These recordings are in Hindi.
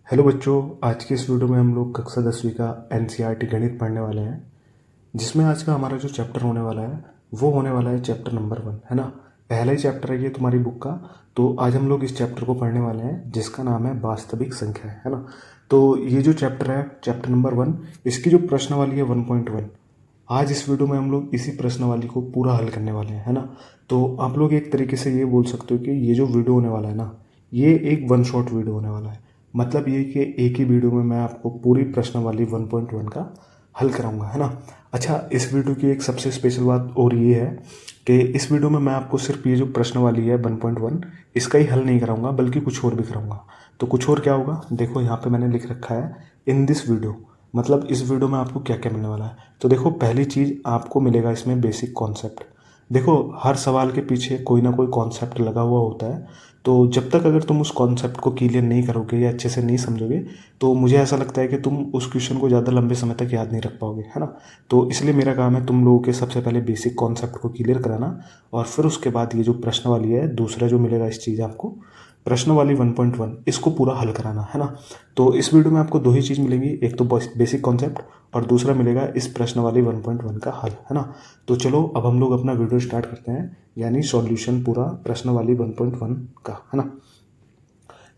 हेलो बच्चों, आज की इस वीडियो में हम लोग कक्षा 10वीं का एनसीईआरटी गणित पढ़ने वाले हैं। जिसमें आज का हमारा जो चैप्टर होने वाला है वो होने वाला है चैप्टर नंबर 1, है ना। पहला ही चैप्टर है ये तुम्हारी बुक का। तो आज हम लोग इस चैप्टर को पढ़ने वाले हैं जिसका नाम है वास्तविक संख्या, है ना। तो ये जो चैप्टर है चैप्टर नंबर 1, इसकी जो प्रश्नावली है 1.1, आज इस वीडियो में हम लोग इसी प्रश्नावली को पूरा हल करने वाले हैं, है ना। तो आप लोग एक तरीके से ये बोल सकते हो कि ये जो वीडियो होने वाला है ना, ये एक वन शॉट वीडियो होने वाला है। मतलब ये कि एक ही वीडियो में मैं आपको पूरी प्रश्नावली 1.1 का हल कराऊंगा, है ना। अच्छा, इस वीडियो की एक सबसे स्पेशल बात और ये है कि इस वीडियो में मैं आपको सिर्फ ये जो प्रश्नावली है 1.1 इसका ही हल नहीं कराऊंगा, बल्कि कुछ और भी कराऊंगा। तो कुछ और क्या होगा, देखो यहाँ पे मैंने लिख रखा है इन दिस वीडियो। मतलब इस वीडियो में आपको क्या क्या मिलने वाला है। तो देखो, पहली चीज़ आपको मिलेगा इसमें बेसिक कॉन्सेप्ट। देखो, हर सवाल के पीछे कोई ना कोई कॉन्सेप्ट लगा हुआ होता है। तो जब तक अगर तुम उस कॉन्सेप्ट को क्लियर नहीं करोगे या अच्छे से नहीं समझोगे, तो मुझे ऐसा लगता है कि तुम उस क्वेश्चन को ज़्यादा लंबे समय तक याद नहीं रख पाओगे, है ना। तो इसलिए मेरा काम है तुम लोगों के सबसे पहले बेसिक कॉन्सेप्ट को क्लियर कराना, और फिर उसके बाद ये जो प्रश्न वाली है दूसरा जो मिलेगा इस चीज़ आपको प्रश्न वाली 1.1 इसको पूरा हल कराना, है ना। तो इस वीडियो में आपको दो ही चीज़ मिलेंगी, एक तो बेसिक कॉन्सेप्ट और दूसरा मिलेगा इस प्रश्न वाली 1.1 का हल, है ना। तो चलो अब हम लोग अपना वीडियो स्टार्ट करते हैं, यानी सॉल्यूशन पूरा प्रश्न वाली 1.1 का, है ना।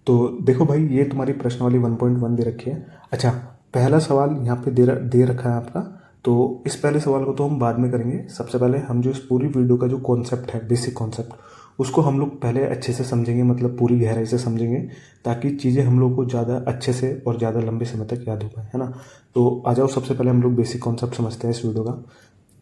तो देखो भाई, ये तुम्हारी प्रश्न वाली 1.1 दे रखी है। अच्छा, पहला सवाल यहाँ पे दे रखा है आपका। तो इस पहले सवाल को तो हम बाद में करेंगे। सबसे पहले हम जो इस पूरी वीडियो का जो कॉन्सेप्ट है, बेसिक कॉन्सेप्ट, उसको हम लोग पहले अच्छे से समझेंगे, मतलब पूरी गहराई से समझेंगे, ताकि चीज़ें हम लोग को ज़्यादा अच्छे से और ज़्यादा लंबे समय तक याद हो पाए, है ना। तो आ जाओ, सबसे पहले हम लोग बेसिक कॉन्सेप्ट समझते हैं इस वीडियो का।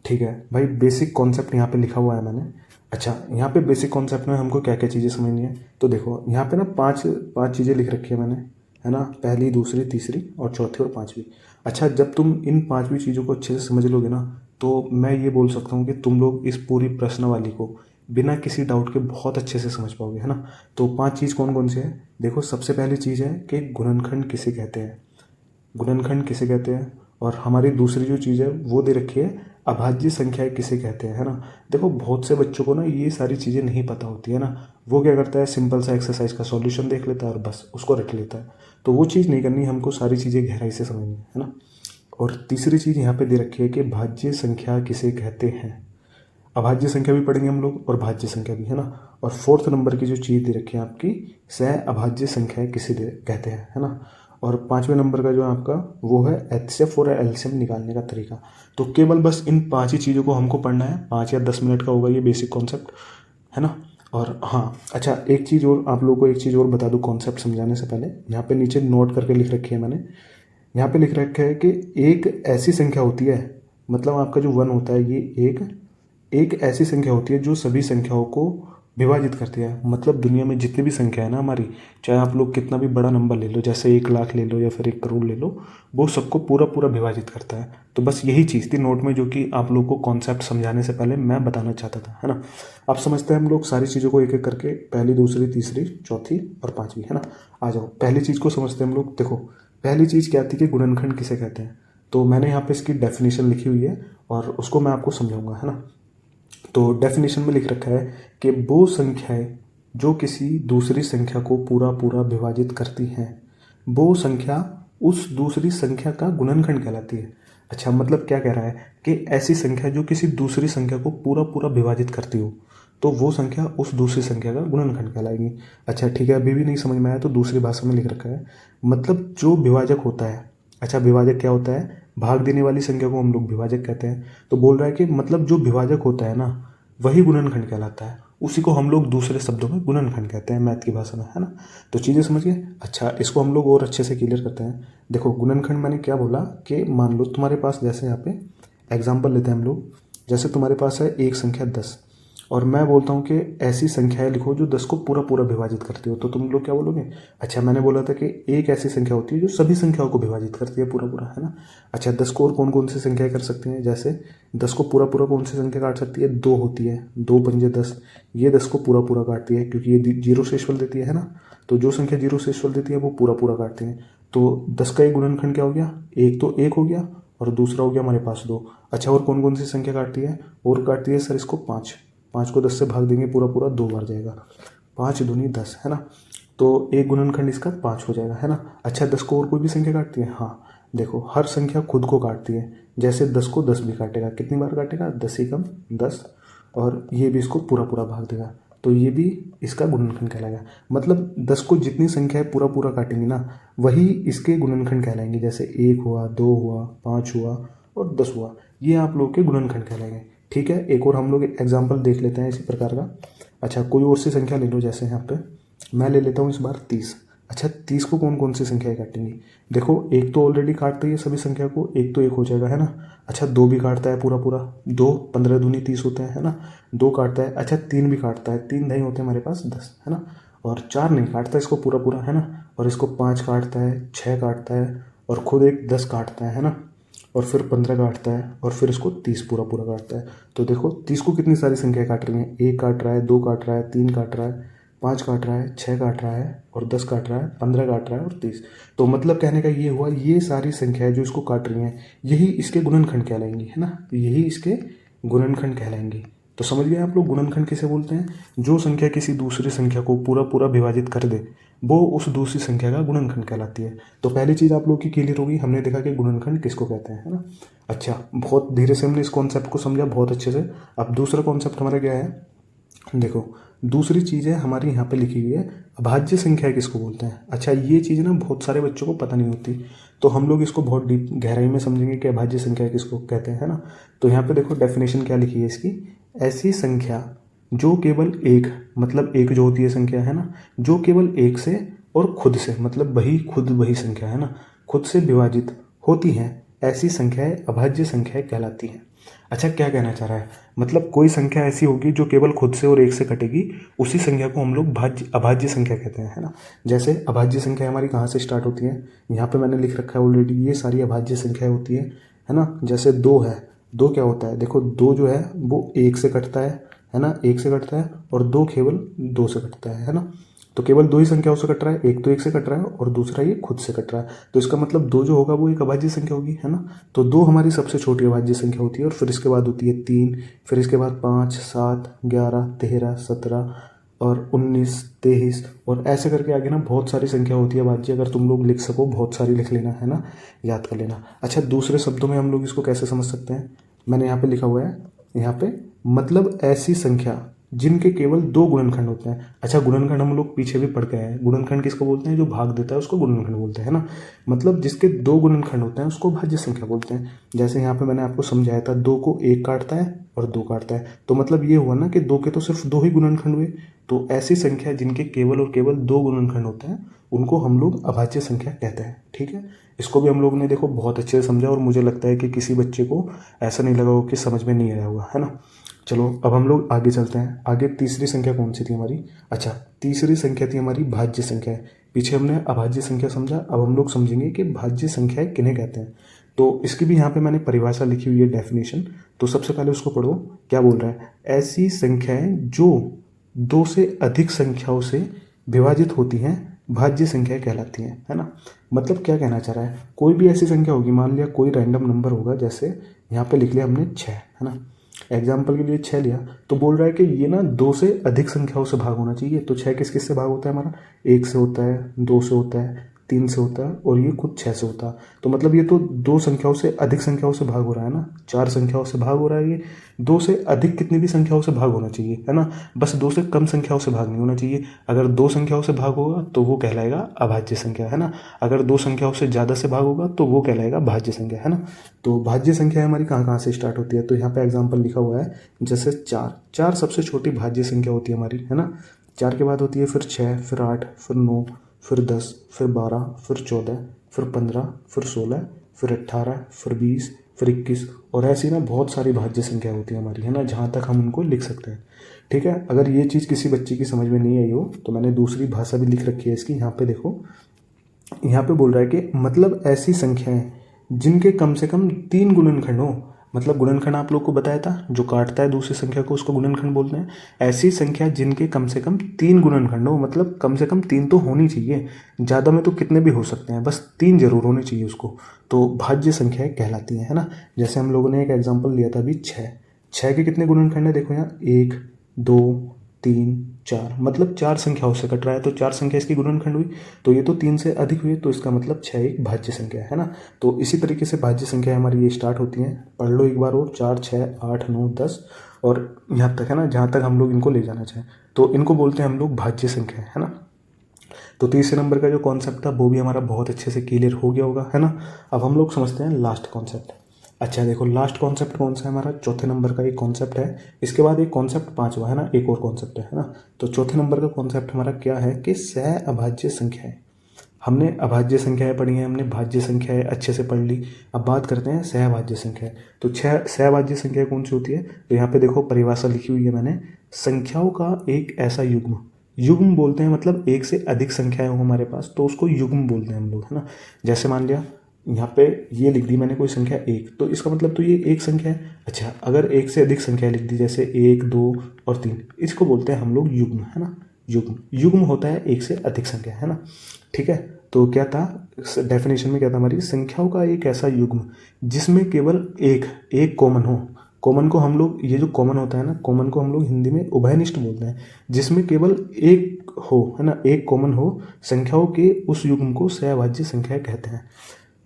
ठीक है भाई, बेसिक कॉन्सेप्ट यहाँ पे लिखा हुआ है मैंने। अच्छा, यहाँ पे बेसिक कॉन्सेप्ट में हमको क्या क्या चीज़ें समझनी है। तो देखो, यहाँ पे ना पांच पांच चीज़ें लिख रखी है मैंने, है ना। पहली, दूसरी, तीसरी और चौथी और पांचवी। अच्छा, जब तुम इन पांचवी चीज़ों को अच्छे से समझ लोगे ना, तो मैं ये बोल सकता हूँ कि तुम लोग इस पूरी प्रश्नावली को बिना किसी डाउट के बहुत अच्छे से समझ पाओगे, है ना। तो पांच चीज़ कौन कौन सी है, देखो। सबसे पहली चीज़ है कि गुणनखंड किसे कहते हैं, गुणनखंड किसे कहते हैं। और हमारी दूसरी जो चीज़ है वो दे रखी है, अभाज्य संख्याएं किसे कहते हैं, है ना। देखो, बहुत से बच्चों को ना ये सारी चीज़ें नहीं पता होती है ना। वो क्या करता है, सिंपल सा एक्सरसाइज का सॉल्यूशन देख लेता है और बस उसको रख लेता है। तो वो चीज़ नहीं करनी, हमको सारी चीज़ें गहराई से समझनी है ना। और तीसरी चीज़ यहाँ पे दे रखी है कि भाज्य संख्या किसे कहते हैं। अभाज्य संख्या भी पढ़ेंगे हम लोग और भाज्य संख्या भी, है ना। और फोर्थ नंबर की जो चीज़ दे रखी है आपकी, सह अभाज्य संख्याएं किसे कहते हैं, है ना। और पांचवें नंबर का जो आपका वो है एचसीएफ और एलसीएम निकालने का तरीका। तो केवल बस इन पांच ही चीज़ों को हमको पढ़ना है, 5 या 10 मिनट का होगा ये बेसिक कॉन्सेप्ट, है ना। और हाँ, अच्छा, एक चीज़ और आप लोगों को एक चीज़ और बता दूँ कॉन्सेप्ट समझाने से पहले। यहाँ पे नीचे नोट करके लिख रखी है मैंने। यहाँ पे लिख रखा है कि एक ऐसी संख्या होती है, मतलब आपका जो 1 होता है ये एक एक ऐसी संख्या होती है जो सभी संख्याओं को विभाजित करती है। मतलब दुनिया में जितनी भी संख्या है ना हमारी, चाहे आप लोग कितना भी बड़ा नंबर ले लो, जैसे 1 लाख ले लो या फिर 1 करोड़ ले लो, वो सबको पूरा पूरा विभाजित करता है। तो बस यही चीज़ थी नोट में, जो कि आप लोग को कॉन्सेप्ट समझाने से पहले मैं बताना चाहता था, है ना। अब समझते हैं हम लोग सारी चीज़ों को एक एक करके, पहली, दूसरी, तीसरी, चौथी और पांचवी, है ना। आ जाओ, पहली चीज़ को समझते हैं हम लोग। देखो, पहली चीज़ क्या थी कि गुणनखंड किसे कहते हैं। तो मैंने यहाँ पे इसकी डेफिनेशन लिखी हुई है और उसको मैं आपको समझाऊंगा, है ना। तो डेफिनेशन में लिख रखा है कि वो संख्याएं जो किसी दूसरी संख्या को पूरा पूरा विभाजित करती हैं, वो संख्या उस दूसरी संख्या का गुणनखंड कहलाती है। अच्छा, मतलब क्या कह रहा है कि ऐसी संख्या जो किसी दूसरी संख्या को पूरा पूरा विभाजित करती हो, तो वो संख्या उस दूसरी संख्या का गुणनखंड कहलाएगी। अच्छा ठीक है, अभी भी नहीं समझ में आया तो दूसरी भाषा में लिख रखा है, मतलब जो विभाजक होता है। अच्छा, विभाजक क्या होता है, भाग देने वाली संख्या को हम लोग विभाजक कहते हैं। तो बोल रहा है कि मतलब जो विभाजक होता है ना, वही गुणनखंड कहलाता है। उसी को हम लोग दूसरे शब्दों में गुणनखंड कहते हैं मैथ की भाषा में, है ना। तो चीज़ें समझ गए। अच्छा, इसको हम लोग और अच्छे से क्लियर करते हैं। देखो, गुणनखंड मैंने क्या बोला कि मान लो तुम्हारे पास, जैसे यहाँ पे एग्जाम्पल लेते हैं हम लोग, जैसे तुम्हारे पास है एक संख्या 10, और मैं बोलता हूँ कि ऐसी संख्याएं लिखो जो 10 को पूरा पूरा विभाजित करती हो, तो तुम लोग क्या बोलोगे। अच्छा, मैंने बोला था कि एक ऐसी संख्या होती है जो सभी संख्याओं को विभाजित करती है पूरा पूरा, है ना। अच्छा, 10 को और कौन कौन सी संख्याएं कर सकती हैं, जैसे 10 को पूरा पूरा कौन सी संख्या काट सकती है, 2 होती है, 2 पंजे 10, ये 10 को पूरा पूरा काटती है क्योंकि ये जीरो शेषफल देती है ना। तो जो संख्या जीरो शेषफल देती है वो पूरा पूरा काटती है। तो 10 का एक गुणनखंड क्या हो गया, एक तो एक हो गया और दूसरा हो गया हमारे पास 2। अच्छा, और कौन कौन सी संख्या काटती है, और काटती है सर इसको 5। 5 को 10 से भाग देंगे पूरा पूरा 2 बार जाएगा, 5 दूनी 10, है ना। तो एक गुणनखंड इसका 5 हो जाएगा, है ना। अच्छा 10 को और कोई भी संख्या काटती है? हाँ, देखो हर संख्या खुद को काटती है। जैसे 10 को 10 भी काटेगा, कितनी बार काटेगा? 10 एकम 10, और ये भी इसको पूरा पूरा भाग देगा, तो ये भी इसका गुणनखंड कहलाएगा। मतलब 10 को जितनी संख्याएं पूरा पूरा काटेंगी ना, वही इसके गुणनखंड कहलाएंगे। जैसे 1 हुआ, 2 हुआ, 5 हुआ और 10 हुआ, ये आप लोग के गुणनखंड कहलाएंगे। ठीक है, एक और हम लोग एग्जाम्पल देख लेते हैं इसी प्रकार का। अच्छा कोई और सी संख्या ले लो, जैसे यहाँ पे मैं ले लेता हूँ इस बार 30। अच्छा 30 को कौन कौन सी संख्याएं काटेंगी? देखो एक तो ऑलरेडी काटते ही है सभी संख्या को, एक तो एक हो जाएगा, है ना। अच्छा 2 भी काटता है पूरा पूरा, 2 15 दूनी 30 होते हैं, है ना। 2 काटता है। अच्छा 3 भी काटता है, 3 नहीं होते हमारे पास 10, है ना। और 4 नहीं काटता इसको पूरा पूरा, है ना। और इसको 5 काटता है, 6 काटता है, और खुद एक 10 काटता है ना। और फिर 15 काटता है, और फिर इसको 30 पूरा पूरा काटता है। तो देखो 30 को कितनी सारी संख्या काट रही हैं? 1 काट रहा है, 2 काट रहा है, 3 काट रहा है, 5 काट रहा है, 6 काट रहा है, और 10 काट रहा है, 15 काट रहा है, और 30। तो मतलब कहने का ये हुआ, ये सारी संख्याएं जो इसको काट रही हैं यही इसके गुणनखंड कहलाएंगी, है ना। यही इसके गुणनखंड कहलाएंगी। तो समझ गए आप लोग गुणनखंड किसे बोलते हैं? जो संख्या किसी दूसरी संख्या को पूरा पूरा विभाजित कर दे, वो उस दूसरी संख्या का गुणनखंड कहलाती है। तो पहली चीज़ आप लोग की क्लियर होगी, हमने देखा कि गुणनखंड किसको कहते हैं, है ना। अच्छा बहुत धीरे से हमने इस कॉन्सेप्ट को समझा, बहुत अच्छे से। अब दूसरा कॉन्सेप्ट हमारा क्या है? देखो दूसरी चीज़ है हमारी यहाँ पे लिखी हुई है, अभाज्य संख्या किसको बोलते हैं। अच्छा ये चीज़ ना बहुत सारे बच्चों को पता नहीं होती, तो हम लोग इसको बहुत डीप गहराई में समझेंगे कि अभाज्य संख्या किसको कहते हैं, है ना। तो यहाँ पे देखो डेफिनेशन क्या लिखी है इसकी, ऐसी संख्या जो केवल एक, मतलब एक जो होती है संख्या, है ना, जो केवल एक से और खुद से, मतलब वही संख्या, है ना, खुद से विभाजित होती हैं, ऐसी संख्याएं अभाज्य संख्याएं कहलाती हैं। अच्छा क्या कहना चाह रहा है? मतलब कोई संख्या ऐसी होगी जो केवल खुद से और एक से कटेगी, उसी संख्या को हम लोग अभाज्य संख्या कहते हैं, है ना। जैसे अभाज्य संख्या हमारी कहाँ से स्टार्ट होती है? यहाँ पे मैंने लिख रखा है ऑलरेडी, ये सारी अभाज्य संख्या होती है ना। जैसे 2 है, 2 क्या होता है? देखो 2 जो है वो 1 से कटता है ना, 1 से कटता है, और 2 केवल 2 से कटता है ना। तो केवल 2 ही संख्याओं से कट रहा है, एक तो 1 से कट रहा है और दूसरा ये खुद से कट रहा है। तो इसका मतलब 2 जो होगा वो एक अभाज्य संख्या होगी, है ना। तो 2 हमारी सबसे छोटी अभाज्य संख्या होती है, और फिर इसके बाद होती है 3, फिर इसके बाद 5, 7, 11, 13, 17 और 19, 23, और ऐसे करके आगे ना बहुत सारी संख्या होती है अभाज्य। अगर तुम लोग लिख सको बहुत सारी लिख लेना, है ना, याद कर लेना। अच्छा दूसरे शब्दों में हम लोग इसको कैसे समझ सकते हैं? मैंने यहाँ पे लिखा हुआ है, यहाँ पे मतलब ऐसी संख्या जिनके केवल 2 गुणनखंड होते हैं। अच्छा गुणनखंड हम लोग पीछे भी पढ़ के आए हैं, गुणनखंड किसको बोलते हैं? जो भाग देता है उसको गुणनखंड बोलते हैं ना। मतलब जिसके 2 गुणनखंड होते हैं उसको भाज्य संख्या बोलते हैं। जैसे यहाँ पे मैंने आपको समझाया था, 2 को 1 काटता है और 2 काटता है, तो मतलब ये हुआ ना कि 2 के तो सिर्फ 2 ही गुणनखंड हुए। तो ऐसी संख्या जिनके केवल और केवल 2 गुणनखंड होते हैं उनको हम लोग अभाज्य संख्या कहते हैं। ठीक है, इसको भी हम लोग ने देखो बहुत अच्छे से समझा, और मुझे लगता है कि किसी बच्चे को ऐसा नहीं लगा हो कि समझ में नहीं आया होगा, है ना। चलो अब हम लोग आगे चलते हैं। आगे तीसरी संख्या कौन सी थी हमारी? अच्छा तीसरी संख्या थी हमारी भाज्य संख्या। पीछे हमने अभाज्य संख्या समझा, अब हम लोग समझेंगे कि भाज्य संख्याएं किन्हें कहते हैं। तो इसकी भी यहाँ पे मैंने परिभाषा लिखी हुई है, डेफिनेशन। तो सबसे पहले उसको पढ़ो, क्या बोल रहा है? ऐसी संख्याएं जो 2 से अधिक संख्याओं से विभाजित होती हैं भाज्य संख्याएं कहलाती हैं, है ना। मतलब क्या कहना चाह रहा है? कोई भी ऐसी संख्या होगी, मान लिया कोई रैंडम नंबर होगा, जैसे यहाँ पे लिख लिया हमने 6, है ना, एग्जाम्पल के लिए 6 लिया, तो बोल रहा है कि ये ना 2 से अधिक संख्याओं से भाग होना चाहिए। तो 6 किस किस से भाग होता है हमारा? 1 से होता है, 2 से होता है, 3 से होता है, और ये खुद 6 से होता है। तो मतलब ये तो 2 संख्याओं से अधिक संख्याओं से भाग हो रहा है ना, 4 संख्याओं से भाग हो रहा है। ये 2 से अधिक कितनी भी संख्याओं से भाग होना चाहिए, है ना, बस 2 से कम संख्याओं से भाग नहीं होना चाहिए। अगर 2 संख्याओं से भाग होगा तो वो कहलाएगा अभाज्य संख्या, है ना। अगर 2 संख्याओं से ज़्यादा से भाग होगा तो वो कहलाएगा भाज्य संख्या, है ना। तो भाज्य संख्या हमारी कहाँ कहाँ से स्टार्ट होती है? तो यहाँ पे एग्जाम्पल लिखा हुआ है, जैसे 4 सबसे छोटी भाज्य संख्या होती है हमारी, है ना। 4 के बाद होती है फिर 6, फिर 8, फिर 9, फिर 10, फिर 12, फिर 14, फिर 15, फिर 16, फिर 18, फिर 20, फिर 21, और ऐसी ना बहुत सारी भाज्य संख्या होती है हमारी, है ना, जहाँ तक हम उनको लिख सकते हैं। ठीक है, अगर ये चीज़ किसी बच्चे की समझ में नहीं आई हो तो मैंने दूसरी भाषा भी लिख रखी है इसकी। यहाँ पे देखो, यहाँ पे बोल रहा है कि मतलब ऐसी संख्याएं जिनके कम से कम 3 गुणनखंड हो। मतलब गुणनखंड आप लोग को बताया था, जो काटता है दूसरी संख्या को उसको गुणनखंड बोलते हैं। ऐसी संख्या जिनके कम से कम 3 गुणनखंड हो, मतलब कम से कम 3 तो होनी चाहिए, ज़्यादा में तो कितने भी हो सकते हैं, बस 3 जरूर होने चाहिए उसको, तो भाज्य संख्याएं कहलाती हैं, है ना। जैसे हम लोगों ने एक एग्जाम्पल लिया था अभी 6 के कितने गुणनखंड है? देखो यहाँ 1, 2, 3 4, मतलब 4 संख्याओं से कट रहा है, तो 4 संख्या इसकी गुणनखंड हुई, तो ये तो 3 से अधिक हुई, तो इसका मतलब 6 एक भाज्य संख्या है ना। तो इसी तरीके से भाज्य संख्या हमारी ये स्टार्ट होती हैं, पढ़ लो एक बार और, 4 6 8 9 10 और यहाँ तक है ना, जहाँ तक हम लोग इनको ले जाना चाहें, तो इनको बोलते हैं हम लोग भाज्य संख्या, है ना। तो तीसरे नंबर का जो कॉन्सेप्ट था वो भी हमारा बहुत अच्छे से क्लियर हो गया होगा, है ना। अब हम लोग समझते हैं लास्ट कॉन्सेप्ट। अच्छा देखो, लास्ट कॉन्सेप्ट कौन सा है हमारा, चौथे नंबर का एक कॉन्सेप्ट है। इसके बाद एक कॉन्सेप्ट पांचवा है ना, एक और कॉन्सेप्ट है ना। तो चौथे नंबर का कॉन्सेप्ट हमारा क्या है कि सह अभाज्य संख्याएं। हमने अभाज्य संख्याएं पढ़ी हैं, हमने भाज्य संख्याएं अच्छे से पढ़ ली। अब बात करते हैं सहभाज्य संख्याएं। तो छह सहभाज्य संख्या कौन सी होती है, तो यहाँ पे देखो परिभाषा लिखी हुई है मैंने, संख्याओं का एक ऐसा युग्म, युग्म बोलते हैं मतलब एक से अधिक संख्याएं हो हमारे पास तो उसको युग्म बोलते हैं हम लोग, है ना। जैसे मान लिया यहाँ पे ये लिख दी मैंने कोई संख्या एक, तो इसका मतलब तो ये एक संख्या है। अच्छा, अगर एक से अधिक संख्या लिख दी जैसे 1 2 और 3, इसको बोलते हैं हम लोग युग्म, है ना। युग्म, युग्म होता है एक से अधिक संख्या, है ना। ठीक है, तो क्या था डेफिनेशन में, क्या था हमारी, संख्याओं का एक ऐसा युग्म जिसमें केवल एक एक कॉमन हो। कॉमन को हम लोग, ये जो कॉमन होता है ना, कॉमन को हम लोग हिंदी में उभयनिष्ठ बोलते हैं, जिसमें केवल एक हो, है ना, एक कॉमन हो संख्याओं के, उस युग्म को सहभाज्य संख्या कहते हैं।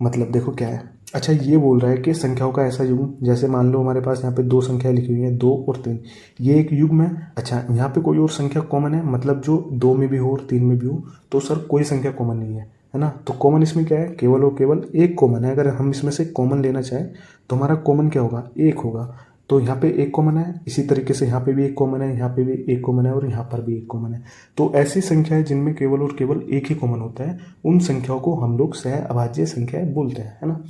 मतलब देखो क्या है, अच्छा ये बोल रहा है कि संख्याओं का ऐसा युग्म, जैसे मान लो हमारे पास यहाँ पे दो संख्याएं लिखी हुई हैं 2 और 3, ये एक युग्म है। अच्छा, यहाँ पे कोई और संख्या कॉमन है, मतलब जो 2 में भी हो और 3 में भी हो, तो सर कोई संख्या कॉमन नहीं है ना। तो कॉमन इसमें क्या है, केवल और केवल एक कॉमन है। अगर हम इसमें से कॉमन लेना चाहें तो हमारा कॉमन क्या होगा, एक होगा। तो यहाँ पे एक कॉमन है, इसी तरीके से यहाँ पे भी एक कॉमन है, यहाँ पे भी एक कॉमन है और यहाँ पर भी एक कॉमन है। तो ऐसी संख्याएं जिनमें केवल और केवल एक ही कॉमन होता है, उन संख्याओं को हम लोग सह अभाज्य संख्याएं बोलते हैं, है ना।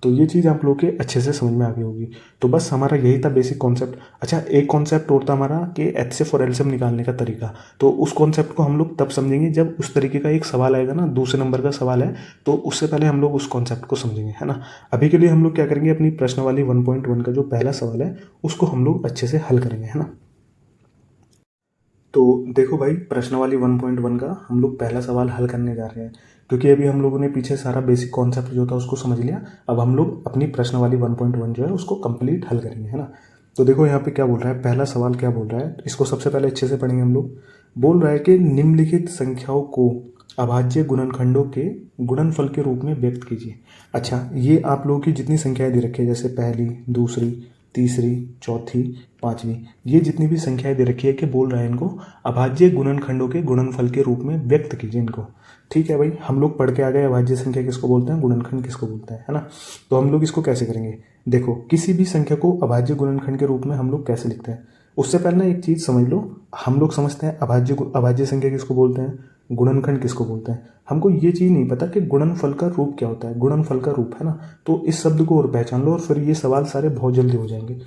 तो ये चीज़ आप लोग के अच्छे से समझ में आ गई होगी। तो बस हमारा यही था बेसिक कॉन्सेप्ट। अच्छा, एक कॉन्सेप्ट और था हमारा कि एचसीएफ और एलसीएम निकालने का तरीका। तो उस कॉन्सेप्ट को हम लोग तब समझेंगे जब उस तरीके का एक सवाल आएगा ना, दूसरे नंबर का सवाल है, तो उससे पहले हम लोग उस कॉन्सेप्ट को समझेंगे, है ना। अभी के लिए हम लोग क्या करेंगे, अपनी प्रश्नावली 1.1 का जो पहला सवाल है उसको हम लोग अच्छे से हल करेंगे, है ना। तो देखो भाई, प्रश्नावली 1.1 का हम लोग पहला सवाल हल करने जा रहे हैं, क्योंकि अभी हम लोगों ने पीछे सारा बेसिक कॉन्सेप्ट जो था उसको समझ लिया। अब हम लोग अपनी प्रश्नावली 1.1 जो है उसको कंप्लीट हल करेंगे, है ना। तो देखो यहाँ पे क्या बोल रहा है, पहला सवाल क्या बोल रहा है, इसको सबसे पहले अच्छे से पढ़ेंगे हम लोग। बोल रहा है कि निम्नलिखित संख्याओं को अभाज्य गुणनखंडों के गुणनफल के रूप में व्यक्त कीजिए। अच्छा, ये आप लोगों की जितनी संख्याएं दे रखी है, जैसे पहली, दूसरी, तीसरी, चौथी, पांचवी, ये जितनी भी संख्याएं दे रखी है कि बोल रहा है इनको अभाज्य गुणनखंडों के गुणनफल के रूप में व्यक्त कीजिए इनको। ठीक है भाई, हम लोग पढ़ के आ गए अभाज्य संख्या किसको बोलते हैं, गुणनखंड किसको बोलते हैं, है ना। तो हम लोग इसको कैसे करेंगे, देखो किसी भी संख्या को अभाज्य गुणनखंड के रूप में हम लोग कैसे लिखते हैं, उससे पहले ना एक चीज़ समझ लो। हम लोग समझते हैं अभाज्य संख्या किसको बोलते हैं, गुणनखंड किसको बोलते हैं। हमको ये चीज़ नहीं पता कि गुणनफल का रूप क्या होता है, गुणनफल का रूप, है ना। तो इस शब्द को और पहचान लो और फिर ये सवाल सारे बहुत जल्दी हो जाएंगे।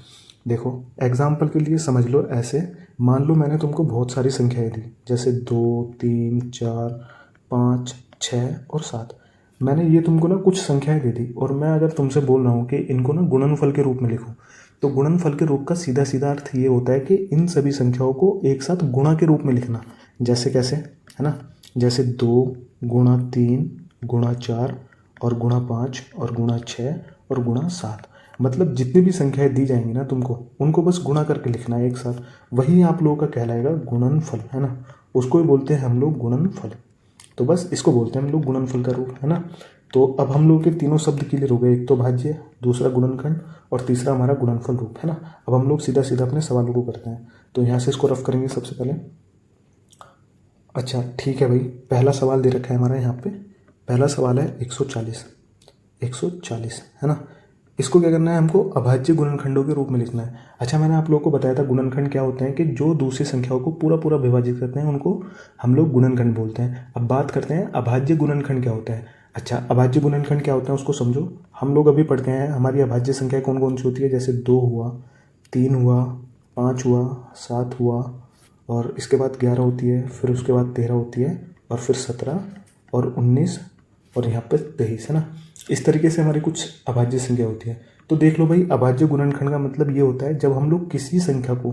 देखो एग्जाम्पल के लिए समझ लो ऐसे, मान लो मैंने तुमको बहुत सारी संख्याएं दी, जैसे 2 3 4 5 6 और 7। मैंने ये तुमको ना कुछ संख्याएं दे दी और मैं अगर तुमसे बोल रहा हूँ कि इनको ना गुणनफल के रूप में लिखो, तो गुणनफल के रूप का सीधा सीधा अर्थ ये होता है कि इन सभी संख्याओं को एक साथ गुणा के रूप में लिखना। जैसे कैसे, है ना, जैसे 2 गुणा 3 गुणा 4 और गुणा 5 और गुणा 6 और गुणा 7। मतलब जितनी भी संख्याएं दी जाएंगी ना तुमको, उनको बस गुणा करके लिखना है एक साथ, वही आप लोगों का कहलाएगा गुणनफल, है ना। उसको ही बोलते हैं हम लोग गुणनफल। तो बस इसको बोलते हैं हम लोग गुणनफल का रूप, है ना। तो अब हम लोग के तीनों शब्द क्लियर हो गए, एक तो भाज्य, दूसरा गुणनखंड और तीसरा हमारा गुणनफल रूप, है ना। अब हम लोग सीधा सीधा अपने सवालों को करते हैं। तो यहाँ से इसको रफ करेंगे सबसे पहले। अच्छा ठीक है भाई, पहला सवाल दे रखा है हमारा यहाँ पे, पहला सवाल है 140, 140, है ना। इसको क्या करना है, हमको अभाज्य गुणनखंडों के रूप में लिखना है। अच्छा, मैंने आप लोगों को बताया था गुणनखंड क्या होते हैं, कि जो दूसरी संख्याओं को पूरा पूरा विभाजित करते हैं उनको हम लोग गुणनखंड बोलते हैं। अब बात करते हैं अभाज्य गुणनखंड क्या होता है। अच्छा, अभाज्य गुणनखंड क्या होता है उसको समझो। हम लोग अभी पढ़ते हैं हमारी अभाज्य संख्या कौन कौन सी होती है, जैसे 2 हुआ, 3 हुआ, 5 हुआ, 7 हुआ और इसके बाद 11 होती है, फिर उसके बाद 13 होती है और फिर 17 और 19 और यहाँ पर 23, है ना। इस तरीके से हमारी कुछ अभाज्य संख्या होती है। तो देख लो भाई, अभाज्य गुणनखंड का मतलब ये होता है जब हम लोग किसी संख्या को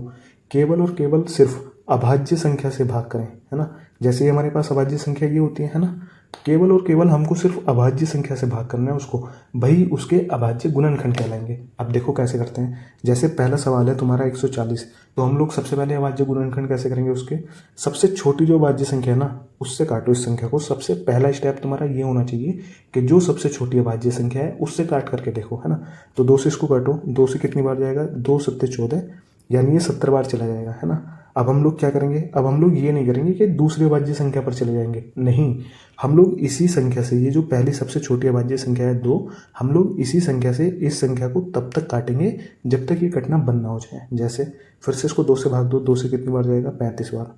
केवल और केवल सिर्फ अभाज्य संख्या से भाग करें, है ना। जैसे हमारे पास अभाज्य संख्या ये होती है ना, केवल और केवल हमको सिर्फ अभाज्य संख्या से भाग करना है उसको, वही उसके अभाज्य गुणनखंड कहलाएंगे। अब देखो कैसे करते हैं। जैसे पहला सवाल है तुम्हारा 140, तो हम लोग सबसे पहले अभाज्य गुणनखंड कैसे करेंगे उसके, सबसे छोटी जो अभाज्य संख्या है ना उससे काटो इस संख्या को। सबसे पहला स्टेप तुम्हारा ये होना चाहिए कि जो सबसे छोटी अभाज्य संख्या है उससे काट करके देखो, है ना। तो 2 से इसको काटो, 2 से कितनी बार जाएगा, 2 सत्ते 14, यानी ये 70 बार चला जाएगा, है ना। अब हम लोग क्या करेंगे, अब हम लोग ये नहीं करेंगे कि दूसरी अभाज्य संख्या पर चले जाएंगे, नहीं, हम लोग इसी संख्या से, ये जो पहली सबसे छोटी अभाज्य संख्या है 2, हम लोग इसी संख्या से इस संख्या को तब तक काटेंगे जब तक ये कटना बंद ना हो जाए। जैसे फिर से इसको 2 से भाग दो, 2 से कितनी बार जाएगा, 35 बार,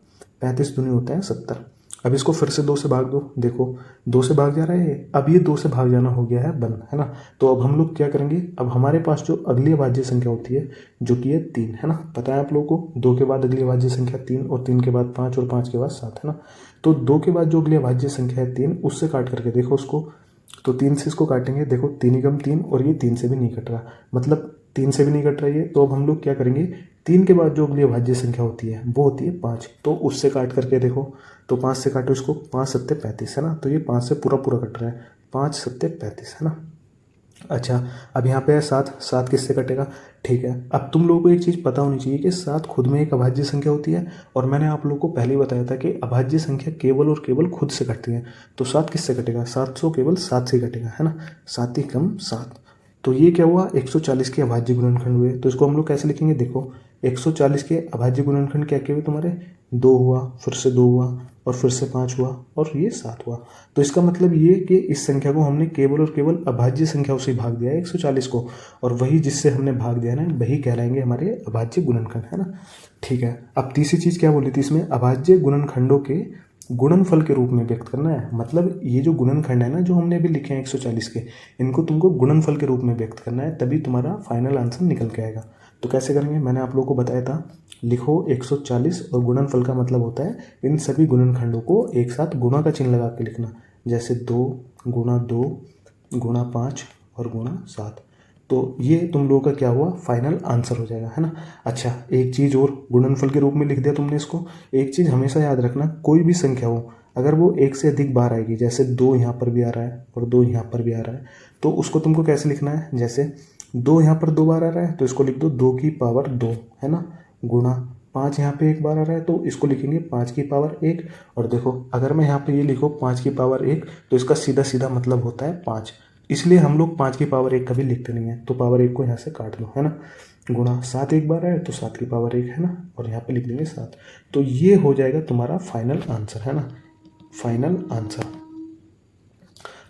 35 दूनी होता है 70। अब इसको फिर से 2 से भाग दो, देखो 2 से भाग जा रहा है ये, अब ये 2 से भाग जाना हो गया है बंद, है ना। तो अब हम लोग क्या करेंगे, अब हमारे पास जो अगली अभाज्य संख्या होती है जो कि है 3, है ना, पता है आप लोगों को, 2 के बाद अगली अभाज्य संख्या 3, और 3 के बाद 5, और 5 के बाद 7, है ना। तो 2 के बाद जो अगली अभाज्य संख्या है 3, उससे काट करके देखो उसको, तो 3 से इसको काटेंगे, देखो 3 एकम 3, और ये 3 से भी नहीं कट रहा, मतलब 3 से भी नहीं कट रहा है। तो अब हम लोग क्या करेंगे, 3 के बाद जो अगली अभाज्य संख्या होती है वो होती है 5, तो उससे काट करके देखो, तो 5 से काटो इसको, 5 सत्ते 35, है ना। तो ये 5 से पूरा पूरा कट रहा है, 5 सत्ते 35, है ना। अच्छा, अब यहाँ पे है 7, 7 किससे कटेगा, ठीक है। अब तुम लोगों को एक चीज़ पता होनी चाहिए कि 7 खुद में एक अभाज्य संख्या होती है, और मैंने आप लोगों को पहले ही बताया था कि अभाज्य संख्या केवल और केवल खुद से कटती है। तो 7 किससे कटेगा, 700 केवल 7 से कटेगा, है ना, 7 ही कम 7। तो ये क्या हुआ, 140 के अभाज्य गुणनखंड हुए। तो इसको हम लोग कैसे लिखेंगे, देखो 140 के अभाज्य गुणनखंड क्या क्या हुए तुम्हारे, 2 हुआ, फिर से 2 हुआ, और फिर से 5 हुआ, और ये 7 हुआ। तो इसका मतलब ये कि इस संख्या को हमने केवल और केवल अभाज्य संख्याओं से भाग दिया है 140 को, और वही जिससे हमने भाग दिया ना वही कहलाएंगे हमारे अभाज्य गुणनखंड, है ना। ठीक है, अब तीसरी चीज़ क्या बोली थी इसमें, अभाज्य गुणनखंडों के गुणनफल के रूप में व्यक्त करना है। मतलब ये जो गुणनखंड है ना जो हमने अभी लिखे हैं 140 के, इनको तुमको गुणनफल के रूप में व्यक्त करना है, तभी तुम्हारा फाइनल आंसर निकल के आएगा। तो कैसे करेंगे, मैंने आप लोगों को बताया था, लिखो 140, और गुणनफल का मतलब होता है इन सभी गुणनखंडों को एक साथ गुणा का चिन्ह लगा के लिखना, जैसे 2 गुणा 2 गुणा 5 और गुणा 7। तो ये तुम लोगों का क्या हुआ, फाइनल आंसर हो जाएगा, है ना। अच्छा, एक चीज़ और, गुणनफल के रूप में लिख दिया तुमने इसको। एक चीज़ हमेशा याद रखना, कोई भी संख्या हो अगर वो 1 से अधिक बार आएगी, जैसे 2 यहाँ पर भी आ रहा है और 2 यहाँ पर भी आ रहा है, तो उसको तुमको कैसे लिखना है, जैसे 2 यहाँ पर 2 बार आ रहा है तो इसको लिख दो 2 की पावर 2, है ना, गुणा 5 यहाँ पे 1 बार आ रहा है तो इसको लिखेंगे 5 की पावर 1। और देखो अगर मैं यहाँ पे ये लिखो 5 की पावर 1, तो इसका सीधा सीधा मतलब होता है 5, इसलिए हम लोग 5 की पावर 1 कभी लिखते नहीं है, तो पावर 1 को यहाँ से काट लो, है ना। गुणा 7 एक बार है तो 7 की पावर 1, है ना, और यहाँ पे लिख देंगे 7। तो ये हो जाएगा तुम्हारा फाइनल आंसर, है ना, फाइनल आंसर।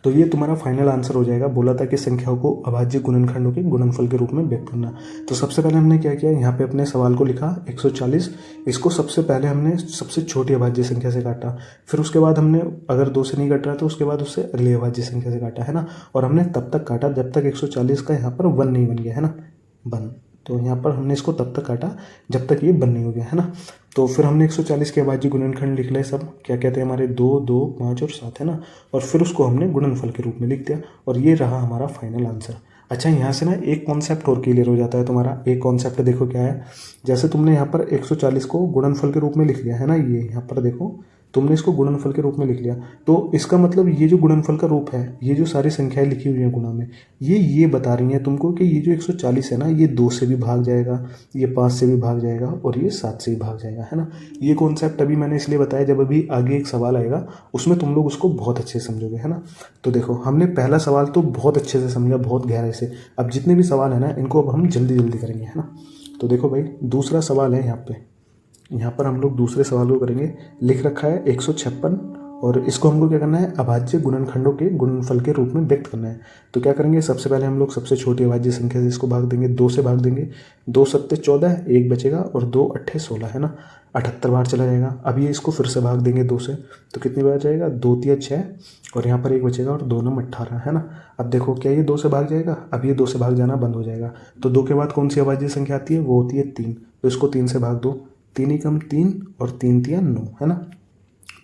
तो ये तुम्हारा फाइनल आंसर हो जाएगा। बोला था कि संख्याओं को अभाज्य गुणनखंडों के गुणनफल के रूप में व्यक्त करना। तो सबसे पहले हमने क्या किया, यहाँ पे अपने सवाल को लिखा 140, इसको सबसे पहले हमने सबसे छोटी अभाज्य संख्या से काटा, फिर उसके बाद हमने अगर 2 से नहीं कट रहा तो उसके बाद उससे अगली अभाज्य संख्या से काटा, है ना, और हमने तब तक काटा जब तक 140 का यहाँ पर 1 नहीं बन गया, है ना, 1। तो यहाँ पर हमने इसको तब तक काटा जब तक ये 1 नहीं हो गया, है ना। तो फिर हमने 140 के अभाज्य गुणनखंड लिख लिया, सब क्या कहते हैं हमारे 2, 2, 5 और 7, है ना, और फिर उसको हमने गुणनफल के रूप में लिख दिया, और ये रहा हमारा फाइनल आंसर। अच्छा, यहाँ से ना एक कॉन्सेप्ट और क्लियर हो जाता है तुम्हारा। एक कॉन्सेप्ट देखो क्या है, जैसे तुमने यहाँ पर 140 को गुणनफल के रूप में लिख लिया, है ना, ये यहाँ पर देखो तुमने इसको गुणनफल के रूप में लिख लिया, तो इसका मतलब ये जो गुणनफल का रूप है, ये जो सारी संख्याएं लिखी हुई हैं गुणा में, ये बता रही हैं तुमको कि ये जो 140 है ना, ये 2 से भी भाग जाएगा, ये 5 से भी भाग जाएगा, और ये 7 से भी भाग जाएगा, है ना। ये कॉन्सेप्ट अभी मैंने इसलिए बताया, जब अभी आगे एक सवाल आएगा उसमें तुम लोग उसको बहुत अच्छे से समझोगे, है ना। तो देखो हमने पहला सवाल तो बहुत अच्छे से समझा, बहुत गहराई से। अब जितने भी सवाल है ना इनको अब हम जल्दी जल्दी करेंगे, है ना। तो देखो भाई, दूसरा सवाल है यहाँ पर हम लोग दूसरे सवाल को करेंगे। लिख रखा है 156, और इसको हमको क्या करना है, अभाज्य गुणनखंडों के गुणनफल के रूप में व्यक्त करना है। तो क्या करेंगे, सबसे पहले हम लोग सबसे छोटी अभाज्य संख्या से इसको भाग देंगे, 2 से भाग देंगे, 2 सत्ते 14, 1 बचेगा, और 2 अट्ठे 16, है ना, 78 बार चला जाएगा। अब ये इसको फिर से भाग देंगे 2 से, तो कितनी बार जाएगा, 2 तिया 6, और यहाँ पर 1 बचेगा, और 2 नम 18, है ना। अब देखो क्या ये 2 से भाग जाएगा, अब ये 2 से भाग जाना बंद हो जाएगा। तो 2 के बाद कौन सी अभाज्य संख्या आती है, वो होती है 3, तो इसको 3 से भाग दो, 3 एकम 3 और 3 तिया 9, है ना।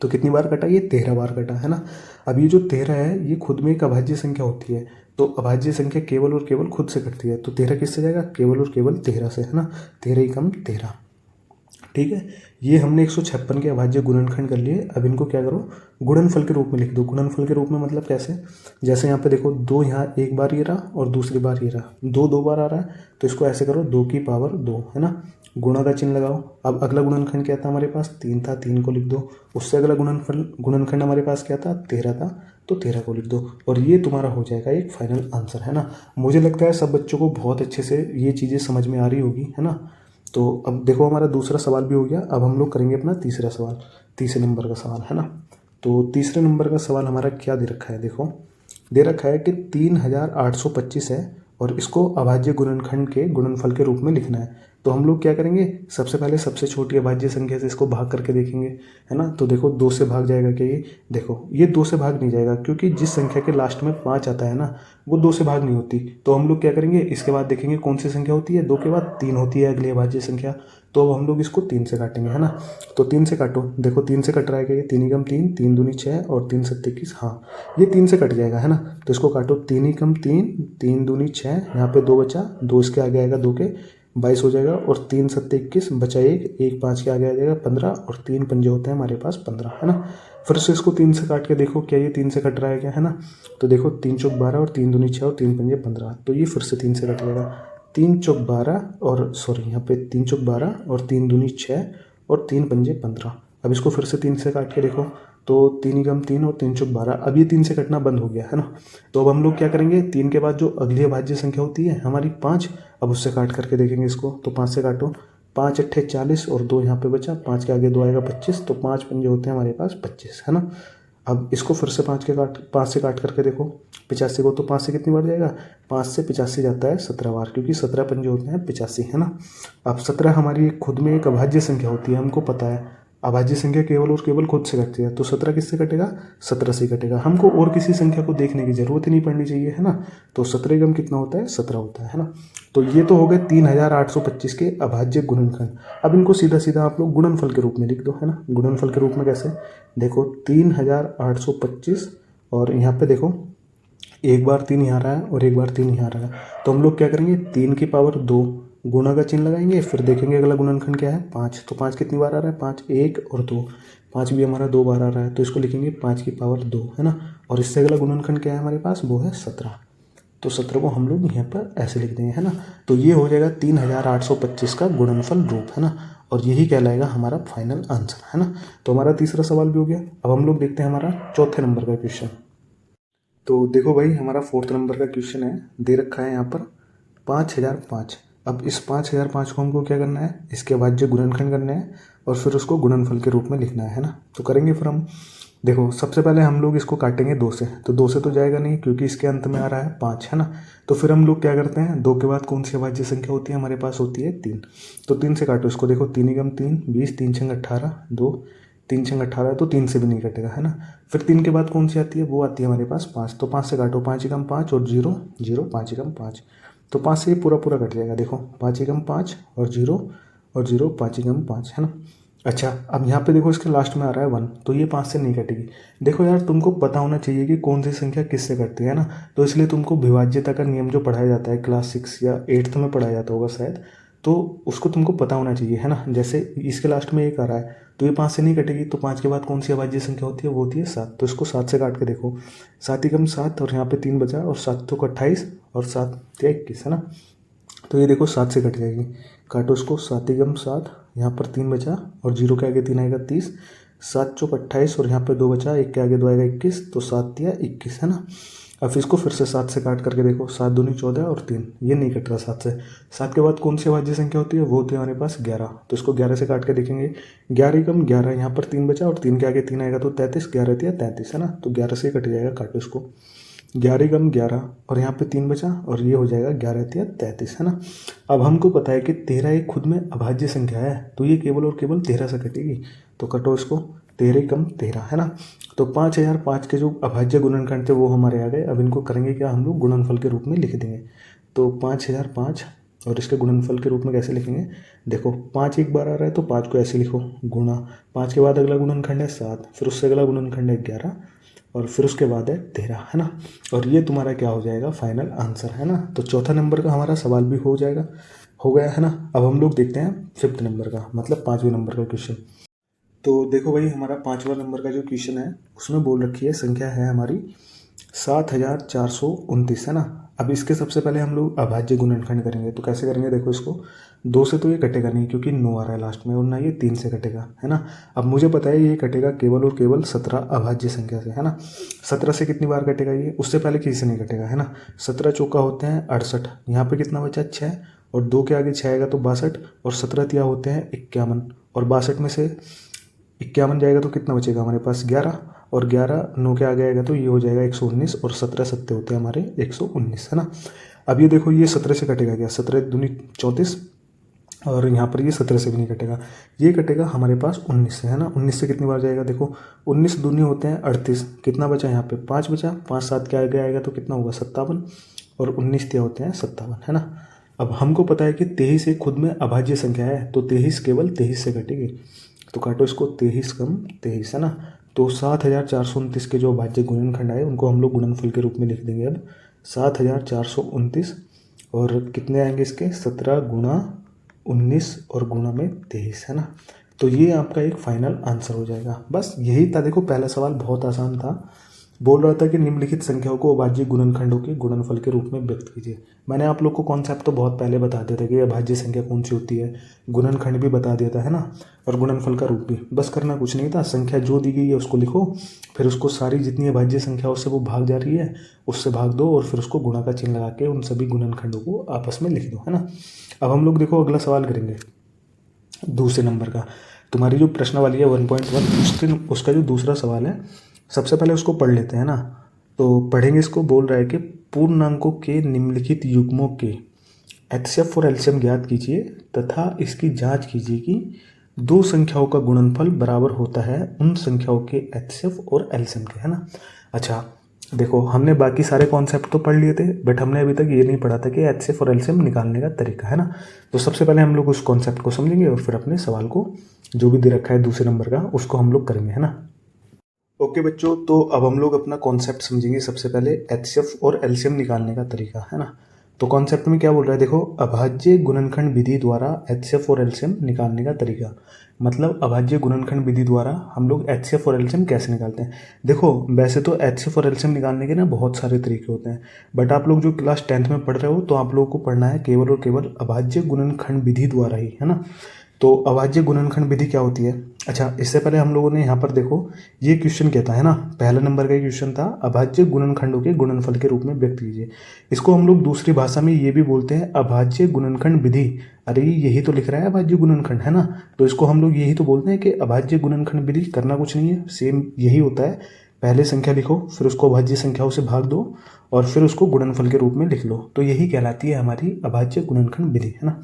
तो कितनी बार कटा, ये 13 बार कटा, है ना। अब ये जो 13 है ये खुद में एक अभाज्य संख्या होती है, तो अभाज्य संख्या केवल और केवल खुद से कटती है, तो 13 किससे जाएगा, केवल और केवल 13 से, है ना, 13 एकम 13, ठीक है। ये हमने 156 के अभाज्य गुणनखंड कर लिए। अब इनको क्या करो, गुणनफल के रूप में लिख दो। गुणनफल के रूप में मतलब कैसे, जैसे यहाँ पे देखो 2 यहाँ एक बार ये रहा और दूसरी बार ये रहा, 2 2 बार आ रहा है, तो इसको ऐसे करो 2 की पावर 2, है ना। गुणा का चिन्ह लगाओ। अब अगला गुणनखंड क्या था हमारे पास, 3 था, 3 को लिख दो। उससे अगला गुणनखंड हमारे पास क्या था, 13 था, तो 13 को लिख दो। और ये तुम्हारा हो जाएगा एक फाइनल आंसर, है ना। मुझे लगता है सब बच्चों को बहुत अच्छे से ये चीज़ें समझ में आ रही होगी, है ना। तो अब देखो हमारा दूसरा सवाल भी हो गया। अब हम लोग करेंगे अपना तीसरा सवाल, तीसरे नंबर का सवाल, है ना। तो तीसरे नंबर का सवाल हमारा क्या दे रखा है, देखो दे रखा है कि 3825 है और इसको अभाज्य गुणनखंड के गुणनफल के रूप में लिखना है। तो हम लोग क्या करेंगे, सबसे पहले सबसे छोटी अभाज्य संख्या से इसको भाग करके देखेंगे, है ना। तो देखो 2 से भाग जाएगा क्या, ये देखो ये 2 से भाग नहीं जाएगा, क्योंकि जिस संख्या के लास्ट में 5 आता है ना, वो 2 से भाग नहीं होती। तो हम लोग क्या करेंगे, इसके बाद देखेंगे कौन सी संख्या होती है, 2 के बाद 3 होती है अगली अभाज्य संख्या। तो अब हम लोग इसको 3 से काटेंगे, है ना। तो 3 से काटो, देखो 3 से कट रहा है क्या, ये 3 एकम 3, 3 दूनी 6 और 3 सत्ते 21, हाँ ये 3 से कट जाएगा, है ना। तो इसको काटो, 3 एकम 3, 3 दूनी 6, यहाँ पे 2 बचा, 2 इसके आगे आएगा 2 के 22 हो जाएगा, और 3 सत्ते 21 बचा 1, 1 5 के आगे आ जाएगा 15, और 3 पंजे होते हैं हमारे पास 15, है ना। फिर से इसको 3 से काट के देखो, क्या ये 3 से कट रहा है क्या, है ना। तो देखो 3 चौक 12 और 3 दूनी 6 और 3 पंजे 15, तो ये फिर से 3 से कट जाएगा। 3 चौक 12 और सॉरी यहाँ पे 3 चौक 12 और 3 दूनी 6 और 3 पंजे 15। अब इसको फिर से 3 से काट के देखो, तो 3 एकम 3 और 3 चौक 12, अब ये 3 से कटना बंद हो गया, है ना। तो अब हम लोग क्या करेंगे, 3 के बाद जो अगली अभाज्य संख्या होती है हमारी 5, अब उससे काट करके देखेंगे इसको। तो 5 से काटो, 5 अट्ठे 40 और 2 यहाँ पे बचा, 5 के आगे 2 आएगा 25, तो 5 पंजे होते हैं हमारे पास 25, है ना। अब इसको फिर से 5 से काट करके देखो 85 को, तो 5 से कितनी बार जाएगा, 5 से 85 जाता है 17 बार, क्योंकि 17 पंजे होते हैं 85, है ना। अब 17 हमारी खुद में एक अभाज्य संख्या होती है, हमको पता है अभाज्य संख्या केवल और केवल खुद से कटती है। तो 17 किससे कटेगा, 17 से कटेगा, हमको और किसी संख्या को देखने की जरूरत ही नहीं पड़नी चाहिए, है ना। तो 17 एकम कितना होता है, 17 होता है ना। तो ये तो हो गए 3825 के अभाज्य गुणनखंड। अब इनको सीधा सीधा आप लोग गुणनफल के रूप में लिख दो, है ना। गुणनफल के रूप में कैसे, देखो 3825 और यहाँ पे देखो एक बार 3 यहाँ रहा है और एक बार 3 यहाँ रहा है, तो हम लोग क्या करेंगे, 3 की पावर 2, गुणा का चिन्ह लगाएंगे, फिर देखेंगे अगला गुणनखंड क्या है, 5। तो 5 कितनी बार आ रहा है, 5 1 और 2, 5 भी हमारा 2 बार आ रहा है, तो इसको लिखेंगे 5 की पावर 2, है ना। और इससे अगला गुणनखंड क्या है हमारे पास, वो है 17। तो 17 को हम लोग यहाँ पर ऐसे लिख देंगे, है ना। तो ये हो जाएगा 3825 का गुणनफल रूप, है ना। और यही कहलाएगा हमारा फाइनल आंसर, है ना। तो हमारा तीसरा सवाल भी हो गया। अब हम लोग देखते हैं हमारा चौथे नंबर का क्वेश्चन। तो देखो भाई हमारा 4th नंबर का क्वेश्चन है, दे रखा है यहाँ पर 5005। अब इस 5005 को हमको क्या करना है, इसके अभाज्य गुणनखंड करना है और फिर उसको गुणनफल के रूप में लिखना है ना। तो करेंगे फिर हम, देखो सबसे पहले हम लोग इसको काटेंगे 2 से, तो 2 से तो जाएगा नहीं क्योंकि इसके अंत में आ रहा है 5, है ना। तो फिर हम लोग क्या करते हैं, 2 के बाद कौन सी अभाज्य संख्या होती है हमारे पास, होती है 3। तो 3 से काटो इसको, देखो 3 एकम 3 20, 3 छंग 18, 2 3 छंग 18, तो 3 से भी नहीं कटेगा, है ना। फिर 3 के बाद कौन सी आती है, वो आती है हमारे पास 5। तो 5 से काटो, 5 एकम 5 और 0 0, 5 एकम 5, तो 5 से ये पूरा पूरा कट जाएगा। देखो 5 एकम 5 और 0 और 0, 5 एकम 5, है ना। अच्छा अब यहाँ पे देखो इसके लास्ट में आ रहा है 1, तो ये 5 से नहीं कटेगी। देखो यार तुमको पता होना चाहिए कि कौन सी संख्या किससे कटती है ना, तो इसलिए तुमको विभाज्यता का नियम जो पढ़ाया जाता है क्लास 6 या 8th में पढ़ाया जाता होगा शायद, तो उसको तुमको पता होना चाहिए, है ना। जैसे इसके लास्ट में 1 आ रहा है, तो ये 5 से नहीं कटेगी, तो 5 के बाद कौन सी अभाज्य संख्या होती है, वो होती है 7। तो इसको 7 से काट के देखो, 7 एकम 7 और यहाँ पे 3 बचा, और 7 तो 28 और 7 21, है ना। तो ये देखो 7 से कट जाएगी, काटो इसको, 7 एकम 7, यहाँ पर 3 बचा और 0 के आगे 3 आएगा 30, 7 चौक 28 और यहाँ पे 2 बचा, 1 के आगे 2 आएगा 21, तो 7 दिया 21, है ना। अब इसको फिर से 7 से काट करके देखो, 7 दूनी 14 और 3, ये नहीं कट रहा 7 से। 7 के बाद कौन सी अभाज्य संख्या होती है, वो होती है हमारे पास 11। तो इसको 11 से काट के देखेंगे, 11 एकम 11, यहाँ पर 3 बचा और 3 के आगे 3 आएगा, तो 33, 11 दिया 33, है ना। तो 11 से कट जाएगा, काटो इसको, 11 एकम 11 और यहाँ पे 3 बचा और ये हो जाएगा 11 तिया 33, है ना। अब हमको पता है कि 13 एक खुद में अभाज्य संख्या है, तो ये केवल और केवल 13 से कटेगी। तो कटो इसको, 13 एकम 13, है ना। तो 5005 के जो अभाज्य गुणनखंड थे वो हमारे आ गए। अब इनको करेंगे क्या, हम लोग गुणनफल के रूप में लिख देंगे। तो 5005 और इसके गुणनफल के रूप में कैसे लिखेंगे, देखो 5 एक बार आ रहा है तो 5 को ऐसे लिखो, गुणा 5 के बाद अगला गुणनखंड है 7, फिर उससे अगला गुणनखंड है 11 और फिर उसके बाद है 13, है ना। और ये तुम्हारा क्या हो जाएगा, फाइनल आंसर, है ना। तो चौथा नंबर का हमारा सवाल भी हो जाएगा। हो गया है ना। अब हम लोग देखते हैं 5th नंबर का, मतलब 5वें नंबर का क्वेश्चन। तो देखो भाई, हमारा 5वां नंबर का जो क्वेश्चन है उसमें बोल रखी है, संख्या है हमारी 7429, है ना। अब इसके सबसे पहले हम लोग अभाज्य गुणनखंड करेंगे। तो कैसे करेंगे, देखो इसको 2 से तो ये कटेगा नहीं क्योंकि 9 आ रहा है लास्ट में, और ना ये 3 से कटेगा, है ना। अब मुझे पता है ये कटेगा केवल और केवल 17 अभाज्य संख्या से, है ना। 17 से कितनी बार कटेगा ये, उससे पहले किसी से नहीं कटेगा, है ना। 17 चौका होते हैं 68, यहाँ पे कितना बचा 6, और 2 के आगे 6 आएगा तो 62, और 17 तिया होते हैं 51, और 62 में से 51 जाएगा तो कितना बचेगा हमारे पास 11, और 11 9 के आगे आएगा तो ये हो जाएगा 119, और 17 सत्ते होते हैं हमारे 119, है ना। अब ये देखो ये 17 से कटेगा क्या, 17 दूनी 34, और यहाँ पर ये 17 से भी नहीं कटेगा, ये कटेगा हमारे पास 19 से, है ना। 19 से कितनी बार जाएगा, देखो 19 दूनी होते हैं 38, कितना बचा यहाँ पे 5 बचा, 5 7 के आगे आएगा तो कितना होगा 57, और 19 तिया होते हैं 57, है ना। अब हमको पता है कि 23 एक खुद में अभाज्य संख्या है, तो 23 केवल 23 से कटेगी, तो काटो इसको, 23 कम 23, है ना। तो 7429 के जो अभाज्य गुणनखंड आए उनको हम लोग गुणनफल के रूप में लिख देंगे। अब 7429, और कितने आएंगे इसके 17 गुणा 19 और गुणा में 23, है ना। तो ये आपका एक फाइनल आंसर हो जाएगा। बस यही था। देखो पहला सवाल बहुत आसान था, बोल रहा था कि निम्नलिखित संख्याओं को अभाज्य गुणनखंडों के गुणनफल के रूप में व्यक्त कीजिए। मैंने आप लोग को कॉन्सेप्ट तो बहुत पहले बता दिया था कि अभाज्य संख्या कौन सी होती है, गुणनखंड भी बता दिया था, है ना, और गुणनफल का रूप भी। बस करना कुछ नहीं था, संख्या जो दी गई है उसको लिखो, फिर उसको सारी जितनी अभाज्य संख्याओं से वो भाग जा रही है उससे भाग दो, और फिर उसको गुणा का चिन्ह लगा के उन सभी गुणनखंडों को आपस में लिख दो, है ना। अब हम लोग देखो अगला सवाल करेंगे दूसरे नंबर का। तुम्हारी जो प्रश्न वाली है 1.1 उसका जो दूसरा सवाल है, सबसे पहले उसको पढ़ लेते हैं ना। तो पढ़ेंगे इसको। बोल रहा है कि पूर्णांकों के निम्नलिखित युग्मों के एचसीएफ और एलसीएम ज्ञात कीजिए तथा इसकी जांच कीजिए कि दो संख्याओं का गुणनफल बराबर होता है उन संख्याओं के एचसीएफ और एलसीएम के, है ना। अच्छा देखो, हमने बाकी सारे कॉन्सेप्ट तो पढ़ लिए थे, बट हमने अभी तक ये नहीं पढ़ा था कि एचसीएफ और एलसीएम निकालने का तरीका, है ना। तो सबसे पहले हम लोग उस कॉन्सेप्ट को समझेंगे और फिर अपने सवाल को जो भी दे रखा है दूसरे नंबर का उसको हम लोग करेंगे, है ना। ओके बच्चों, तो अब हम लोग अपना कॉन्सेप्ट समझेंगे। सबसे पहले एचसीएफ और एलसीएम निकालने का तरीका, है ना। तो कॉन्सेप्ट में क्या बोल रहा है, देखो अभाज्य गुणनखंड विधि द्वारा एचसीएफ और एलसीएम निकालने का तरीका। मतलब अभाज्य गुणनखंड विधि द्वारा हम लोग एचसीएफ और एलसीएम कैसे निकालते हैं। देखो वैसे तो एचसीएफ और एलसीएम निकालने के ना बहुत सारे तरीके होते हैं, बट आप लोग जो क्लास 10th में पढ़ रहे हो तो आप लोगों को पढ़ना है केवल और केवल अभाज्य गुणनखंड विधि द्वारा ही, है ना। तो अभाज्य गुणनखंड विधि क्या होती है। अच्छा इससे पहले हम लोगों ने यहाँ पर देखो ये क्वेश्चन क्या था, है ना, पहला नंबर का क्वेश्चन था अभाज्य गुणनखंडों के गुणनफल के रूप में व्यक्त कीजिए। इसको हम लोग दूसरी भाषा में ये भी बोलते हैं अभाज्य गुणनखंड विधि। अरे यही तो लिख रहा है अभाज्य गुणनखंड, है ना। तो इसको हम लोग यही तो बोलते हैं कि अभाज्य गुणनखंड विधि। करना कुछ नहीं है, सेम यही होता है। पहले संख्या लिखो, फिर उसको अभाज्य संख्याओं से भाग दो, और फिर उसको गुणनफल के रूप में लिख लो। तो यही कहलाती है हमारी अभाज्य गुणनखंड विधि, है ना।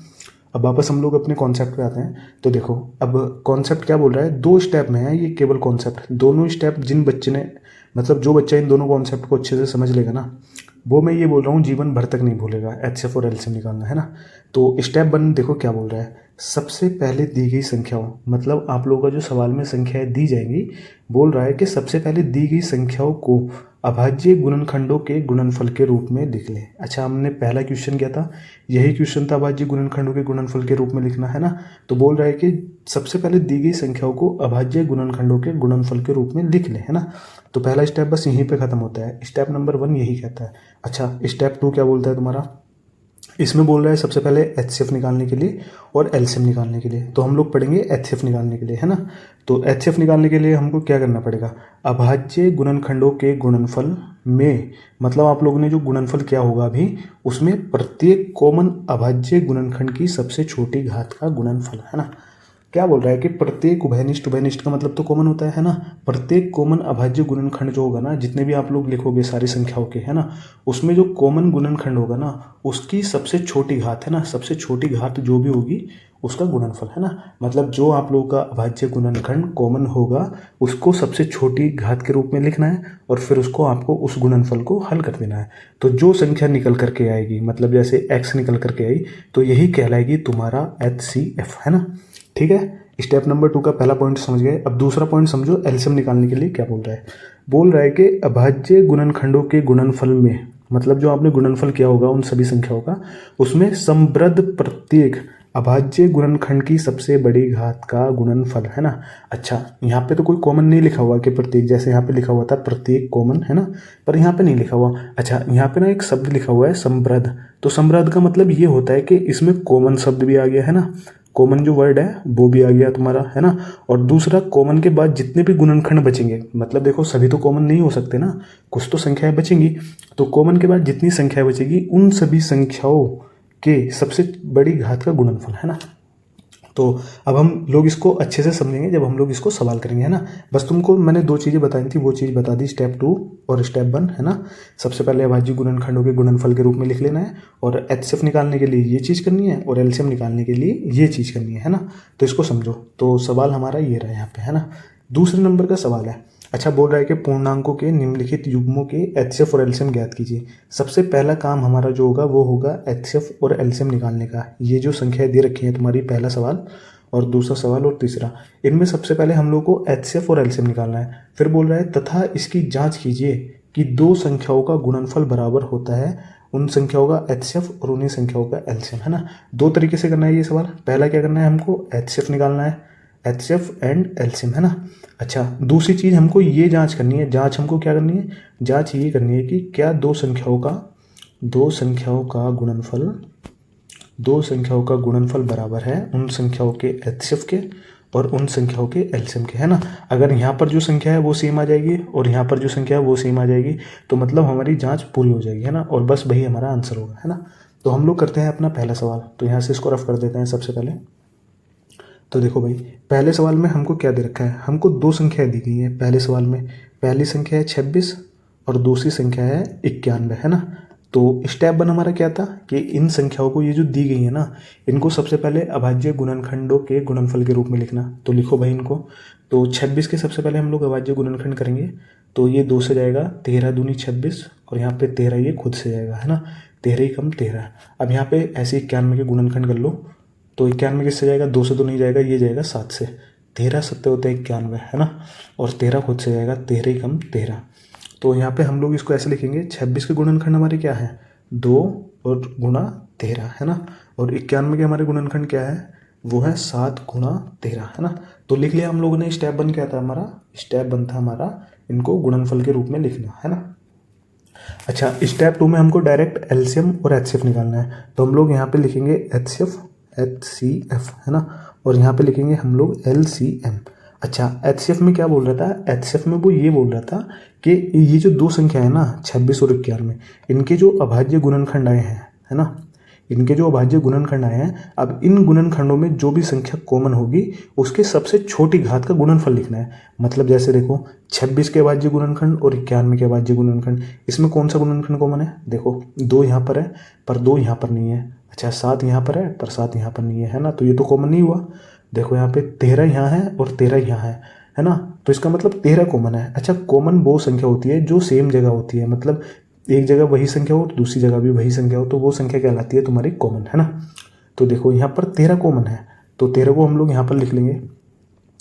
अब वापस हम लोग अपने कॉन्सेप्ट पे आते हैं। तो देखो अब कॉन्सेप्ट क्या बोल रहा है, 2 स्टेप में है ये केवल कॉन्सेप्ट। दोनों स्टेप जिन बच्चे ने, मतलब जो बच्चा इन दोनों कॉन्सेप्ट को अच्छे से समझ लेगा ना, वो मैं ये बोल रहा हूँ जीवन भर तक नहीं भूलेगा एचसीएफ और एलसीएम निकालना, है ना। तो स्टेप 1 देखो क्या बोल रहा है, सबसे पहले दी गई संख्याओं, मतलब आप लोगों का जो सवाल में संख्याएं दी जाएंगी, बोल रहा है कि सबसे पहले दी गई संख्याओं को अभाज्य गुणनखंडों के गुणनफल के रूप में लिख लें। अच्छा हमने पहला क्वेश्चन किया था, यही क्वेश्चन था अभाज्य गुणनखंडों के गुणनफल के रूप में लिखना, है ना। तो बोल रहा है कि सबसे पहले दी गई संख्याओं को अभाज्य गुणनखंडों के गुणनफल के रूप में लिख लें, है ना। तो पहला स्टेप बस यहीं पे खत्म होता है, स्टेप नंबर 1 यही कहता है। अच्छा स्टेप 2 क्या बोलता है तुम्हारा, इसमें बोल रहा है सबसे पहले एचसीएफ निकालने के लिए और एलसीएम निकालने के लिए। तो हम लोग पढ़ेंगे एचसीएफ निकालने के लिए, है ना। तो एचसीएफ निकालने के लिए हमको क्या करना पड़ेगा, अभाज्य गुणनखंडों के गुणनफल में, मतलब आप लोगों ने जो गुणनफल किया होगा अभी, उसमें प्रत्येक कॉमन अभाज्य गुणनखंड की सबसे छोटी घात का गुणनफल, है ना। क्या बोल रहा है कि प्रत्येक उभयनिष्ठ, उभयनिष्ठ का मतलब तो कॉमन होता है ना। प्रत्येक कॉमन अभाज्य गुणनखंड जो होगा ना, जितने भी आप लोग लिखोगे सारी संख्याओं के, है ना, उसमें जो कॉमन गुणनखंड होगा ना उसकी सबसे छोटी घात, है ना, सबसे छोटी घात जो भी होगी उसका गुणनफल, है ना। मतलब जो आप लोगों का अभाज्य गुणनखंड कॉमन होगा उसको सबसे छोटी घात के रूप में लिखना है, और फिर उसको आपको उस गुणनफल को हल कर देना है। तो जो संख्या निकल करके आएगी, मतलब जैसे x निकल करके आई, तो यही कहलाएगी तुम्हारा HCF, है ना। ठीक है, स्टेप नंबर 2 का पहला पॉइंट समझ गए। अब दूसरा पॉइंट समझो, एलसीएम निकालने के लिए क्या बोल रहा है। बोल रहा है कि अभाज्य गुणनखंडों के गुणनफल में, मतलब जो आपने गुणनफल किया होगा उन सभी संख्याओं का, उसमें समृद्ध प्रत्येक अभाज्य गुणनखंड की सबसे बड़ी घात का गुणनफल, है ना। अच्छा, यहाँ पे तो कोई कॉमन नहीं लिखा हुआ कि प्रत्येक, जैसे यहाँ पे लिखा हुआ था प्रत्येक कॉमन, है ना, पर यहाँ पे नहीं लिखा हुआ। अच्छा, यहाँ पे ना एक शब्द लिखा हुआ है समृद्ध, तो समृद्ध का मतलब ये होता है कि इसमें कॉमन शब्द भी आ गया, है ना, कॉमन जो वर्ड है वो भी आ गया तुम्हारा, है ना। और दूसरा, कॉमन के बाद जितने भी गुणनखंड बचेंगे, मतलब देखो सभी तो कॉमन नहीं हो सकते ना, कुछ तो संख्याएं बचेंगी, तो कॉमन के बाद जितनी संख्याएं बचेगी उन सभी संख्याओं के सबसे बड़ी घात का गुणनफल, है ना। तो अब हम लोग इसको अच्छे से समझेंगे जब हम लोग इसको सवाल करेंगे, है ना। बस तुमको मैंने दो चीज़ें बताई थी, वो चीज़ बता दी, स्टेप 2 और स्टेप 1, है ना। सबसे पहले अभाज्य गुणनखंडों के गुणनफल के रूप में लिख लेना है, और एचसीएफ निकालने के लिए ये चीज़ करनी है, और एलसीएम निकालने के लिए ये चीज़ करनी है ना। तो इसको समझो। तो सवाल हमारा ये रहा यहाँ पे, है ना। दूसरे नंबर का सवाल है, अच्छा, बोल रहा है कि पूर्णांकों के निम्नलिखित युग्मों के एचसीएफ और एलसीएम ज्ञात कीजिए। सबसे पहला काम हमारा जो होगा वो होगा एचसीएफ और एलसीएम निकालने का। ये जो संख्याएं दे रखी हैं तुम्हारी, पहला सवाल और दूसरा सवाल और तीसरा, इनमें सबसे पहले हम लोग को एचसीएफ और एलसीएम निकालना है। फिर बोल रहा है तथा इसकी जांच कीजिए कि दो संख्याओं का गुणनफल बराबर होता है उन संख्याओं का एचसीएफ और उन्हीं संख्याओं का एलसीएम, है ना। दो तरीके से करना है ये सवाल। पहला क्या करना है, हमको एचसीएफ निकालना है, एचसीएफ एंड एलसीएम, है ना। अच्छा, दूसरी चीज़ हमको ये जांच करनी है, जांच हमको क्या करनी है, जांच ये करनी है कि क्या दो संख्याओं का गुणनफल बराबर है उन संख्याओं के एचसीएफ के और उन संख्याओं के एलसीएम के, है ना। अगर यहाँ पर जो संख्या है वो सेम आ जाएगी और यहाँ पर जो संख्या है वो सेम आ जाएगी, तो मतलब हमारी जांच पूरी हो जाएगी, है ना, और बस वही हमारा आंसर होगा, है ना। तो हम लोग करते हैं अपना पहला सवाल। तो यहाँ से इसको रफ कर देते हैं सबसे पहले। तो देखो भाई, पहले सवाल में हमको क्या दे रखा है, हमको दो संख्याएं दी गई हैं पहले सवाल में। पहली संख्या है 26 और दूसरी संख्या है 91, है ना। तो स्टेप 1 हमारा क्या था कि इन संख्याओं को, ये जो दी गई है ना, इनको सबसे पहले अभाज्य गुणनखंडों के गुणनफल के रूप में लिखना। तो लिखो भाई इनको। तो 26 के सबसे पहले हम लोग अभाज्य गुणनखंड करेंगे, तो ये 2 से जाएगा, 13 दूनी 26, और यहाँ पे 13 ये खुद से जाएगा, है ना, 13 ही कम 13। अब यहाँ पे ऐसे 91 के गुणनखंड कर लो, तो 91 किससे जाएगा, 2 से तो नहीं जाएगा, ये जाएगा 7 से, 13 सत्ते होते हैं 91, है ना, और 13 खुद से जाएगा, 13 ही कम 13। तो यहाँ पे हम लोग इसको ऐसे लिखेंगे, 26 के गुणनखंड हमारे क्या है, 2 और गुणा 13, है ना, और 91 के हमारे गुणनखंड क्या है, वो है 7 गुणा 13, है ना। तो लिख लिया हम लोगों ने। स्टेप 1 क्या था हमारा, स्टेप 1 था हमारा इनको गुणनफल के रूप में लिखना, है ना। अच्छा, स्टेप 2 में हमको डायरेक्ट एलसीएम और एचसीएफ निकालना है। तो हम लोग यहाँ पे लिखेंगे HCF, है ना, और यहाँ पे लिखेंगे हम लोग LCM। अच्छा, HCF में क्या बोल रहा था, HCF में वो ये बोल रहा था कि ये जो दो संख्या है ना 26 और 91, इनके जो अभाज्य गुणनखंड आए हैं, है ना, इनके जो अभाज्य गुणनखंड आए हैं, अब इन गुणनखंडों में जो भी संख्या कॉमन होगी उसके सबसे छोटी घात का गुणनफल लिखना है। मतलब जैसे देखो, 26 के अभाज्य गुणनखंड और 91 के अभाज्य गुणनखंड, इसमें कौन सा गुणनखंड कॉमन है, देखो 2 यहाँ पर है पर 2 यहाँ पर नहीं है। अच्छा, 7 यहाँ पर है पर 7 यहाँ पर नहीं है, है ना, तो ये तो कॉमन नहीं हुआ। देखो यहाँ पे 13 यहाँ है और 13 यहाँ है ना, तो इसका मतलब 13 कॉमन है। अच्छा, कॉमन वो संख्या होती है जो सेम जगह होती है, मतलब एक जगह वही संख्या हो दूसरी जगह भी वही संख्या हो, तो वो संख्या कहलाती है तुम्हारी कॉमन, है ना। तो देखो यहाँ पर 13 कॉमन है, तो 13 को हम लोग यहाँ पर लिख लेंगे,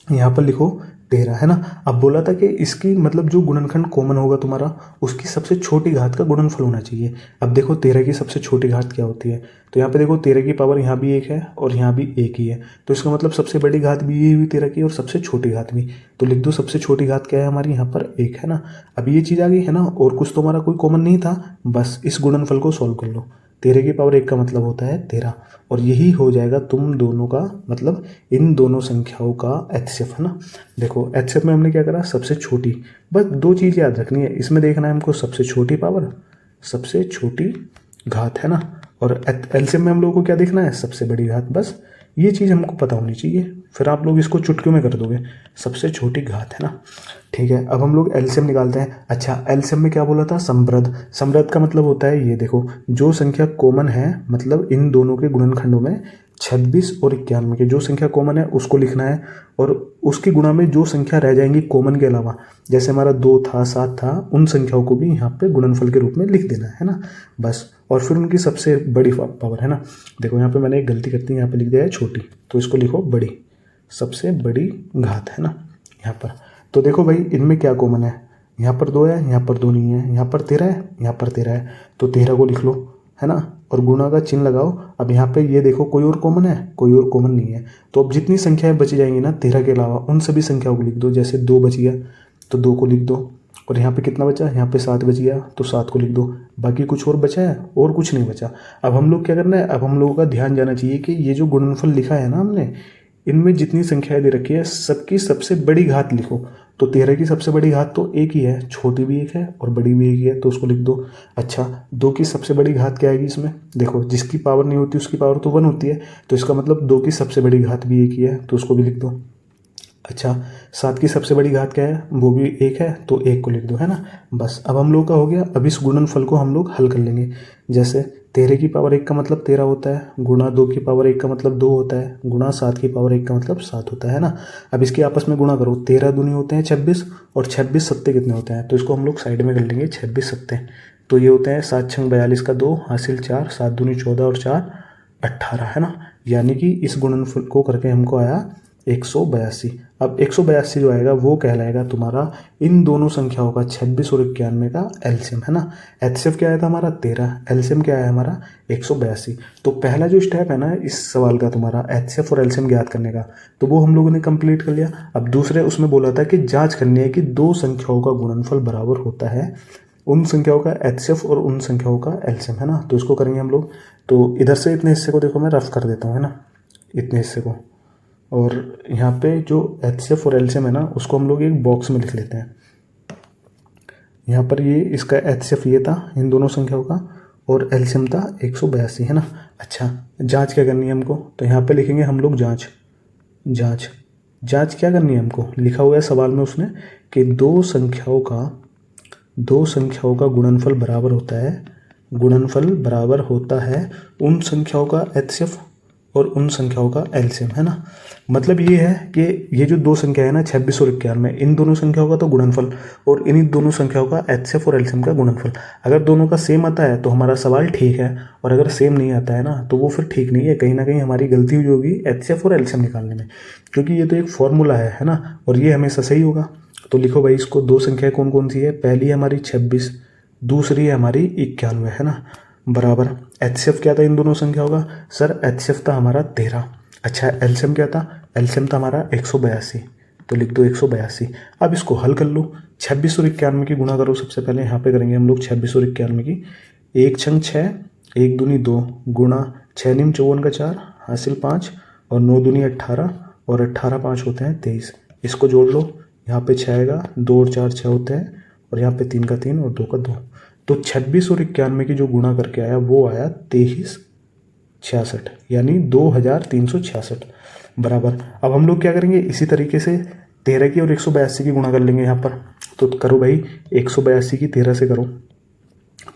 यहाँ पर लिखो 13, है ना। अब बोला था कि इसकी मतलब जो गुणनखंड कॉमन होगा तुम्हारा, उसकी सबसे छोटी घात का गुणनफल होना चाहिए। अब देखो 13 की सबसे छोटी घात क्या होती है, तो यहाँ पे देखो 13 की पावर यहाँ भी 1 है और यहाँ भी 1 ही है, तो इसका मतलब सबसे बड़ी घात भी ये हुई 13 की और सबसे छोटी घात भी। तो लिख दो सबसे छोटी घात क्या है हमारी, यहाँ पर 1, है ना। अब ये चीज़ आ गई, है ना, और कुछ तो हमारा कोई कॉमन नहीं था, बस इस गुणनफल को सॉल्व कर लो। 13 की पावर 1 का मतलब होता है 13, और यही हो जाएगा तुम दोनों का मतलब इन दोनों संख्याओं का एचसीएफ, है ना। देखो एचसीएफ में हमने क्या करा, सबसे छोटी, बस दो चीज़ याद रखनी है इसमें, देखना है हमको सबसे छोटी पावर, सबसे छोटी घात, है ना, और एलसीएम में हम लोगों को क्या देखना है, सबसे बड़ी घात। बस ये चीज़ हमको पता होनी चाहिए, फिर आप लोग इसको चुटकियों में कर दोगे, सबसे छोटी घात, है ना। ठीक है, अब हम लोग एलसीएम निकालते हैं। अच्छा, एलसीएम में क्या बोला था, समृद्ध। समृद्ध का मतलब होता है ये देखो, जो संख्या कॉमन है, मतलब इन दोनों के गुणनखंडों में 26 और 91 के जो संख्या कॉमन है उसको लिखना है, और उसकी गुणा में जो संख्या रह जाएंगी कॉमन के अलावा, जैसे हमारा 2 था 7 था, उन संख्याओं को भी यहाँ पे गुणनफल के रूप में लिख देना है ना, बस। और फिर उनकी सबसे बड़ी पावर, है ना। देखो यहाँ पे मैंने एक गलती करती है, यहाँ पे लिख दिया है छोटी, तो इसको लिखो बड़ी, सबसे बड़ी घात, है ना यहाँ पर। तो देखो भाई इनमें क्या कॉमन है, यहाँ पर 2 है, यहाँ पर 2 नहीं है, यहाँ पर 13 है, यहाँ पर 13 है, तो 13 को लिख लो, है ना, और गुणा का चिन्ह लगाओ। अब यहाँ पे ये देखो कोई और कॉमन है, कोई और कॉमन नहीं है, तो अब जितनी संख्याएं बच जाएंगी ना 13 के अलावा उन सभी संख्याओं को लिख दो। जैसे 2 बच गया तो 2 को लिख दो, और यहाँ पे कितना बचा, यहाँ पे 7 बच गया तो 7 को लिख दो। बाकी कुछ और बचा है, और कुछ नहीं बचा। अब हम लोग क्या करना है, अब हम लोगों का ध्यान जाना चाहिए कि ये जो गुणनफल लिखा है ना हमने, इनमें जितनी संख्याएं दे रखी है सबकी सबसे बड़ी घात लिखो। तो 13 की सबसे बड़ी घात तो एक ही है, छोटी भी एक है और बड़ी भी एक ही है, तो उसको लिख दो। अच्छा, 2 की सबसे बड़ी घात क्या आएगी इसमें, देखो जिसकी पावर नहीं होती उसकी पावर तो 1 होती है, तो इसका मतलब 2 की सबसे बड़ी घात भी एक ही है, तो उसको भी लिख दो। अच्छा, 7 की सबसे बड़ी घात क्या है, वो भी एक है, तो 1 को लिख दो, है ना। बस अब हम लोग का हो गया। अब इस गुणनफल को हम लोग हल कर लेंगे। जैसे 13 की पावर 1 का मतलब 13 होता है, गुणा 2 की पावर 1 का मतलब 2 होता है, गुणा 7 की पावर 1 का मतलब 7 होता है ना। अब इसके आपस में गुणा करो, 13 दूनी होते हैं 26, और 26 सत्ते कितने होते हैं, तो इसको हम लोग साइड में कर लेंगे 26 सत्ते। तो ये होते हैं 7 छंग 42 का 2 हासिल 4, 7 दूनी 14 और 4 18, है ना। यानी कि इस गुणनफल को करके हमको आया 182। अब 182 जो आएगा वो कहलाएगा तुम्हारा इन दोनों संख्याओं का 26 और 91 का एलसीएम, है ना। एचसीएफ क्या आया था हमारा 13, एलसीएम क्या आया हमारा 182। तो पहला जो स्टेप है ना इस सवाल का तुम्हारा एचसीएफ और एलसीएम ज्ञात करने का, तो वो हम लोगों ने कंप्लीट कर लिया। अब दूसरे उसमें बोला था कि जांच करनी है कि दो संख्याओं का गुणनफल बराबर होता है उन संख्याओं का एचसीएफ और उन संख्याओं का एलसीएम, है ना। तो इसको करेंगे हम लोग। तो इधर से इतने हिस्से को देखो मैं रफ कर देता हूँ, है ना, इतने हिस्से को, और यहाँ पे जो एचसीएफ और एलसीएम है ना उसको हम लोग एक बॉक्स में लिख लेते हैं। यहाँ पर ये इसका एचसीएफ ये था इन दोनों संख्याओं का, और एलसीएम था 182, है ना। अच्छा, जांच क्या करनी है हमको, तो यहाँ पे लिखेंगे हम लोग जांच। जांच जांच क्या करनी है हमको, लिखा हुआ है सवाल में उसने कि दो संख्याओं का गुणनफल बराबर होता है, गुणनफल बराबर होता है उन संख्याओं का एचसीएफ और उन संख्याओं का एलसीएम, है ना। मतलब ये है कि ये जो दो संख्या है ना 26 और 91, इन दोनों संख्याओं का तो गुणनफल और इन्हीं दोनों संख्याओं का एचसीएफ और एलसीएम का गुणनफल, अगर दोनों का सेम आता है तो हमारा सवाल ठीक है, और अगर सेम नहीं आता है ना तो वो फिर ठीक नहीं है। कहीं ना कहीं हमारी गलती हुई होगी एचसीएफ और एलसीएम निकालने में, क्योंकि ये तो एक फॉर्मूला है ना, और ये हमेशा सही होगा। तो लिखो भाई इसको, दो संख्याएं कौन कौन सी है, पहली है हमारी 26, दूसरी है हमारी 91, है ना, बराबर एचसीएफ क्या था इन दोनों संख्याओं का, सर एचसीएफ था हमारा 13। अच्छा, एलसीएम क्या था, एलसीएम था हमारा 182, तो लिख दो 182। अब इसको हल कर लो, 26 और 91 की गुणा करो। सबसे पहले यहाँ पे करेंगे हम लोग 26 और 91 की, 1 छंग 6, 1 दूनी 2, गुणा 6 निम 54 का 4 हासिल 5, और 9 दूनी 18, और 18 5 होते हैं 23। इसको जोड़ लो, यहाँ पे 6 आएगा, 2 और 4 6 होते हैं, और यहाँ पे 3 का 3 और 2 का 2। तो 26 और 91 की जो गुणा करके आया वो आया 2366, यानी 2366 बराबर। अब हम लोग क्या करेंगे, इसी तरीके से 13 की और 182 की गुणा कर लेंगे यहाँ पर। तो करो भाई, 182 की 13 से करो,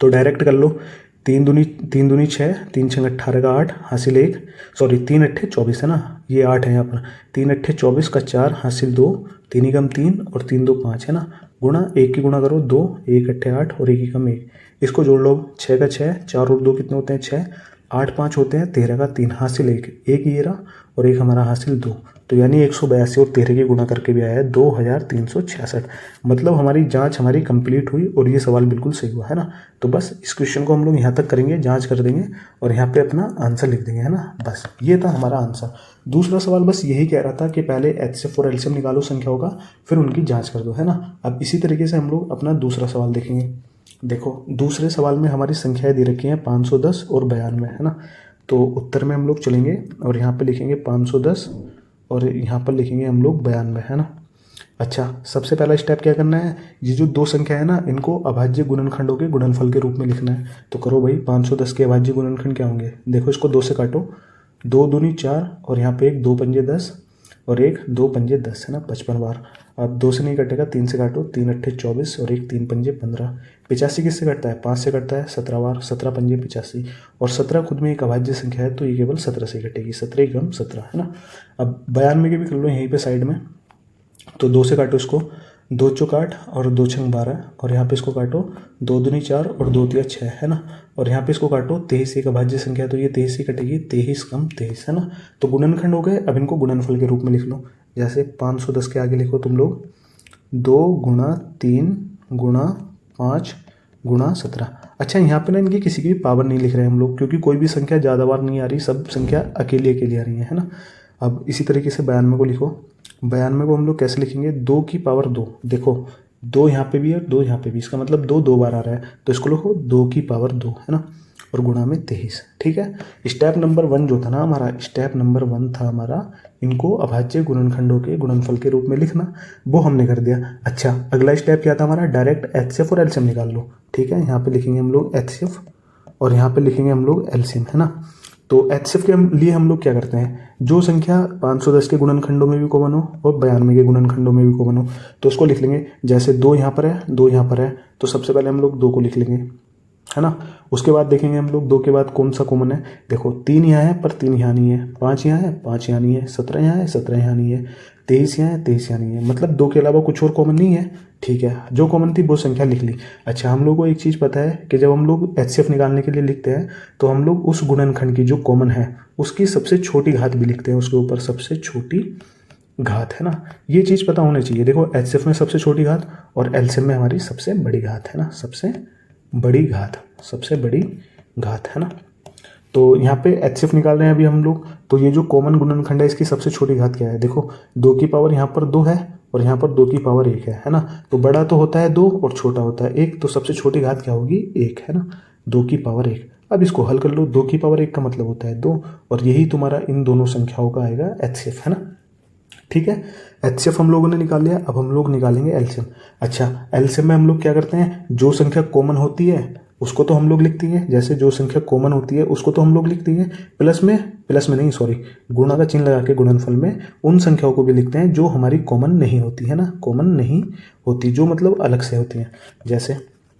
तो डायरेक्ट कर लो, 3 दूनी 6, 3 छंग 18 का 8 हासिल 1, सॉरी 3 अट्ठे 24 है ना, ये 8 है यहाँ पर, 3 अट्ठे 24 का 4 हासिल 2, 3 एकम 3 और 3 2 5, है ना, गुणा 1 की गुणा करो 2, 1 अट्ठे 8 और 1 एकम 1, इसको जोड़ लो, 6 का 6, 4 और 2 कितने होते हैं 6, 8 5 होते हैं, 13 का 3 हासिल 1, एक ये रहा और एक हमारा हासिल 2। तो यानी 182 और 13 की गुणा करके भी आया है 2366। मतलब हमारी जांच हमारी कंप्लीट हुई और ये सवाल बिल्कुल सही हुआ, है ना। तो बस इस क्वेश्चन को हम लोग यहाँ तक करेंगे, जांच कर देंगे और यहाँ पे अपना आंसर लिख देंगे, है ना। बस ये था हमारा आंसर। दूसरा सवाल बस यही कह रहा था कि पहले एचसीएफ और एलसीएम निकालो संख्याओं का, फिर उनकी जाँच कर दो, है ना। अब इसी तरीके से हम लोग अपना दूसरा सवाल देखेंगे। देखो दूसरे सवाल में हमारी संख्याएँ दे रखी हैं 510 और 92, है ना। तो उत्तर में हम लोग चलेंगे और यहाँ पे लिखेंगे 510 और यहाँ पर लिखेंगे हम लोग 92, है ना। अच्छा, सबसे पहला स्टेप क्या करना है, ये जो दो संख्या है ना इनको अभाज्य गुणनखंडों के गुणनफल के रूप में लिखना है। तो करो भाई, 510 के अभाज्य गुणनखंड क्या होंगे, देखो इसको 2 से काटो, 2 दूनी 4 और यहाँ पे एक 2 पंजे 10 और एक 2 पंजे 10, है ना, 55 बार। अब 2 से नहीं कटेगा, 3 से काटो, 3 अट्ठे 24 और एक 3 पंजे 15। 85 किससे कटता है, 5 से कटता है, 17 बार, 17 पंजे 85, और 17 खुद में एक अभाज्य संख्या है तो ये केवल 17 से कटेगी, 17 एकम 17, है ना। अब 92 की भी कर लो यहीं पे साइड में, तो 2 से काटो इसको, 2 चौक 8 और 2 छंग 12, और यहाँ पे इसको काटो, 2 दूनी 4 और 2 तिया 6, है ना, और यहाँ पे इसको काटो, 23 एक अभाज्य संख्या तो ये 23 ही कटेगी, 23 कम 23, है ना। तो गुणनखंड हो गए, अब इनको गुणनफल के रूप में लिख लो। जैसे 510 के आगे लिखो तुम लोग 2 गुणा 3 गुणा 5 गुणा 17। अच्छा, यहाँ पे ना इनकी किसी की भी पावर नहीं लिख रहे हैं हम लोग, क्योंकि कोई भी संख्या ज़्यादा बार नहीं आ रही, सब संख्या अकेली अकेली आ रही है ना। अब इसी तरीके से 92 को लिखो। 92 को हम लोग कैसे लिखेंगे, 2 की पावर 2। देखो 2 यहाँ पे भी है, 2 यहाँ पे भी, इसका मतलब 2 2 बार आ रहा है, तो इसको लिखो 2 की पावर 2, है ना, और गुणा में 23। ठीक है। स्टेप नंबर 1 जो था ना हमारा, स्टेप नंबर 1 था हमारा इनको अभाज्य गुणनखंडों के गुणनफल के रूप में लिखना, वो हमने कर दिया। अच्छा, अगला स्टेप क्या था हमारा, डायरेक्ट एचसीएफ और एलसीएम निकाल लो। ठीक है, यहाँ पे लिखेंगे हम लोग एचसीएफ और यहाँ पे लिखेंगे हम लोग एलसीएम, है ना। तो एचसीएफ के लिए हम लोग क्या करते हैं, जो संख्या 510 के गुणनखंडों में भी कॉमन हो और 92 के गुणनखंडों में भी कॉमन हो, तो उसको लिख लेंगे। जैसे 2 यहाँ पर है, 2 यहाँ पर है, तो सबसे पहले हम लोग 2 को लिख लेंगे, है ना। उसके बाद देखेंगे हम लोग 2 के बाद कौन सा कॉमन है। देखो 3 यहाँ है पर 3 यहाँ नहीं है, 5 यहाँ है 5 यहाँ नहीं है, 17 यहाँ है 17 यहाँ नहीं है, 23 यहाँ है 23 यहाँ नहीं है, मतलब 2 के अलावा कुछ और कॉमन नहीं है। ठीक है, जो कॉमन थी वो संख्या लिख ली। अच्छा, हम लोग को एक चीज़ पता है कि जब हम लोग एचसीएफ निकालने के लिए लिखते हैं तो हम लोग उस गुणनखंड की जो कॉमन है उसकी सबसे छोटी घात भी लिखते हैं, उसके ऊपर सबसे छोटी घात, है ना। ये चीज़ पता होनी चाहिए। देखो एचसीएफ में सबसे छोटी घात और एलसीएम में हमारी सबसे बड़ी घात, है ना, सबसे बड़ी घात, सबसे बड़ी घात, है ना। तो यहाँ पे एचसीएफ निकाल रहे हैं अभी हम लोग, तो ये जो कॉमन गुणनखंड है इसकी सबसे छोटी घात क्या है। देखो 2 की पावर यहाँ पर 2 है और यहाँ पर 2 की पावर 1 है ना। तो बड़ा तो होता है 2 और छोटा होता है 1, तो सबसे छोटी घात क्या होगी, 1, है ना, 2 की पावर 1। अब इसको हल कर लो, 2 की पावर 1 का मतलब होता है 2, और यही तुम्हारा इन दोनों संख्याओं का आएगा एचसीएफ, है ना। ठीक है, एचसीएफ हम लोगों ने निकाल लिया, अब हम लोग निकालेंगे एलसीएम। अच्छा, एलसीएम में हम लोग क्या करते हैं, जो संख्या कॉमन होती है उसको तो हम लोग लिखते हैं, जैसे जो संख्या कॉमन होती है उसको तो हम लोग लिखते हैं, प्लस में नहीं, सॉरी, गुणा का चिन्ह लगा के गुणनफल में उन संख्याओं को भी लिखते हैं जो हमारी कॉमन नहीं होती, है ना, कॉमन नहीं होती, जो मतलब अलग से होती हैं। जैसे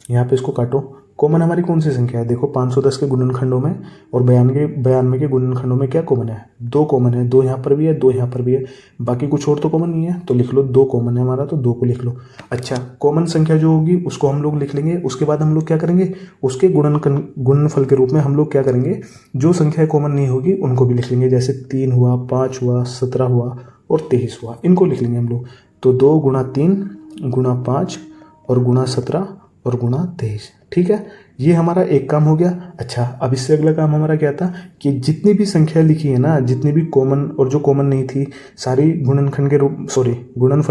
यहाँ पे इसको काटो, कॉमन हमारी कौन सी संख्या है, देखो 510 के गुणनखंडों में और 92 के गुणनखंडों में क्या कॉमन है, 2 कॉमन है, 2 यहाँ पर भी है 2 यहाँ पर भी है, बाकी कुछ और तो कॉमन नहीं है, तो लिख लो 2 कॉमन है हमारा, तो 2 को लिख लो। अच्छा, कॉमन संख्या जो होगी उसको हम लोग लिख लेंगे, उसके बाद हम लोग क्या करेंगे, उसके गुणनफल के रूप में हम लोग क्या करेंगे, जो संख्या कॉमन नहीं होगी उनको भी लिख लेंगे, जैसे 3 हुआ, 5 हुआ, 17 हुआ और 23 हुआ, इनको लिख लेंगे हम लोग। तो 2 गुणा 3 गुणा 5 और गुणा 17 और गुणा 23। ठीक है, ये हमारा एक काम हो गया। अच्छा, अब इससे अगला काम हमारा क्या था कि जितनी भी संख्या लिखी है ना, जितनी भी कॉमन और जो कॉमन नहीं थी, सारी गुणनफल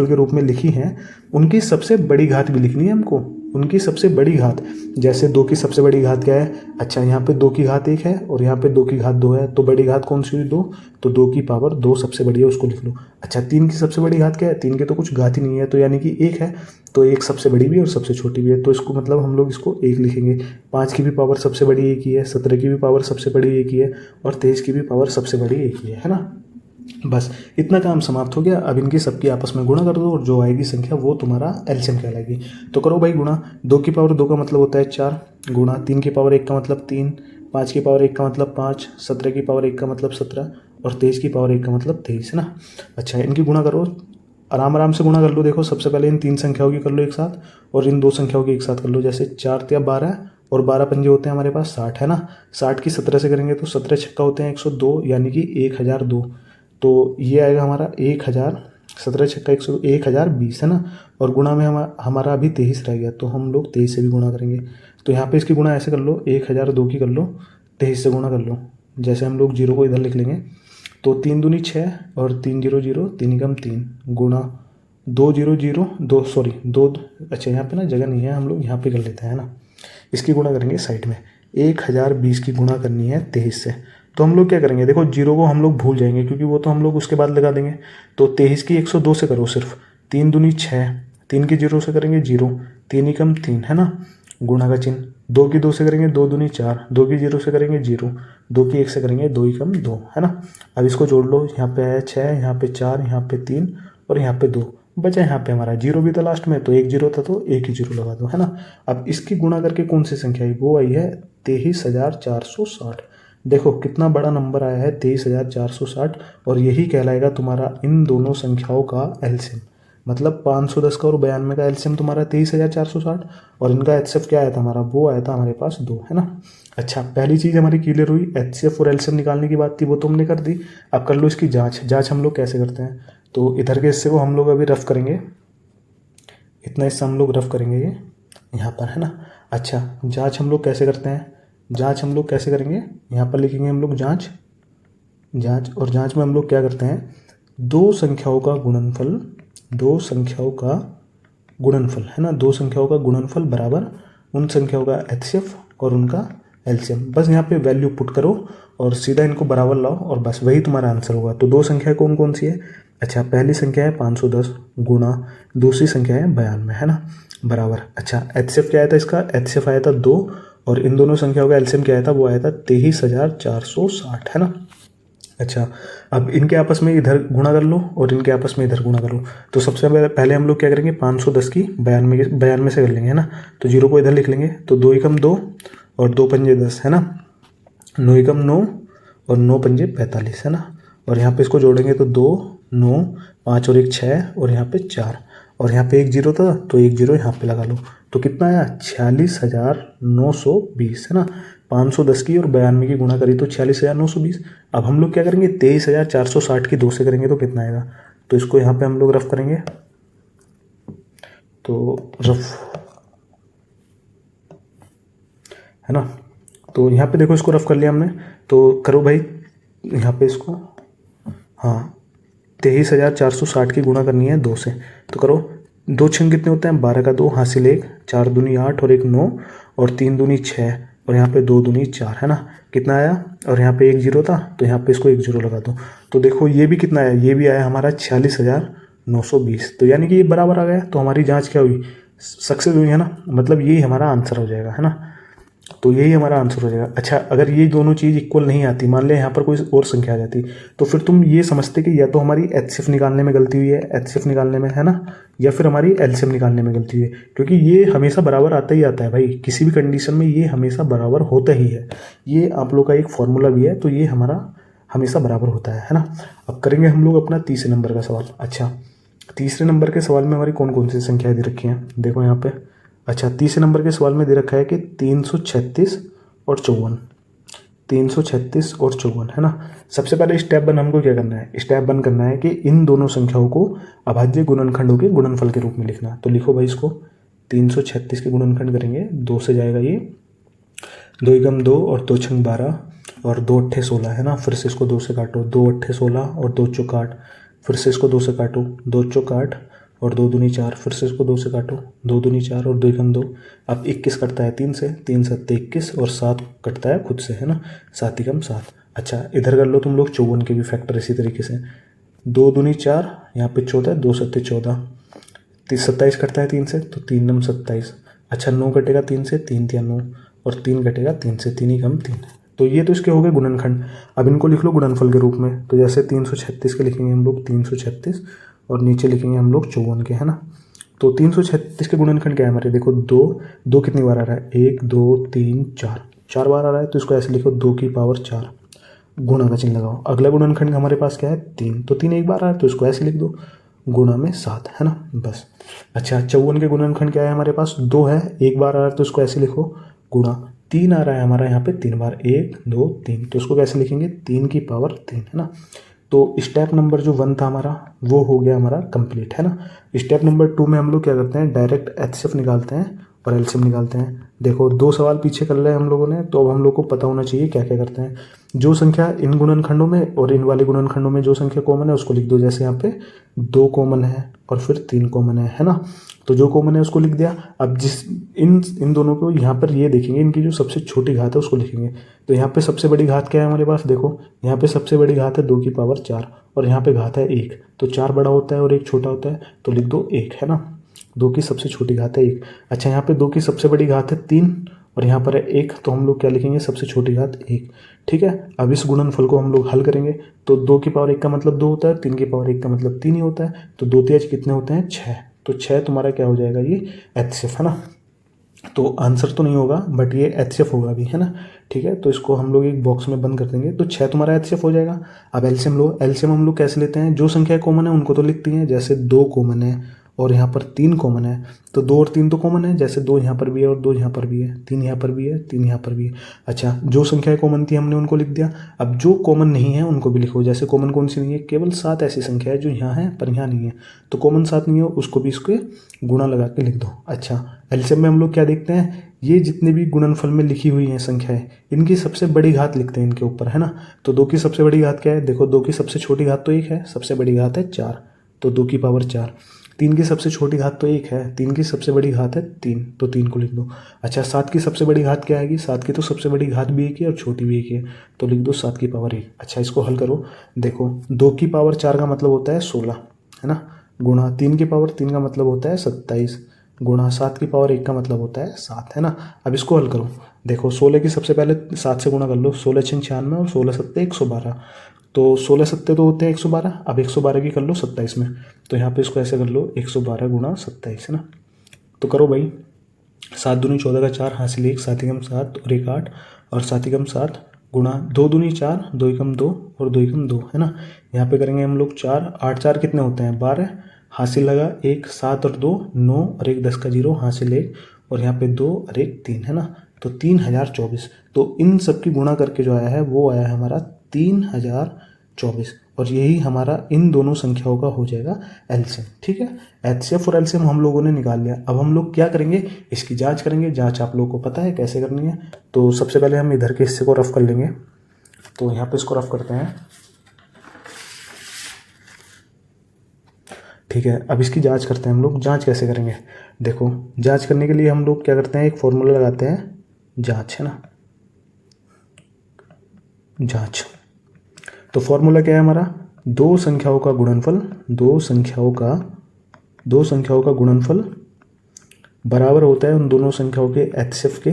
के रूप में लिखी हैं, उनकी सबसे बड़ी घात भी लिखनी है हमको, उनकी सबसे बड़ी घात। जैसे 2 की सबसे बड़ी घात क्या है, अच्छा यहाँ पे 2 की घात 1 है और यहाँ पे 2 की घात 2 है, तो बड़ी घात कौन सी हुई, 2, तो 2 की पावर 2 सबसे बड़ी है, उसको लिख लो। अच्छा, 3 की सबसे बड़ी घात क्या है, 3 के तो कुछ घात ही नहीं है, तो यानी कि 1 है, तो 1 सबसे बड़ी भी है और सबसे छोटी भी है, तो इसको मतलब हम लोग इसको 1 लिखेंगे। 5 की भी पावर सबसे बड़ी 1 ही है, 17 की भी पावर सबसे बड़ी 1 ही है और 23 की भी पावर सबसे बड़ी 1 ही है ना। बस इतना काम समाप्त हो गया। अब इनकी सबकी आपस में गुणा कर दो और जो आएगी संख्या वो तुम्हारा एलसीएम कहलाएगी। तो करो भाई गुणा, 2 की पावर 2 का मतलब होता है 4, गुणा 3 की पावर 1 का मतलब 3, 5 की पावर 1 का मतलब 5, 17 की पावर 1 का मतलब 17 और 23 की पावर 1 का मतलब 23, है ना। अच्छा, इनकी गुणा करो, आराम आराम से गुणा कर लो। देखो सबसे पहले इन 3 संख्याओं की कर लो एक साथ और इन 2 संख्याओं की एक साथ कर लो। जैसे 4 या 12 और 12 पंजे होते हैं हमारे पास 60, है ना। 60 की 17 से करेंगे तो 17 छक्का होते हैं 102, यानी कि 1002, तो ये आएगा हमारा 1000, 17 छक्का 1020, है ना। और गुणा में हमारा अभी 23 रह गया, तो हम लोग 23 से भी गुणा करेंगे। तो यहाँ पे इसकी गुणा ऐसे कर लो, 1002 की कर लो, 23 से गुणा कर लो। जैसे हम लोग 0 को इधर लिख लेंगे, तो 3 दूनी 6 और 3 0 0, 3 एकम 3, गुणा 2 0 0 2, सॉरी 2, अच्छा यहाँ पे ना जगह नहीं है, हम लोग यहाँ पे कर लेते हैं ना। इसकी गुणा करेंगे साइड में, 1020 की गुणा करनी है 23 से। तो हम लोग क्या करेंगे, देखो 0 को हम लोग भूल जाएंगे क्योंकि वो तो हम लोग उसके बाद लगा देंगे। तो 23 की 102 से करो सिर्फ, 3 दूनी 6, 3 की 0 से करेंगे 0, 3 एकम 3, है ना, गुणा का चिन्ह। 2 की 2 से करेंगे 2 दूनी 4, 2 की 0 से करेंगे 0, 2 की 1 से करेंगे 2 एकम 2, है ना। अब इसको जोड़ लो, यहाँ पे है 6, यहाँ पे 4, यहाँ पे 3 और यहाँ पे 2 बचा। यहाँ पे हमारा 0 भी था लास्ट में, तो 1 0 था तो 1 ही 0 लगा दो, है ना। अब इसकी गुणा करके कौन सी संख्या आई, वो आई है 23460। देखो कितना बड़ा नंबर आया है 23460, और यही कहलाएगा तुम्हारा इन दोनों संख्याओं का एलसीएम। मतलब 510 का और 92 का एलसीएम तुम्हारा 23460, और इनका एचसीएफ क्या आया था हमारा, वो आया था हमारे पास 2, है ना। अच्छा, पहली चीज़ हमारी क्लियर हुई, एचसीएफ और एलसीएम निकालने की बात थी वो तो हमने कर दी। अब कर लो इसकी जांच हम लोग कैसे करते हैं। तो इधर के हिस्से को हम लोग अभी रफ करेंगे, इतना हिस्सा हम लोग रफ करेंगे ये यहाँ पर, है ना। अच्छा, जांच हम लोग कैसे करते हैं, जांच हम लोग कैसे करेंगे, यहाँ पर लिखेंगे हम लोग जांच, जांच, और जांच में हम लोग क्या करते हैं, दो संख्याओं का गुणनफल, दो संख्याओं का गुणनफल, है ना, दो संख्याओं का गुणनफल बराबर उन संख्याओं का एचसीएफ और उनका एलसीएम। बस यहाँ पे वैल्यू पुट करो और सीधा इनको बराबर लाओ और बस वही तुम्हारा आंसर होगा। तो दो संख्या कौन कौन सी है, अच्छा पहली संख्या है 510 गुणा दूसरी संख्या है 92, है ना, बराबर। अच्छा एचसीएफ क्या आया था इसका, एचसीएफ आया था 2 और इन दोनों संख्याओं का एलसीएम क्या आया था, वो आया था 23,460, है ना। अच्छा अब इनके आपस में इधर गुणा कर लो और इनके आपस में इधर गुणा कर लो। तो सबसे पहले हम लोग क्या करेंगे, 510 की 92 से कर लेंगे, है ना। तो 0 को इधर लिख लेंगे, तो 2 एकम 2 और 2 पंजे 10, है ना, 9 एकम 9 और 9 पंजे 45, है ना। और यहाँ पे इसको जोड़ेंगे तो 2 9 5 और 1 6 और यहाँ पे 4 और यहाँ पे 1 0 था तो 1 0 यहाँ पे लगा लो। तो कितना आया, 46,920, है ना। 510 की और 92 की गुणा करी तो 46,920। अब हम लोग क्या करेंगे, 23,460 की 2 से करेंगे तो कितना आएगा। तो इसको यहाँ पे हम लोग रफ करेंगे, तो रफ, है ना। तो यहाँ पे देखो इसको रफ कर लिया हमने, तो करो भाई यहाँ पे इसको, हाँ 23,460 की गुणा करनी है 2 से, तो करो। 2 छंग कितने होते हैं, 12 का 2 हासिल 1, 4 दूनी 8 और 1 9 और 3 दूनी 6 और यहाँ पे 2 दूनी 4, है ना। कितना आया, और यहाँ पे 1 0 था तो यहाँ पे इसको 1 0 लगा दो। तो देखो ये भी कितना आया, ये भी आया हमारा 46,920। तो यानी कि ये बराबर आ गया। तो हमारी जांच क्या हुई, सक्सेस हुई, है ना। मतलब यही हमारा आंसर हो जाएगा, है ना। तो यही हमारा आंसर हो जाएगा। अच्छा अगर ये दोनों चीज़ इक्वल नहीं आती, मान ले यहाँ पर कोई और संख्या आ जाती, तो फिर तुम ये समझते कि या तो हमारी एचसीएफ निकालने में गलती हुई है, एचसीएफ निकालने में, है ना, या फिर हमारी एलसीएम निकालने में गलती हुई है। क्योंकि ये हमेशा बराबर आता ही आता है भाई, किसी भी कंडीशन में ये हमेशा बराबर होता ही है। ये आप लोग का एक फॉर्मूला भी है, तो ये हमारा हमेशा बराबर होता है ना। अब करेंगे हम लोग अपना तीसरे नंबर का सवाल। अच्छा तीसरे नंबर के सवाल में हमारी कौन कौन सी संख्याएं दे रखी हैं, देखो यहाँ पे। अच्छा तीसरे नंबर के सवाल में दे रखा है कि 336 और 54, 336 और 54, है ना। सबसे पहले स्टेप 1 हमको क्या करना है, स्टेप 1 करना है कि इन दोनों संख्याओं को अभाज्य गुणनखंडों के गुणनफल के रूप में लिखना। तो लिखो भाई इसको, 336 के गुणनखंड करेंगे, 2 से जाएगा ये, 2 एकम 2 और 2 छंग 12 और 2 अट्ठे 16, है ना। फिर से इसको 2 से काटो, 2 अट्ठे 16 और 2 चौक 8, फिर से इसको 2 से काटो, 2 चौक 8 और 2 दूनी 4, फिर से इसको 2 से काटो, 2 दूनी 4 और 2 एकम 2। अब 21 कटता है 3 से, 3 सत्ते 21 और 7 कटता है खुद से, है ना, 7 एकम 7। अच्छा इधर कर लो तुम लोग 54 के भी फैक्टर इसी तरीके से, 2 दूनी 4, यहाँ पे 14, 2 सत्ते 14, 27 कटता है 3 से तो 3 नम 27। अच्छा 9 कटेगा 3 से, 3 तिया 9 और 3 कटेगा 3 से, 3 एकम 3। तो ये तो इसके हो गए गुणनखंड। अब इनको लिख लो गुणनफल के रूप में। तो जैसे 336 के लिखेंगे हम लोग 336 और नीचे लिखेंगे हम लोग 54 के, है ना। तो 336 के गुणनखंड क्या है हमारे, देखो 2 कितनी बार आ रहा है, 1 2 3 4, 4 बार आ रहा है। तो इसको ऐसे लिखो 2 की पावर 4, गुणा का चिन्ह लगाओ। अगला गुणनखंड हमारे पास क्या है, 3, तो 3 एक बार आ रहा है तो इसको ऐसे लिख दो, गुणा में 7, है ना, बस। अच्छा 54 के गुणनखंड क्या है हमारे पास, 2 है, एक बार आ रहा है तो इसको ऐसे लिखो, गुणा 3 आ रहा है हमारा यहाँ पे 3 बार, 1 2 3, तो इसको कैसे लिखेंगे, 3 की पावर 3, है ना। तो स्टेप नंबर जो 1 था हमारा वो हो गया हमारा कंप्लीट, है ना। स्टेप नंबर 2 में हम लोग क्या करते हैं, डायरेक्ट एचसीएफ निकालते हैं और एलसीएम निकालते हैं। देखो 2 सवाल पीछे कर लिया हम लोगों ने, तो अब हम लोग को पता होना चाहिए क्या क्या करते हैं। जो संख्या इन गुणनखंडों में और इन वाले गुणनखंडों में जो संख्या कॉमन है उसको लिख दो। जैसे यहाँ पे 2 कॉमन है और फिर 3 कॉमन है ना। तो जो कॉमन है उसको लिख दिया। अब जिस इन दोनों को यहाँ पर ये देखेंगे, इनकी जो सबसे छोटी घात है उसको लिखेंगे। तो यहाँ पे सबसे बड़ी घात क्या है हमारे पास, देखो यहाँ पे सबसे बड़ी घात है 2 की पावर 4 और यहाँ पे घात है 1। तो 4 बड़ा होता है और 1 छोटा होता है, तो लिख दो 1, है ना। 2 की सबसे छोटी घात है 1। अच्छा यहाँ पे 2 की सबसे बड़ी घात है 3 और यहाँ पर है 1, तो हम लोग क्या लिखेंगे, सबसे छोटी घात 1। ठीक है। अब इस गुणनफल को हम लोग हल करेंगे। तो 2 की पावर 1 का मतलब 2 होता है, 3 की पावर 1 का मतलब 3 ही होता है। तो 2 तिया कितने होते हैं, 6। तो 6 तुम्हारा क्या हो जाएगा, ये एचसीएफ, है ना। तो आंसर तो नहीं होगा बट ये एचसीएफ होगा भी, है ना। ठीक है। तो इसको हम लोग एक बॉक्स में बंद कर देंगे। तो 6 तुम्हारा एचसीएफ हो जाएगा। अब एलसीएम लो। एलसीएम हम लोग कैसे लेते हैं, जो संख्या कॉमन है उनको तो लिखती हैं, जैसे 2 कॉमन है और यहाँ पर 3 कॉमन है, तो 2 और 3 तो कॉमन है, जैसे 2 यहाँ पर भी है और 2 यहाँ पर भी है, 3 यहाँ पर भी है, 3 यहाँ पर भी है। अच्छा, जो संख्याएं कॉमन थी हमने उनको लिख दिया। अब जो कॉमन नहीं है उनको भी लिखो। जैसे कॉमन कौन सी नहीं है, केवल 7 ऐसी संख्या है जो यहाँ है पर यहाँ नहीं है, तो कॉमन 7 नहीं है, उसको भी इसके गुणा लगा के लिख दो। अच्छा, एलसीएम में हम लोग क्या देखते हैं, ये जितने भी गुणनफल में लिखी हुई हैं संख्याएं, इनकी सबसे बड़ी घात लिखते हैं इनके ऊपर, है ना। तो 2 की सबसे बड़ी घात क्या है, देखो 2 की सबसे छोटी घात तो 1 है, सबसे बड़ी घात है 4, तो 2 की पावर 4। 3 की सबसे छोटी घात तो 1 है, 3 की सबसे बड़ी घात है 3, तो 3 को लिख दो। अच्छा, 7 की सबसे बड़ी घात क्या आएगी, 7 की तो सबसे बड़ी घात भी 1 है और छोटी भी 1 है, तो लिख दो 7 की पावर 1। अच्छा, इसको हल करो। देखो 2 की पावर 4 का मतलब होता है 16, है ना, गुणा 3 की पावर 3 का मतलब होता है 27, गुणा 7 की पावर 1 का मतलब होता है 7, है ना। अब इसको हल करो। देखो 16 की सबसे पहले 7 से गुणा कर लो, 16 6 96 और 16 सत्ते 112, तो 16 सत्ते तो होते हैं 112। अब 112 की कर लो 27 में, तो यहाँ पे इसको ऐसे कर लो 112 गुणा 27, है ना। तो करो भाई, 7 दूनी 14 का 4, हासिल 1, 7 एकम 7 और 1 8, और 7 एकम 7 गुणा 2 दूनी 4, 2 एकम 2 और 2 एकम 2, है ना। यहाँ पे करेंगे हम लोग 4 8 4 कितने होते हैं 12, हासिल लगा 1 7 और 2 9 और 1 10 का 0, हासिल 1 और यहाँ पे 2 और 1 3, है ना। तो 3024, तो इन सब की गुणा करके जो आया है वो आया है हमारा 3024, और यही हमारा इन दोनों संख्याओं का हो जाएगा एलसीएम। ठीक है, एचसीएफ और एलसीएम हम लोगों ने निकाल लिया। अब हम लोग क्या करेंगे, इसकी जांच करेंगे। जांच आप लोगों को पता है कैसे करनी है, तो सबसे पहले हम इधर के हिस्से को रफ कर लेंगे। तो यहाँ पे इसको रफ करते हैं। ठीक है, अब इसकी जांच करते हैं हम लोग। जांच कैसे करेंगे, देखो जांच करने के लिए हम लोग क्या करते हैं, एक फॉर्मूला लगाते हैं, जांच, है ना, जांच। तो फॉर्मूला क्या है हमारा, दो संख्याओं का गुणनफल, दो संख्याओं का गुणनफल बराबर होता है उन दोनों संख्याओं के एचसीएफ के,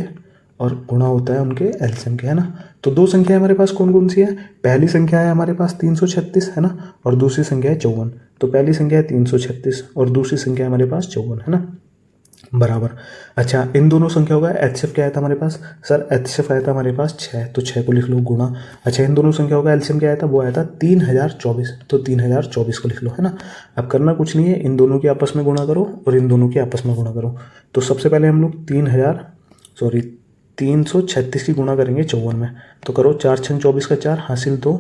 और गुणा होता है उनके एलसीएम के, है ना। तो दो संख्या हमारे पास कौन कौन सी है, पहली संख्या है हमारे पास 336, है ना, और दूसरी संख्या है 54। तो पहली संख्या है 336 और दूसरी संख्या है हमारे पास 54, है ना, बराबर। अच्छा, इन दोनों संख्याओं का एचसीएफ क्या आया था हमारे पास, सर एचसीएफ आया था हमारे पास 6, तो 6 को लिख लो गुणा। अच्छा, इन दोनों संख्याओं का एलसीएम क्या आया था, वो आया था 3024, तो 3024 को लिख लो, है ना। अब करना कुछ नहीं है, इन दोनों के आपस में गुणा करो और इन दोनों के आपस में गुणा करो। तो सबसे पहले हम लोग 336 की गुणा करेंगे 54 में, तो करो 4 6 24 का 4, हासिल 2,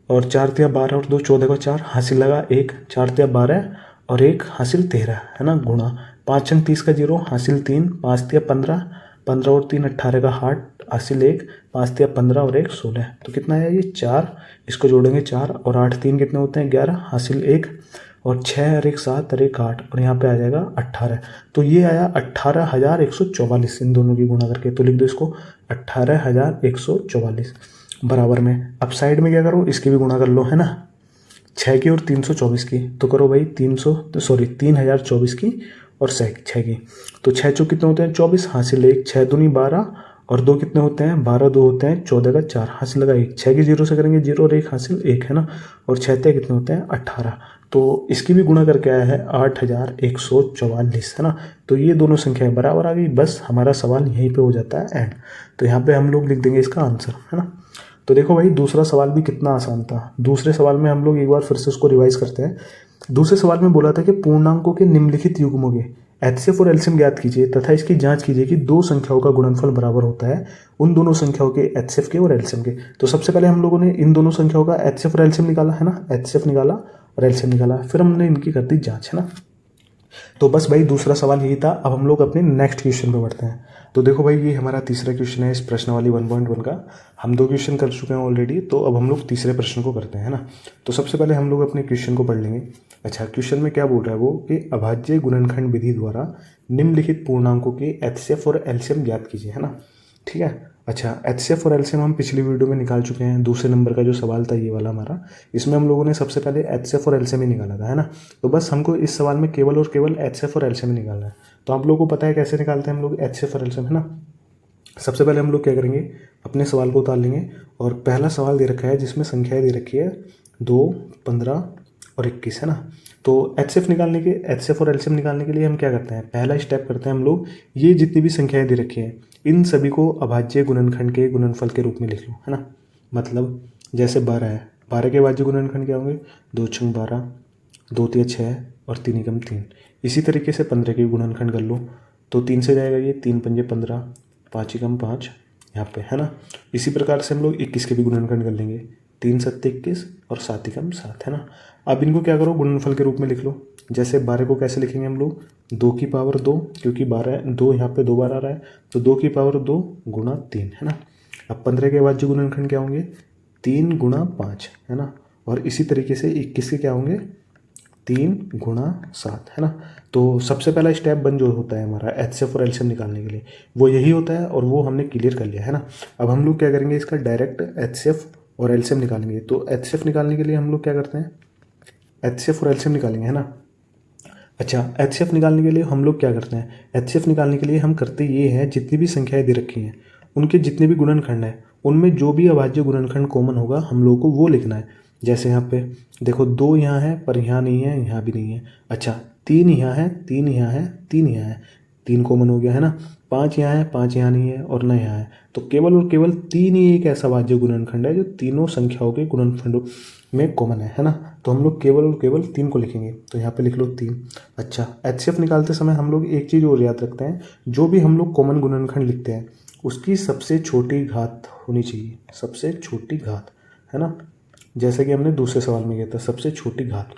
और 4 3 12 और 2 14 का 4, हासिल लगा 1, 4 3 12 और 1 हासिल 13, है ना, गुणा 5 6 30 का 0, हासिल 3, 5 3 15, 15 और 3 18 का हाट, हासिल 1, 5 3 15 और 1 16, तो कितना है ये 4, इसको जोड़ेंगे 4 और 8 3 कितने होते हैं 11, हासिल 1, और 6 और 1 7 और 1 8, और यहाँ पे आ जाएगा 18। तो ये आया 18,144 इन दोनों की गुणा करके, तो लिख दो इसको 18,144 बराबर में। अब साइड में क्या करो, इसकी भी गुणा कर लो, है ना, 6 की और 324 की, तो करो भाई 3024 की और 6 की, तो 6 चौक कितने होते हैं 24, हासिल 1, 6 दूनी 12 और 2 कितने होते हैं 12, 2 होते हैं 14 का 4, हासिल लगा 1, 6 की 0 से करेंगे 0 और 1 हासिल 1, है ना, और 6 कितने होते हैं 18, तो इसकी भी गुणा करके आया है 8144, है ना। तो ये दोनों संख्याएं बराबर आ गई, बस हमारा सवाल यहीं पे हो जाता है एंड। तो यहाँ पे हम लोग लिख देंगे इसका आंसर, है ना। तो देखो भाई, दूसरा सवाल भी कितना आसान था। दूसरे सवाल में हम लोग एक बार फिर से उसको रिवाइज करते हैं। दूसरे सवाल में बोला था कि पूर्णांकों के निम्नलिखित युग्मों के एचसीएफ और एलसीएम ज्ञात कीजिए तथा इसकी जांच कीजिए कि दो संख्याओं का गुणनफल बराबर होता है उन दोनों संख्याओं के एचसीएफ के और एलसीएम के। तो सबसे पहले हम लोगों ने इन दोनों संख्याओं का एचसीएफ और एलसीएम निकाला, है ना, एचसीएफ निकाला और एलसीएम निकाला, फिर हमने इनकी कर दी जांच, है ना। तो बस भाई दूसरा सवाल यही था। अब हम लोग अपने नेक्स्ट क्वेश्चन पे बढ़ते हैं। तो देखो भाई, ये हमारा तीसरा क्वेश्चन है इस प्रश्नावली 1.1 का। हम 2 क्वेश्चन कर चुके हैं ऑलरेडी, तो अब हम लोग तीसरे प्रश्न को करते हैं, है ना। तो सबसे पहले हम लोग अपने क्वेश्चन को पढ़ लेंगे। अच्छा, क्वेश्चन में क्या बोल रहा है वो कि अभाज्य गुणनखंड विधि द्वारा निम्नलिखित पूर्णांकों के एचसीएफ और एलसीएम ज्ञात कीजिए, है ना। ठीक है। अच्छा, एचसीएफ और एलसीएम हम पिछली वीडियो में निकाल चुके हैं। दूसरे नंबर का जो सवाल था ये वाला हमारा, इसमें हम लोगों ने सबसे पहले एचसीएफ और एलसीएम ही निकाला था, है ना। तो बस हमको इस सवाल में केवल और केवल एचसीएफ और एलसीएम ही निकालना है। तो आप लोगों को पता है कैसे निकालते हैं हम लोग एचसीएफ और एलसीएम, है ना। सबसे पहले हम लोग क्या करेंगे, अपने सवाल को उतार लेंगे और पहला सवाल दे रखा है जिसमें संख्याएं दे रखी है 2, 15 और 21, है ना। तो एचसीएफ और एलसीएम निकालने के लिए हम क्या करते हैं, पहला स्टेप करते हैं हम लोग, ये जितनी भी संख्याएं दे रखी हैं इन सभी को अभाज्य गुणनखंड के गुणनफल के रूप में लिख लो, है ना। मतलब जैसे 12 है, 12 के अभाज्य गुणनखंड क्या होंगे, 2 6 12, 2 तिया 6 और 3 एकम 3। इसी तरीके से 15 के गुणनखंड कर लो तो 3 से जाएगा ये, 3 पंजे 15, 5 एकम 5 यहाँ पे, है ना। इसी प्रकार से हम लोग 21 के भी गुणनखंड कर लेंगे, 3 सत्ते 21 और 7 एकम 7, है ना। अब इनको क्या करो, गुणनफल के रूप में लिख लो। जैसे 12 को कैसे लिखेंगे हम लोग, 2 की पावर 2, क्योंकि 12 2 यहाँ पे 2 बार आ रहा है, तो 2 की पावर 2 गुणा 3, है ना। अब 15 के अभाज्य गुणनखंड क्या होंगे, 3 गुणा 5, है ना। और इसी तरीके से 21 के क्या होंगे, 3 गुणा 7, है ना। तो सबसे पहला स्टेप बन जो होता है हमारा एचसीएफ और एलसीएम निकालने के लिए, वो यही होता है, और वो हमने क्लियर कर लिया, है ना। अब हम लोग क्या करेंगे, इसका डायरेक्ट एचसीएफ और एलसीएम निकालेंगे। तो एचसीएफ निकालने के लिए हम लोग क्या करते हैं, एचसीएफ और एलसीएम निकालेंगे, है ना। अच्छा, एचसीएफ निकालने के लिए हम लोग क्या करते हैं, एचसीएफ निकालने के लिए हम करते ये हैं, जितनी भी संख्याएं दे रखी हैं उनके जितने भी गुणनखंड हैं उनमें जो भी अभाज्य गुणनखंड कॉमन होगा हम लोगों को वो लिखना है। जैसे यहाँ पे देखो 2 यहाँ है पर यहाँ नहीं है, यहाँ भी नहीं है। अच्छा, 3 यहाँ है, 3 यहाँ है, 3 यहाँ है, 3 कॉमन हो गया, है ना। 5 यहाँ है, 5 यहाँ नहीं है और न यहाँ है। तो केवल और केवल 3 ही एक ऐसा अभाज्य गुणनखंड है जो तीनों संख्याओं के गुणनखंडों में कॉमन है ना। तो हम लोग केवल और केवल 3 को लिखेंगे, तो यहाँ पे लिख लो 3। अच्छा, एचसीएफ निकालते समय हम लोग एक चीज़ और याद रखते हैं, जो भी हम लोग कॉमन गुणनखंड लिखते हैं उसकी सबसे छोटी घात होनी चाहिए, सबसे छोटी घात, है ना। जैसे कि हमने दूसरे सवाल में किया था, सबसे छोटी घात।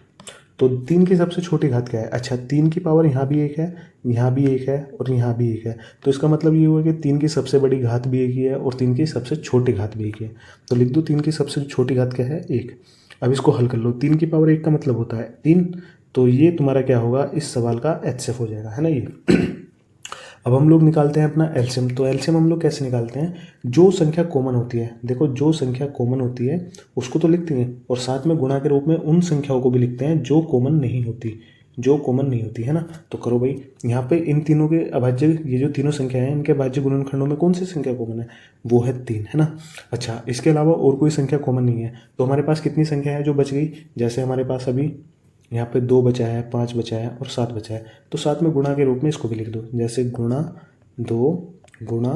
तो 3 की सबसे छोटी घात क्या है, अच्छा 3 की पावर यहाँ भी 1 है, यहाँ भी 1 है और यहाँ भी 1 है। तो इसका मतलब ये हुआ कि 3 की सबसे बड़ी घात भी 1 ही है और 3 की सबसे छोटी घात भी 1 ही है। तो लिख दो 3 की सबसे छोटी घात क्या है, 1। अब इसको हल कर लो, 3 की पावर 1 का मतलब होता है 3। तो ये तुम्हारा क्या होगा, इस सवाल का एचसीएफ हो जाएगा, है ना ये। अब हम लोग निकालते हैं अपना एलसीएम। तो एलसीएम हम लोग कैसे निकालते हैं, जो संख्या कॉमन होती है, देखो जो संख्या कॉमन होती है उसको तो लिखते हैं और साथ में गुणा के रूप में उन संख्याओं को भी लिखते हैं जो कॉमन नहीं होती, जो कॉमन नहीं होती, है ना। तो करो भाई, यहाँ पे इन तीनों के अभाज्य, ये जो तीनों संख्या हैं इनके अभाज्य गुणनखंडों में कौन सी संख्या कॉमन है, वो है 3, है ना। अच्छा, इसके अलावा और कोई संख्या कॉमन नहीं है, तो हमारे पास कितनी संख्या है जो बच गई, जैसे हमारे पास अभी यहाँ पे 2 बचा है, 5 बचा है और 7 बचा है। तो साथ में गुणा के रूप में इसको भी लिख दो, जैसे गुणा 2 गुणा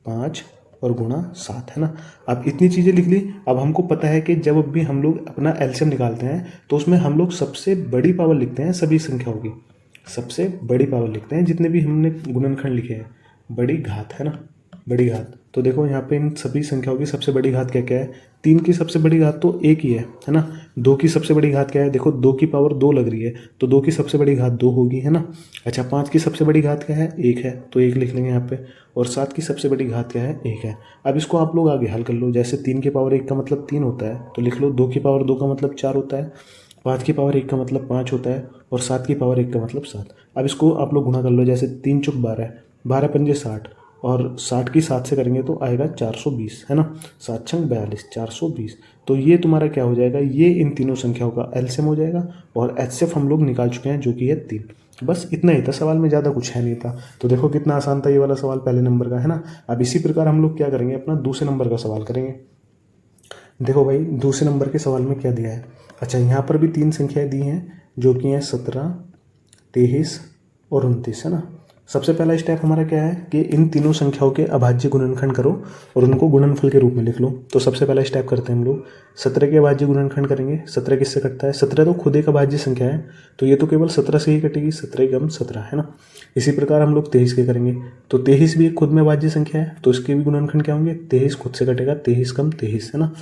5 और गुणा 7, है ना। अब इतनी चीज़ें लिख ली। अब हमको पता है कि जब भी हम लोग अपना एलसीएम निकालते हैं तो उसमें हम लोग सबसे बड़ी पावर लिखते हैं, सभी संख्याओं की सबसे बड़ी पावर लिखते हैं जितने भी हमने गुणनखंड लिखे हैं, बड़ी घात, है ना, बड़ी घात। तो देखो यहाँ पे इन सभी संख्याओं की सबसे बड़ी घात क्या क्या है, 3 की सबसे बड़ी घात तो 1 ही है ना। 2 की सबसे बड़ी घात क्या है, देखो 2 की पावर 2 लग रही है तो 2 की सबसे बड़ी घात 2 होगी, है ना। अच्छा, 5 की सबसे बड़ी घात क्या है, 1 है, तो 1 लिख लेंगे यहाँ पे। और 7 की सबसे बड़ी घात क्या है, 1 है। अब इसको आप लोग आगे हल कर लो, जैसे 3 की पावर 1 का मतलब 3 होता है तो लिख लो, 2 की पावर 2 का मतलब 4 होता है, 5 की पावर 1 का मतलब 5 होता है और 7 की पावर 1 का मतलब 7। अब इसको आप लोग गुणा कर लो, जैसे 3 चौक 12, 12 पंजे 60 और 60 की 7 से करेंगे तो आएगा 420, है ना। 7 छंग 42, 420। तो ये तुम्हारा क्या हो जाएगा, ये इन तीनों संख्याओं का एलसीएम हो जाएगा और एचसीएफ हम लोग निकाल चुके हैं जो कि है 3। बस इतना ही था सवाल में, ज़्यादा कुछ है नहीं था। तो देखो कितना आसान था ये वाला सवाल पहले नंबर का, है ना। अब इसी प्रकार हम लोग क्या करेंगे, अपना दूसरे नंबर का सवाल करेंगे। देखो भाई, दूसरे नंबर के सवाल में क्या दिया है। अच्छा, यहाँ पर भी 3 संख्याएं दी हैं जो कि हैं 17, 23 और 29, है ना। सबसे पहला स्टेप हमारा क्या है कि इन तीनों संख्याओं के अभाज्य गुणनखंड करो और उनको गुणनफल के रूप में लिख लो। तो सबसे पहला स्टेप करते हैं हम लोग, 17 के अभाज्य गुणनखंड करेंगे। 17 किससे कटता है, 17 तो खुद एक अभाज्य संख्या है तो ये तो केवल 17 से ही कटेगी, 17 कम 17, है ना। इसी प्रकार हम लोग 23 के करेंगे, तो 23 भी एक खुद में अभाज्य संख्या है तो इसके भी गुणनखंड क्या होंगे, 23 खुद से कटेगा, 23 कम 23, है ना।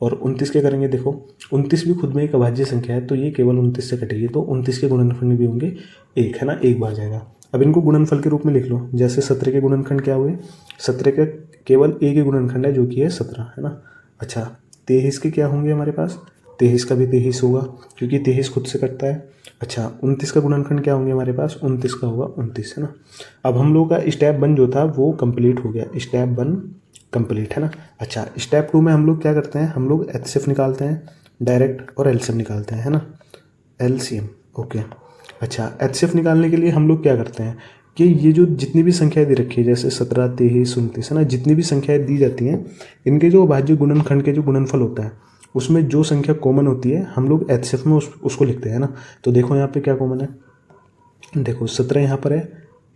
और 29 के करेंगे, देखो 29 भी खुद में एक अभाज्य संख्या है तो ये केवल 29 से कटेगी, तो 29 के गुणनखंड भी होंगे 1, है ना, 1 बार जाएगा। अब इनको गुणनफल के रूप में लिख लो, जैसे 17 के गुणनखंड क्या हुए, 17 का केवल एक ही गुणनखंड है जो कि है 17, है ना। अच्छा, 23 के क्या होंगे हमारे पास, 23 का भी 23 होगा क्योंकि 23 खुद से कटता है। अच्छा, 29 का गुणनखंड क्या होंगे हमारे पास, 29 का होगा 29, है ना। अब हम लोग का स्टेप 1 जो था वो कंप्लीट हो गया, स्टेप 1 कंप्लीट, है ना। अच्छा, स्टेप 2 में हम लोग क्या करते हैं, हम लोग एचसीएफ निकालते हैं डायरेक्ट और एलसीएम निकालते हैं, है ना, एलसीएम, ओके। अच्छा, एचसीएफ निकालने के लिए हम लोग क्या करते हैं कि ये जो जितनी भी संख्याएं दे रखी है, जैसे 17, 23, 29, है ना, जितनी भी संख्याएं दी जाती हैं इनके जो अभाज्य गुणनखंड के जो गुणनफल होता है उसमें जो संख्या कॉमन होती है हम लोग एचसीएफ में उसको लिखते हैं ना। तो देखो यहाँ पे क्या कॉमन है, देखो 17 यहाँ पर है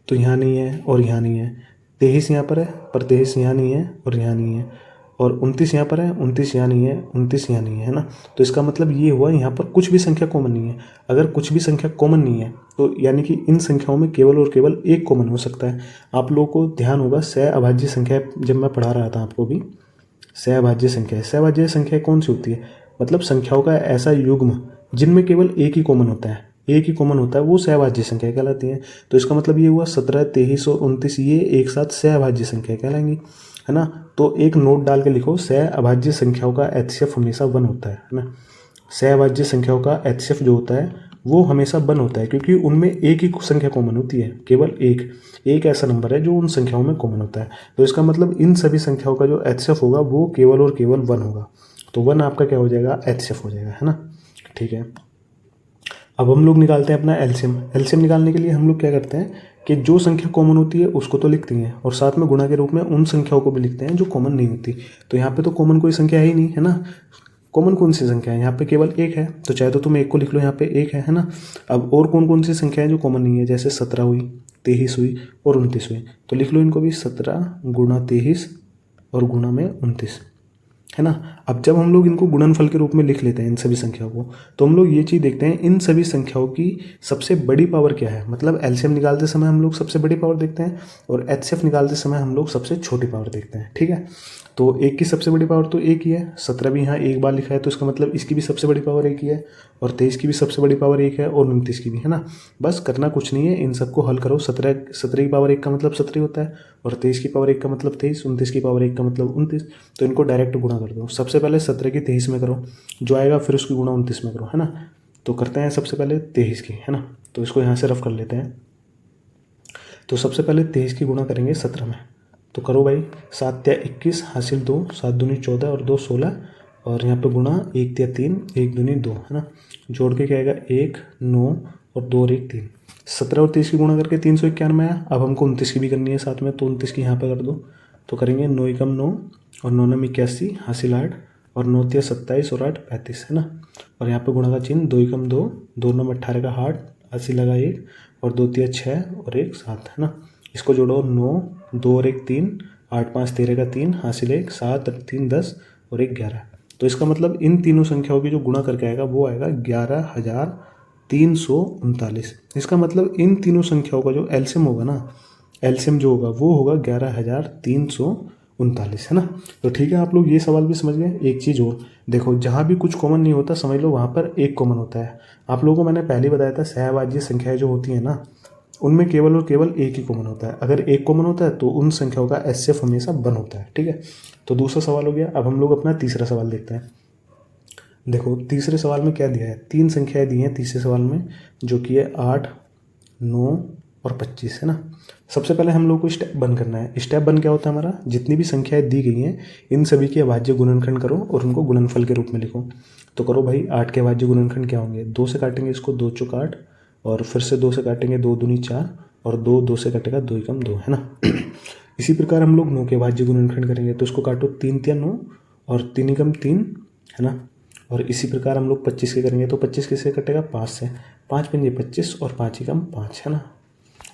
तो यहाँ नहीं है और यहाँ नहीं है, 23 यहाँ पर है पर 23 यहाँ नहीं है और यहाँ नहीं है, और 29 यहाँ पर है, 29 यहाँ नहीं है, 29 यहाँ नहीं है ना। तो इसका मतलब ये हुआ यहाँ पर कुछ भी संख्या कॉमन नहीं है। अगर कुछ भी संख्या कॉमन नहीं है तो यानी कि इन संख्याओं में केवल और केवल एक कॉमन हो सकता है। आप लोगों को ध्यान होगा सहअभाज्य संख्या जब मैं पढ़ा रहा था आपको भी, सहअभाज्य संख्या, सहअभाज्य संख्या कौन सी होती है, मतलब संख्याओं का ऐसा युग्म जिनमें केवल एक ही कॉमन होता है, एक ही कॉमन होता है, वो सहअभाज्य संख्या कहलाती है। तो इसका मतलब ये हुआ 17, 23 और 29 ये एक साथ सहअभाज्य संख्या कहलाएंगी, है ना। तो एक नोट डाल के लिखो, सहअभाज्य संख्याओं का एचसीएफ हमेशा 1 होता है ना। सहअभाज्य संख्याओं का एचसीएफ जो होता है वो हमेशा 1 होता है, क्योंकि उनमें एक ही संख्या कॉमन होती है, केवल एक ऐसा नंबर है जो उन संख्याओं में कॉमन होता है। तो इसका मतलब इन सभी संख्याओं का जो एचसीएफ होगा वो केवल और केवल 1 होगा। तो 1 आपका क्या हो जाएगा, एचसीएफ हो जाएगा, है ना। ठीक है, अब हम लोग निकालते हैं अपना एलसीएम। एलसीएम निकालने के लिए हम लोग क्या करते हैं कि जो संख्या कॉमन होती है उसको तो लिखते हैं और साथ में गुणा के रूप में उन संख्याओं को भी लिखते हैं जो कॉमन नहीं होती। तो यहाँ पे तो कॉमन कोई संख्या है ही नहीं, है ना। कॉमन कौन सी संख्या है, यहाँ पे केवल एक है, तो चाहे तो तुम एक को लिख लो, यहाँ पे एक है ना। अब और कौन कौन सी संख्या है जो कॉमन नहीं है, जैसे 17 हुई, 23 हुई और 29 हुई, तो लिख लो इनको भी, 17 गुणा 23 और गुणा में 29, है ना। अब जब हम लोग इनको गुणनफल के रूप में लिख लेते हैं इन सभी संख्याओं को, तो हम लोग ये चीज़ देखते हैं इन सभी संख्याओं की सबसे बड़ी पावर क्या है। मतलब एलसीएम निकालते समय हम लोग सबसे बड़ी पावर देखते हैं और एचसीएफ निकालते समय हम लोग सबसे छोटी पावर देखते हैं, ठीक है। तो एक की सबसे बड़ी पावर तो एक ही है, 17 भी यहाँ एक बार लिखा है तो इसका मतलब इसकी भी सबसे बड़ी पावर एक ही है, और 23 की भी सबसे बड़ी पावर एक है, और 29 की भी, है ना। बस करना कुछ नहीं है, इन सबको हल करो। 17 की पावर 1 का मतलब 17 होता है, और 23 की पावर 1 का मतलब 23, 29 की पावर 1 का मतलब 29। तो इनको डायरेक्ट गुणा कर दो। सबसे पहले 17 की 23 में करो, जो आएगा फिर उसकी गुणा 29 में करो, है ना। तो करते हैं सबसे पहले 23 की, है ना। तो इसको यहाँ से रफ कर लेते हैं। तो सबसे पहले 23 की गुणा करेंगे 17 में, तो करो भाई, 7 या 21 हासिल 2, 7 दूनी 14 और 2 16, और यहाँ पे गुणा 1 या 3, 1 दूनी 2, है ना। जोड़ के क्या आएगा, 1 9 और 2 और 1 3। 17 और 23 की गुणा करके 391 आया। अब हमको 29 की भी करनी है साथ में, तो 29 की यहाँ पे कर दो। तो करेंगे 9 एकम 9 और 9 9 81 हासिल 8 और 9 3 27 और 8 35, है ना। और यहाँ पे गुणा का चिन्ह, 2 एकम 2, 2 9 18 का 8 हासिल लगा 1 और 2 3 6 और 1 7, है ना। इसको जोड़ो, 9 2 और 1 3, 8 5 13 का 3 हासिल 1, 7 3 10 और 1 11। तो इसका मतलब इन तीनों संख्याओं की जो गुणा करके आएगा वो आएगा 11,339। इसका मतलब इन तीनों संख्याओं का जो एलसीएम होगा ना, एलसीएम जो होगा वो होगा 11,339, है ना। तो ठीक है, आप लोग ये सवाल भी समझ गए। एक चीज़ और देखो, जहाँ भी कुछ कॉमन नहीं होता समझ लो वहाँ पर एक कॉमन होता है। आप लोगों को मैंने पहले बताया था, सहअभाज्य संख्याएं जो होती हैं ना, उनमें केवल और केवल एक ही कॉमन होता है। अगर एक कॉमन होता है तो उन संख्याओं का एचसीएफ हमेशा 1 होता है, ठीक है। तो दूसरा सवाल हो गया। अब हम लोग अपना तीसरा सवाल देखते हैं। देखो तीसरे सवाल में क्या दिया है, 3 संख्याएं दी हैं तीसरे सवाल में, जो कि है 8 9 और 25, है ना। सबसे पहले हम लोग को स्टेप 1 करना है। स्टेप 1 क्या होता है हमारा, जितनी भी संख्याएं दी गई हैं इन सभी के अभाज्य गुणनखंड करो और उनको गुणनफल के रूप में लिखो। तो करो भाई, 8 के अभाज्य गुणनखंड क्या होंगे, 2 से काटेंगे इसको, 2 चौक 8, और फिर से 2 से काटेंगे, 2 दूनी 4, और 2 से कटेगा 2 एकम 2, है ना। इसी प्रकार हम लोग 9 के अभाज्य गुणनखंड करेंगे, तो इसको काटो, 3 3 9 और 3 एकम 3, है ना। और इसी प्रकार हम लोग 25 के करेंगे, तो 25 किससे कटेगा, 5 से, 5 पंजे 25 और 5 एकम 5, है ना।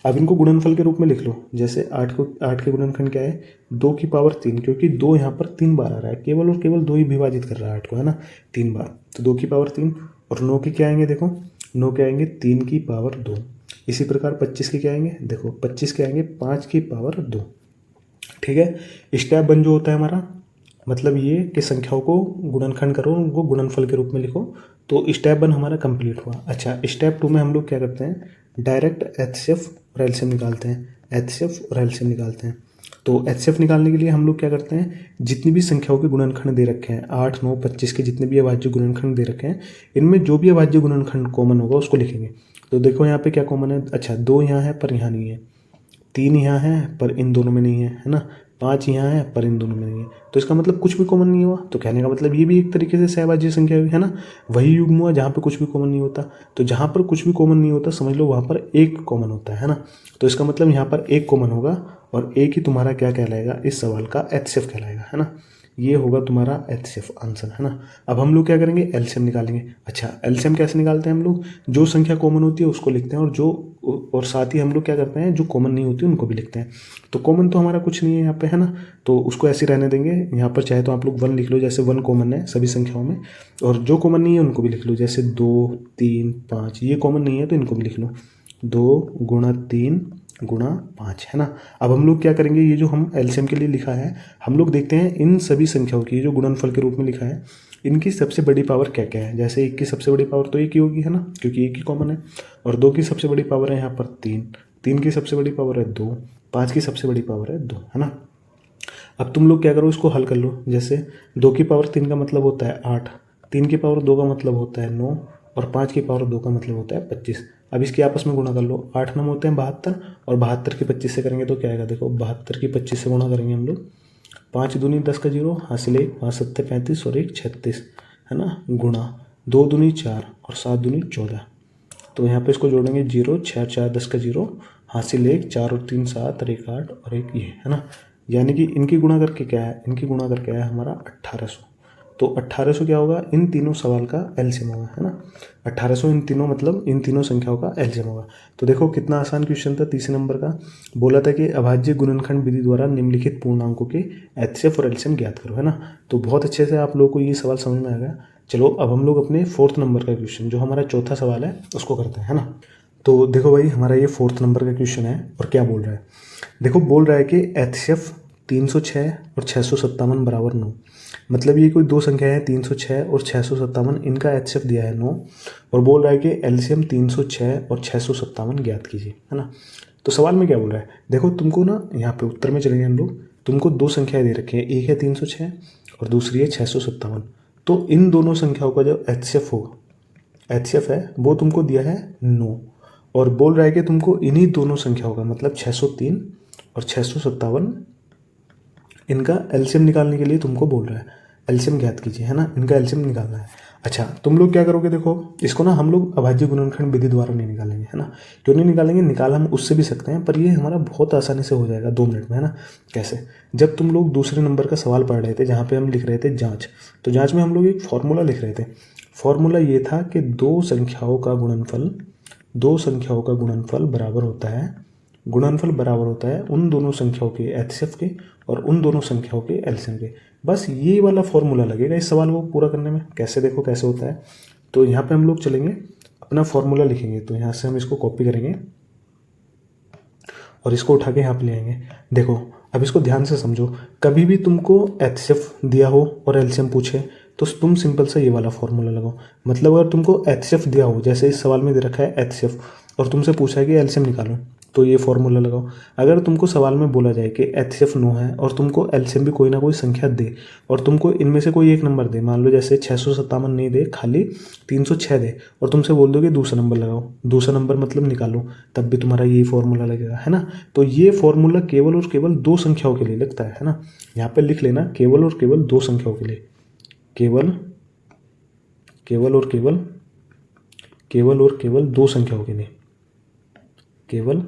अब इनको गुणनफल के रूप में लिख लो। जैसे 8 के गुणनखंड क्या है, 2 की पावर 3, क्योंकि 2 यहाँ पर 3 बार आ रहा है, केवल और केवल 2 ही विभाजित कर रहा है 8 को, है ना, 3 बार। तो 2 की पावर 3, और 9 के क्या आएंगे, देखो 9 के आएंगे 3 की पावर 2। इसी प्रकार 25 के क्या आएंगे, देखो 25 के आएंगे 5 की पावर 2, ठीक है। स्टेप 1 जो होता है हमारा, मतलब ये कि संख्याओं को गुणनखंड करो, उनको गुणनफल के रूप में लिखो। तो स्टेप 1 हमारा कंप्लीट हुआ। अच्छा, स्टेप 2 में हम लोग क्या करते हैं, डायरेक्ट एचसीएफ और एलसीएम निकालते हैं। एचसीएफ और एलसीएम निकालते हैं। तो एचसीएफ निकालने के लिए हम लोग क्या करते हैं, जितनी भी संख्याओं के गुणनखंड दे रखे हैं, 8 9 25 के जितने भी अभाज्य गुणनखंड दे रखे हैं, इनमें जो भी अभाज्य गुणनखंड कॉमन होगा उसको लिखेंगे। तो देखो यहाँ पे क्या कॉमन है, अच्छा 2 यहाँ है पर यहाँ नहीं है, 3 यहाँ है पर इन दोनों में नहीं है ना, 5 यहाँ है पर इन दोनों में नहीं है। तो इसका मतलब कुछ भी कॉमन नहीं हुआ। तो कहने का मतलब ये भी एक तरीके से सहअभाज्य संख्या हुई, है ना। वही युग्म हुआ जहाँ पे कुछ भी कॉमन नहीं होता। तो जहाँ पर कुछ भी कॉमन नहीं होता समझ लो वहाँ पर एक कॉमन होता है ना। तो इसका मतलब यहाँ पर एक कॉमन होगा और एक ही तुम्हारा क्या कहलाएगा, इस सवाल का एचसीएफ कहलाएगा, है ना। ये होगा तुम्हारा HCF आंसर, है ना। अब हम लोग क्या करेंगे, एलसीएम निकालेंगे। अच्छा, एलसीएम कैसे निकालते हैं हम लोग, जो संख्या कॉमन होती है उसको लिखते हैं और साथ ही हम लोग क्या करते हैं, जो कॉमन नहीं होती उनको भी लिखते हैं। तो कॉमन तो हमारा कुछ नहीं है यहाँ पे, है ना, तो उसको ऐसे रहने देंगे। यहाँ पर चाहे तो आप लोग 1 लिख लो, जैसे 1 कॉमन है सभी संख्याओं में, और जो कॉमन नहीं है उनको भी लिख लो, जैसे 2, 3, 5, ये कॉमन नहीं है तो इनको भी लिख लो, 2 गुणा 3 गुणा 5, है ना। अब हम लोग क्या करेंगे, ये जो हम एलसीएम के लिए लिखा है, हम लोग देखते हैं इन सभी संख्याओं की, जो गुणनफल के रूप में लिखा है, इनकी सबसे बड़ी पावर क्या क्या है। जैसे 1 की सबसे बड़ी पावर तो 1 ही होगी, है ना, क्योंकि 1 ही कॉमन है। और 2 की सबसे बड़ी पावर है यहाँ पर 3, 3 की सबसे बड़ी पावर है 2, 5 की सबसे बड़ी पावर है 2, है ना। अब तुम लोग क्या करो, इसको हल कर लो। जैसे 2 की पावर 3 का मतलब होता है 8, 3 की पावर 2 का मतलब होता है 9, और 5 की पावर 2 का मतलब होता है 25। अब इसके आपस में गुणा कर लो, 8 9 होते हैं 72, और 72 की 25 से करेंगे तो क्या आएगा, देखो 72 की 25 से गुणा करेंगे हम लोग, 5 दूनी 10 का 0, हासिल 1, 5 7 35 और 1 36, है ना, गुणा 2 दूनी 4 और 7 दूनी 14। तो यहाँ पे इसको जोड़ेंगे 0, 6 4 10 का 0, हासिल 1, 4 और 3 7 और 1 8 और 1 ये, है ना। यानी कि इनकी गुणा करके क्या है, इनकी गुणा करके है हमारा 1800। तो 1800 क्या होगा, इन तीनों सवाल का एलसीएम होगा, है ना। 1800 इन तीनों मतलब इन तीनों संख्याओं का एलसीएम होगा। तो देखो कितना आसान क्वेश्चन था, तीसरे नंबर का। बोला था कि अभाज्य गुणनखंड विधि द्वारा निम्नलिखित पूर्णांकों के एचसीएफ और एलसीएम ज्ञात करो, है ना। तो बहुत अच्छे से आप लोगों को ये सवाल समझ में आ गया। चलो अब हम लोग अपने 4th नंबर का क्वेश्चन, जो हमारा चौथा सवाल है, उसको करते हैं, है ना। तो देखो भाई, हमारा ये 4th नंबर का क्वेश्चन है, और क्या बोल रहा है, देखो बोल रहा है कि एचसीएफ 306 और 657 बराबर 9। मतलब ये कोई दो संख्या है, 306 और 657, इनका एचसीएफ दिया है 9, और बोल रहा है कि एलसीएम 306 और 657 ज्ञात कीजिए, है ना। तो सवाल में क्या बोल रहा है, देखो तुमको ना यहाँ पे उत्तर में चलेंगे हम लोग, तुमको दो संख्याएं दे रखी है, एक है 306 और दूसरी है 657। तो इन दोनों संख्याओं का जो एचसीएफ होगा, एचसीएफ है वो तुमको दिया है 9, और बोल रहा है कि तुमको इन्हीं दोनों संख्याओं का मतलब 603 और 657, इनका एलसीएम निकालने के लिए तुमको बोल रहा है, एलसीएम ज्ञात कीजिए, है ना, इनका एलसीएम निकालना है। अच्छा, तुम लोग क्या करोगे, देखो इसको ना हम लोग अभाज्य गुणनखंड विधि द्वारा नहीं निकालेंगे, है ना। क्यों नहीं निकालेंगे, निकाल हम उससे भी सकते हैं, पर ये हमारा बहुत आसानी से हो जाएगा 2 मिनट में, है ना। कैसे, जब तुम लोग दूसरे नंबर का सवाल पढ़ रहे थे, जहाँ पे हम लिख रहे थे जाँच, तो जाँच में हम लोग एक फॉर्मूला लिख रहे थे। फॉर्मूला ये था कि दो संख्याओं का गुणनफल बराबर होता है, गुणनफल बराबर होता है उन दोनों संख्याओं के एचसीएफ के और उन दोनों संख्याओं के एलसीएम के। बस ये वाला फॉर्मूला लगेगा इस सवाल को पूरा करने में। कैसे, देखो कैसे होता है। तो यहाँ पे हम लोग चलेंगे, अपना फॉर्मूला लिखेंगे, तो यहाँ से हम इसको कॉपी करेंगे और इसको उठा के यहाँ पे ले आएंगे। देखो अब इसको ध्यान से समझो, कभी भी तुमको एचसीएफ दिया हो और एलसीएम पूछे तो तुम सिंपल सा ये वाला फॉर्मूला लगाओ। मतलब अगर तुमको एचसीएफ दिया हो, जैसे इस सवाल में दे रखा है एचसीएफ, और तुमसे पूछा है कि एलसीएम निकालो, तो ये फॉर्मूला लगाओ। अगर तुमको सवाल में बोला जाए कि एचसीएफ 9 है और तुमको एलसीएम भी कोई ना कोई संख्या दे, और तुमको इनमें से कोई एक नंबर दे, मान लो जैसे 657 नहीं दे, खाली 306 दे, और तुमसे बोल दो कि दूसरा नंबर लगाओ, दूसरा नंबर मतलब निकालो, तब भी तुम्हारा यही फॉर्मूला लगेगा, है ना। तो ये फॉर्मूला केवल और केवल दो संख्याओं के लिए लगता है ना। यहाँ पे लिख लेना, केवल और केवल दो संख्याओं के लिए, केवल और केवल दो संख्याओं के लिए, केवल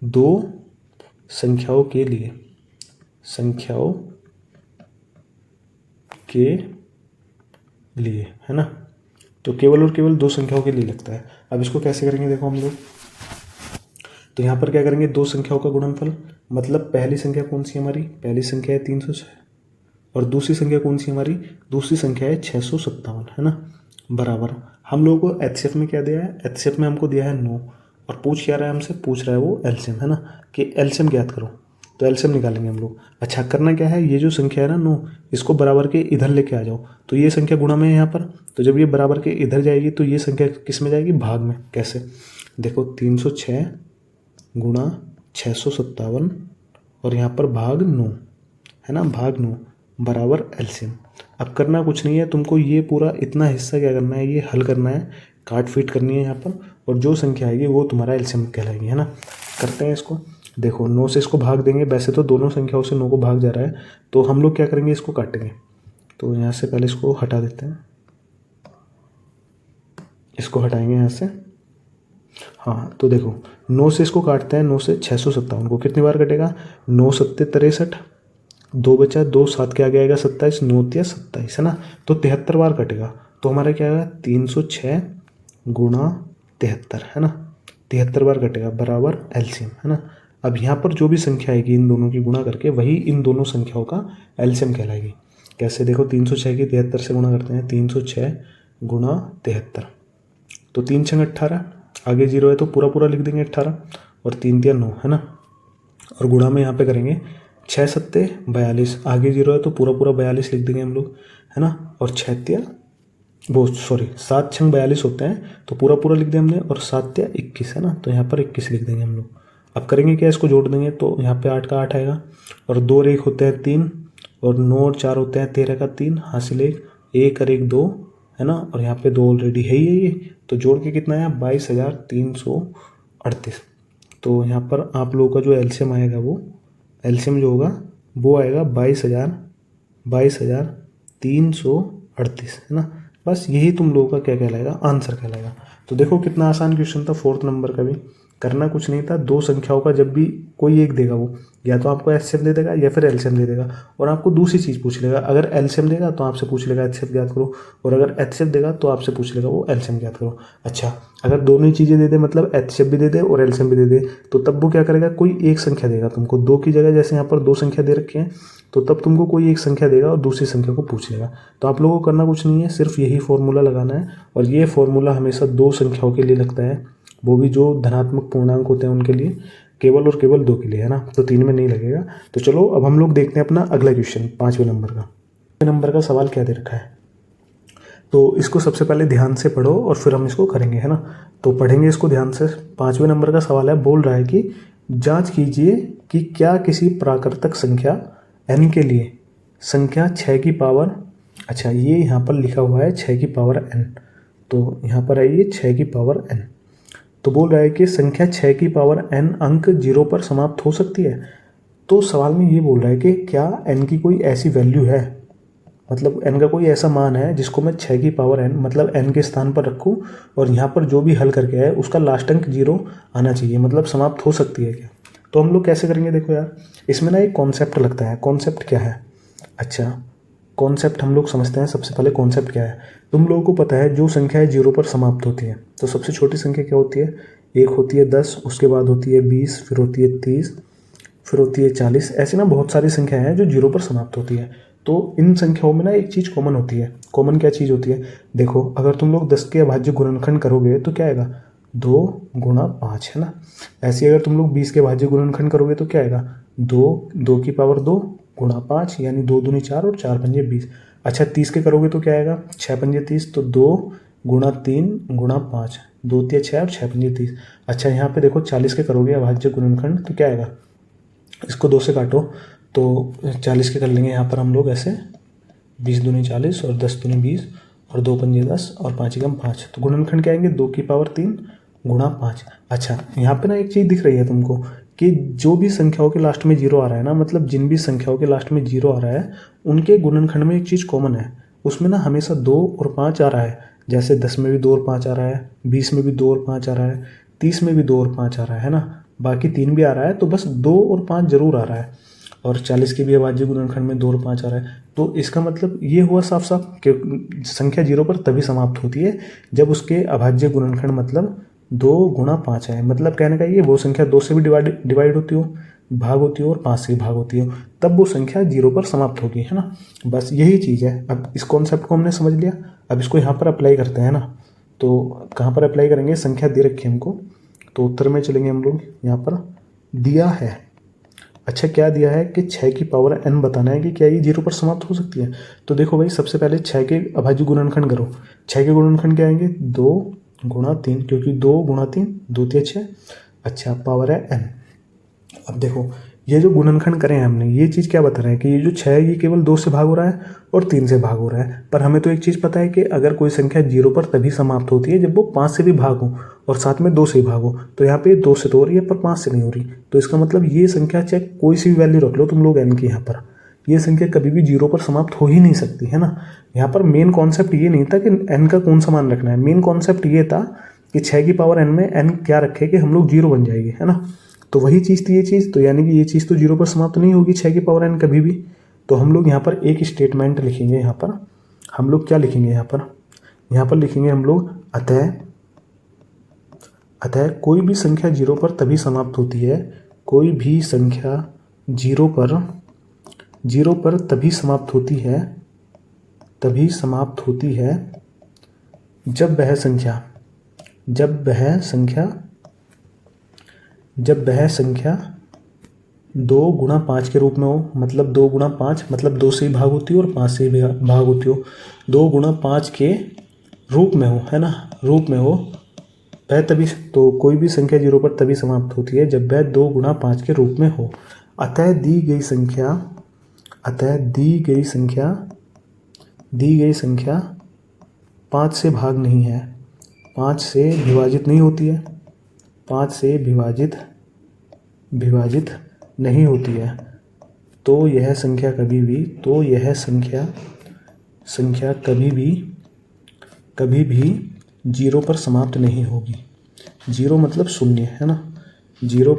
दो संख्याओं के लिए, है ना। तो केवल और केवल दो संख्याओं के लिए लगता है। अब इसको कैसे करेंगे, देखो हम लोग, तो यहाँ पर क्या करेंगे, दो संख्याओं का गुणनफल, मतलब पहली संख्या कौन सी हमारी, पहली संख्या है 306, और दूसरी संख्या कौन सी हमारी, दूसरी संख्या है 657, है ना, बराबर। हम लोगों को एचसीएफ में क्या दिया है, एचसीएफ में हमको दिया है 9, और पूछ क्या रहा है हमसे, पूछ रहा है वो एलसीएम, है ना, कि एलसीएम ज्ञात करो। तो एलसीएम निकालेंगे हम लोग। अच्छा, करना क्या है, ये जो संख्या है ना 9, इसको बराबर के इधर लेके आ जाओ। तो ये संख्या गुणा में है यहाँ पर, तो जब ये बराबर के इधर जाएगी तो ये संख्या किस में जाएगी, भाग में। कैसे, देखो 306 गुणा 657 और यहाँ पर भाग 9, है ना, भाग 9 बराबर एलसीएम। अब करना कुछ नहीं है, तुमको ये पूरा इतना हिस्सा क्या करना है, ये हल करना है, काट फीट करनी है यहाँ पर, और जो संख्या आएगी वो तुम्हारा एलसीएम कहलाएगी, है ना। करते हैं इसको। देखो 9 से इसको भाग देंगे, वैसे तो दोनों संख्याओं से 9 को भाग जा रहा है, तो हम लोग क्या करेंगे, इसको काटेंगे। तो यहाँ से पहले इसको हटा देते हैं, इसको हटाएंगे यहाँ से। हाँ, तो देखो 9 से इसको काटते हैं, 9 से 657 को कितनी बार कटेगा, 9 7 63, 2 बचा, 2 7 के आगे आएगा 27, 9 या 27 है ना, तो 73 बार कटेगा। तो हमारा क्या आएगा 306 गुणा 73 है ना, 73 बार कटेगा बराबर एलसीएम है ना। अब यहाँ पर जो भी संख्या आएगी इन दोनों की गुणा करके वही इन दोनों संख्याओं का एलसीएम कहलाएगी। कैसे देखो 306 की 73 से गुणा करते हैं, 306 गुणा 73, तो 3 छंग 18, आगे 0 है तो पूरा पूरा लिख देंगे 18, और 3 तिया 9 है ना, और गुणा में यहाँ पे करेंगे 6 सत्ते 42, आगे 0 है तो पूरा पूरा 42 लिख देंगे हम लोग है ना, और 6 तिया वो सॉरी 7 छंग 42 होते हैं तो पूरा पूरा लिख दिया हमने, और 7 तिया 21 है ना, तो यहाँ पर 21 लिख देंगे हम लोग। अब करेंगे क्या, इसको जोड़ देंगे तो यहाँ पे 8 का 8 आएगा, और 2 और 1 होते हैं 3, और 9 और 4 होते हैं 13 का 3, हासिल 1, 1 और 1 2 है ना, और यहाँ पे 2 ऑलरेडी है ही है ये, तो जोड़ के कितना आया 22,338। तो यहाँ पर आप लोगों का जो एलसीएम आएगा वो एलसीएम जो होगा वो आएगा 22,338 है ना। बस यही तुम लोगों का क्या कहलाएगा, आंसर कहलाएगा। तो देखो कितना आसान क्वेश्चन था 4th नंबर का भी, करना कुछ नहीं था, दो संख्याओं का जब भी कोई एक देगा वो या तो आपको एचसीएफ दे देगा या फिर एलसीएम दे देगा, और आपको दूसरी चीज़ पूछ लेगा। अगर एलसीएम देगा तो आपसे पूछ लेगा एचसीएफ ज्ञात करो, और अगर एचसीएफ देगा तो आपसे पूछ लेगा वो एलसीएम ज्ञात करो। अच्छा, अगर दोनों ही चीज़ें दे दे मतलब एचसीएफ भी दे दे और एलसीएम भी दे दे, तो तब वो क्या करेगा, कोई एक संख्या देगा तुमको, 2 की जगह जैसे यहाँ पर 2 संख्या दे रखी हैं तो तब तुमको कोई एक संख्या देगा और दूसरी संख्या को पूछ लेगा। तो आप लोगों को करना कुछ नहीं है, सिर्फ यही फॉर्मूला लगाना है, और ये फॉर्मूला हमेशा 2 संख्याओं के लिए लगता है, वो भी जो धनात्मक पूर्णांक होते हैं उनके लिए, केवल और केवल 2 के लिए है ना, तो 3 में नहीं लगेगा। तो चलो अब हम लोग देखते हैं अपना अगला क्वेश्चन 5वें नंबर का। 5वें नंबर का सवाल क्या दे रखा है, तो इसको सबसे पहले ध्यान से पढ़ो और फिर हम इसको करेंगे है ना। तो पढ़ेंगे इसको ध्यान से। 5वें नंबर का सवाल है, बोल रहा है कि जांच कीजिए कि क्या किसी प्राकृतिक संख्या n के लिए संख्या 6 की पावर, अच्छा ये यहाँ पर लिखा हुआ है 6 की पावर n, तो यहाँ पर है ये 6 की पावर n। तो बोल रहा है कि संख्या 6 की पावर n अंक 0 पर समाप्त हो सकती है। तो सवाल में ये बोल रहा है कि क्या n की कोई ऐसी वैल्यू है, मतलब n का कोई ऐसा मान है जिसको मैं 6 की पावर n मतलब n के स्थान पर रखूं और यहाँ पर जो भी हल करके है उसका लास्ट अंक 0 आना चाहिए, मतलब समाप्त हो सकती है क्या। तो हम लोग कैसे करेंगे, देखो यार इसमें ना एक कॉन्सेप्ट लगता है। कॉन्सेप्ट क्या है, अच्छा कॉन्सेप्ट हम लोग समझते हैं। सबसे पहले कॉन्सेप्ट क्या है, तुम लोगों को पता है जो संख्या 0 पर समाप्त होती है, तो सबसे छोटी संख्या क्या होती है, एक होती है 10, उसके बाद होती है 20, फिर होती है 30, फिर होती है 40, ऐसी ना बहुत सारी संख्याएं हैं जो 0 पर समाप्त होती है। तो इन संख्याओं में ना एक चीज़ कॉमन होती है। कॉमन क्या चीज़ होती है, देखो अगर तुम लोग 10 के अभाज्य गुणनखंड करोगे तो क्या आएगा 2 गुणा 5 है ना। ऐसे अगर तुम लोग 20 के अभाज्य गुणनखंड करोगे तो क्या आएगा 2 की पावर 2 गुणा 5, यानी 2 दूनी 4 और 4 पंजे 20। अच्छा 30 के करोगे तो क्या आएगा 6 पंजे 30, तो 2 गुणा 3 गुणा 5, 2 तिया 6 और 6 पंजे 30। अच्छा यहाँ पे देखो 40 के करोगे अभाज्य गुणनखंड तो क्या आएगा, इसको 2 से काटो तो 40 के कर लेंगे यहाँ पर हम लोग ऐसे, 20 दूनी 40 और 10 दूनी 20 और 2 पंजे 10 और 5 एकम 5, तो गुणनखंड क्या आएंगे 2 की पावर 3 गुणा 5। अच्छा यहाँ पे ना एक चीज़ दिख रही है तुमको कि जो भी संख्याओं के लास्ट में 0 आ रहा है ना, मतलब जिन भी संख्याओं के लास्ट में 0 आ रहा है उनके गुणनखंड में एक चीज़ कॉमन है, उसमें ना हमेशा 2 और 5 आ रहा है। जैसे 10 में भी 2 और 5 आ रहा है, 20 में भी 2 और 5 आ रहा है, 30 में भी 2 और 5 आ रहा है ना, बाकी 3 भी आ रहा है, तो बस 2 और 5 जरूर आ रहा है। और 40 के भी अभाज्य गुणनखंड में 2 और 5 आ रहा है। तो इसका मतलब ये हुआ साफ साफ कि संख्या 0 पर तभी समाप्त होती है जब उसके अभाज्य गुणनखंड मतलब 2 गुणा 5 है। मतलब कहने का ये वो संख्या 2 से भी डिवाइड होती हो, भाग होती हो और 5 से भी भाग होती हो, तब वो संख्या 0 पर समाप्त होगी है ना। बस यही चीज़ है। अब इस कॉन्सेप्ट को हमने समझ लिया, अब इसको यहाँ पर अप्लाई करते हैं ना। तो कहाँ पर अप्लाई करेंगे, संख्या दे रखी है हमको, तो उत्तर में चलेंगे हम लोग। यहाँ पर दिया है, अच्छा क्या दिया है कि 6 की पावर n बताना है कि क्या ये 0 पर समाप्त हो सकती है। तो देखो भाई सबसे पहले 6 के अभाज्य गुणनखंड करो। 6 के गुणनखंड क्या आएंगे 2 गुणा 3, क्योंकि 2 गुणा 3 2 तिया 6, अच्छा पावर है n। अब देखो ये जो गुणनखंड करें हैं हमने, ये चीज़ क्या बता रहा है कि ये जो 6 है ये केवल 2 से भाग हो रहा है और 3 से भाग हो रहा है। पर हमें तो एक चीज़ पता है कि अगर कोई संख्या 0 पर तभी समाप्त होती है जब वो 5 से भी भाग हो और साथ में 2 से ही भाग हो। तो यहाँ पे 2 से तो हो रही है पर 5 से नहीं हो रही, तो इसका मतलब ये संख्या चाहे कोई सी भी वैल्यू रख लो तुम लोग n की, यहाँ पर ये संख्या कभी भी 0 पर समाप्त हो ही नहीं सकती है ना। यहाँ पर मेन कॉन्सेप्ट ये नहीं था कि n का कौन सा मान रखना है, मेन कॉन्सेप्ट ये था कि 6 की पावर n में n क्या रखे कि हम लोग 0 बन जाएगी है ना। तो वही चीज़ थी ये चीज़, तो यानी कि ये चीज़ तो 0 पर समाप्त नहीं होगी 6 की पावर n कभी भी। तो हम लोग यहाँ पर एक स्टेटमेंट लिखेंगे। यहाँ पर हम लोग क्या लिखेंगे, यहाँ पर लिखेंगे हम लोग अतः कोई भी संख्या 0 पर तभी समाप्त होती है, कोई भी संख्या 0 पर तभी समाप्त होती है जब वह संख्या 2 गुणा 5 के रूप में हो। मतलब 2 गुणा 5 मतलब 2 से ही भाग होती हो और 5 से ही भाग होती हो। 2 गुणा 5 के रूप में हो, है ना, रूप में हो वह तभी, तो कोई भी संख्या 0 पर तभी समाप्त होती है जब वह 2 गुणा 5 के रूप में हो। अतः दी गई संख्या 5 से भाग नहीं है, 5 से विभाजित नहीं होती है, 5 से विभाजित नहीं होती है, तो यह संख्या कभी भी 0 पर समाप्त नहीं होगी। 0 मतलब शून्य, है ना, 0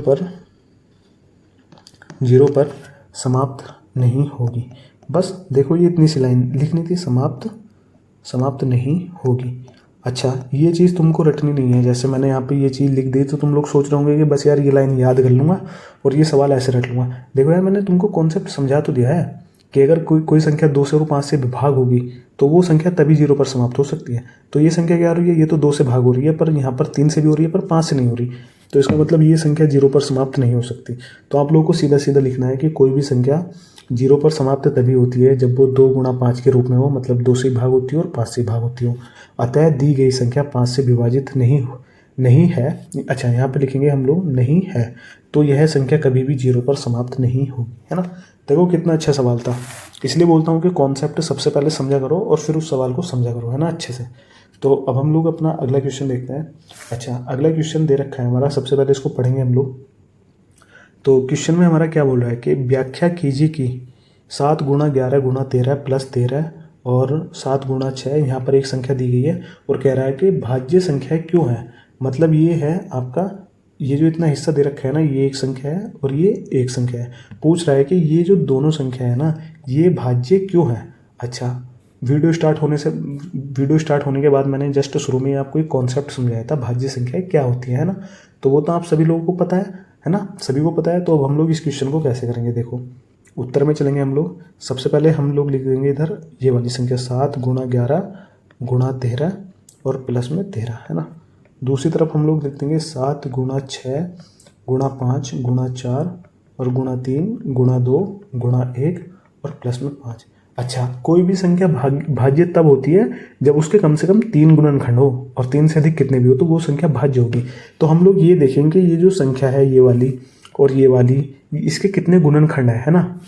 पर समाप्त नहीं होगी। बस देखो ये इतनी सी लाइन लिखनी थी, समाप्त नहीं होगी। अच्छा, ये चीज़ तुमको रटनी नहीं है। जैसे मैंने यहाँ पे ये चीज़ लिख दी तो तुम लोग सोच रहे होंगे कि बस यार ये लाइन याद कर लूँगा और ये सवाल ऐसे रट लूँगा। देखो यार, मैंने तुमको कॉन्सेप्ट समझा तो दिया है कि अगर कोई संख्या 2 से और 5 से विभाग होगी तो वो संख्या तभी 0 पर समाप्त हो सकती है। तो ये संख्या क्या हो रही है, ये तो 2 से भाग हो रही है, पर यहाँ पर 3 से भी हो रही है, पर 5 से नहीं हो रही। तो इसका मतलब ये संख्या 0 पर समाप्त नहीं हो सकती। तो आप लोगों को सीधा सीधा लिखना है कि कोई भी संख्या 0 पर समाप्त तभी होती है जब वो 2 गुणा 5 के रूप में हो, मतलब 2 से भाग होती हो और 5 से भाग होती हो। अतः दी गई संख्या 5 से विभाजित नहीं है। अच्छा, यहाँ पे लिखेंगे हम लोग नहीं है, तो यह संख्या कभी भी 0 पर समाप्त नहीं होगी, है ना। देखो कितना अच्छा सवाल था। इसलिए बोलता हूँ कि कॉन्सेप्ट सबसे पहले समझा करो और फिर उस सवाल को समझा करो, है ना, अच्छे से। तो अब हम लोग अपना अगला क्वेश्चन देखते हैं। अच्छा, अगला क्वेश्चन दे रखा है हमारा, सबसे पहले इसको पढ़ेंगे हम लोग। तो क्वेश्चन में हमारा क्या बोल रहा है कि व्याख्या कीजिए कि 7 गुणा 11 गुणा 13 प्लस 13 और 7 गुणा 6, यहाँ पर एक संख्या दी गई है और कह रहा है कि भाज्य संख्या क्यों है। मतलब ये है आपका, ये जो इतना हिस्सा दे रखा है ना, ये एक संख्या है और ये एक संख्या है। पूछ रहा है कि ये जो दोनों संख्या है ना, ये भाज्य क्यों है। अच्छा, वीडियो स्टार्ट होने के बाद मैंने जस्ट शुरू में आपको एक कॉन्सेप्ट समझाया था, भाज्य संख्या क्या होती है ना। तो वो तो आप सभी लोगों को पता है ना, सभी को पता है। तो अब हम लोग इस क्वेश्चन को कैसे करेंगे, देखो उत्तर में चलेंगे हम लोग। सबसे पहले हम लोग लिख देंगे इधर ये वाली संख्या 7 गुणा 11 गुणा 13 और प्लस में 13, है ना। दूसरी तरफ हम लोग लिख देंगे 7 गुणा 6 गुणा 5 गुणा 4 और गुणा 3 गुणा 2 गुणा 1 और प्लस में 5। अच्छा, कोई भी संख्या भाज्य तब होती है जब उसके कम से कम 3 गुणनखंड हो और 3 से अधिक कितने भी हो तो वो संख्या भाज्य होगी। तो हम लोग ये देखेंगे ये जो संख्या है ये वाली और ये वाली, इसके कितने गुणनखंड है ना।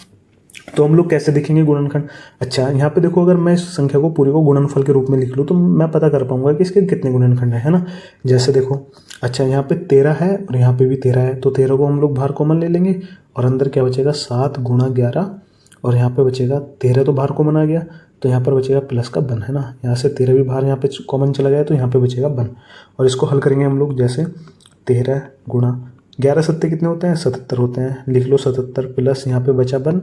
तो हम लोग कैसे देखेंगे गुणनखंड। अच्छा, यहाँ पे देखो, अगर मैं इस संख्या को पूरे को गुणनफल के रूप में लिख लूँ तो मैं पता कर पाऊंगा कि इसके कितने गुणनखंड है ना। जैसे देखो, अच्छा यहाँ पे 13 है और यहाँ पे भी 13 है, तो 13 को हम लोग बाहर कॉमन ले लेंगे और अंदर क्या बचेगा 7 गुणा 11 और यहाँ पे बचेगा 13 तो बाहर कॉमन आ गया, तो यहाँ पर बचेगा प्लस का 1, है ना। यहाँ से 13 भी बाहर यहाँ पे कॉमन चला गया तो यहाँ पे बचेगा 1 और इसको हल करेंगे हम लोग। जैसे 13 गुणा 11 सत्ते कितने होते हैं, 77 होते हैं, लिख लो 77 प्लस यहाँ पे बचा 1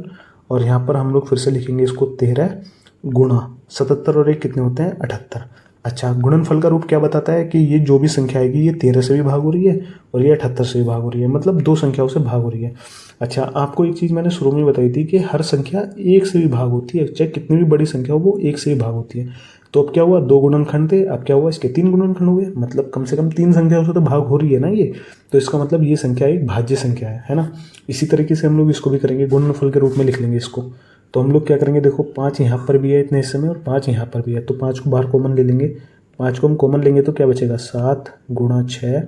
और यहाँ पर हम लोग फिर से लिखेंगे इसको 13 गुणा 77 और 1 कितने होते हैं 78। अच्छा, गुणनफल का रूप क्या बताता है कि ये जो भी संख्या आएगी ये 13 से भी भाग हो रही है और ये 78 से भी भाग हो रही है, मतलब 2 संख्याओं से भाग हो रही है। अच्छा, आपको एक चीज़ मैंने शुरू में बताई थी कि हर संख्या 1 से भी भाग होती है, चाहे कितनी भी बड़ी संख्या हो वो 1 से भी भाग होती है। तो अब क्या हुआ, 2 गुणनखंड थे, अब क्या हुआ इसके 3 गुणनखंड हो गए, मतलब कम से कम 3 संख्याओं से तो भाग हो रही है ना ये। तो इसका मतलब ये संख्या एक भाज्य संख्या है ना। इसी तरीके से हम लोग इसको भी करेंगे, गुणनफल के रूप में लिख लेंगे इसको। तो हम लोग क्या करेंगे, देखो 5 यहाँ पर भी है इतने हिस्से में और 5 यहाँ पर भी है, तो 5 को बाहर कॉमन ले लेंगे। 5 को हम कॉमन लेंगे तो क्या बचेगा 7 गुणा 6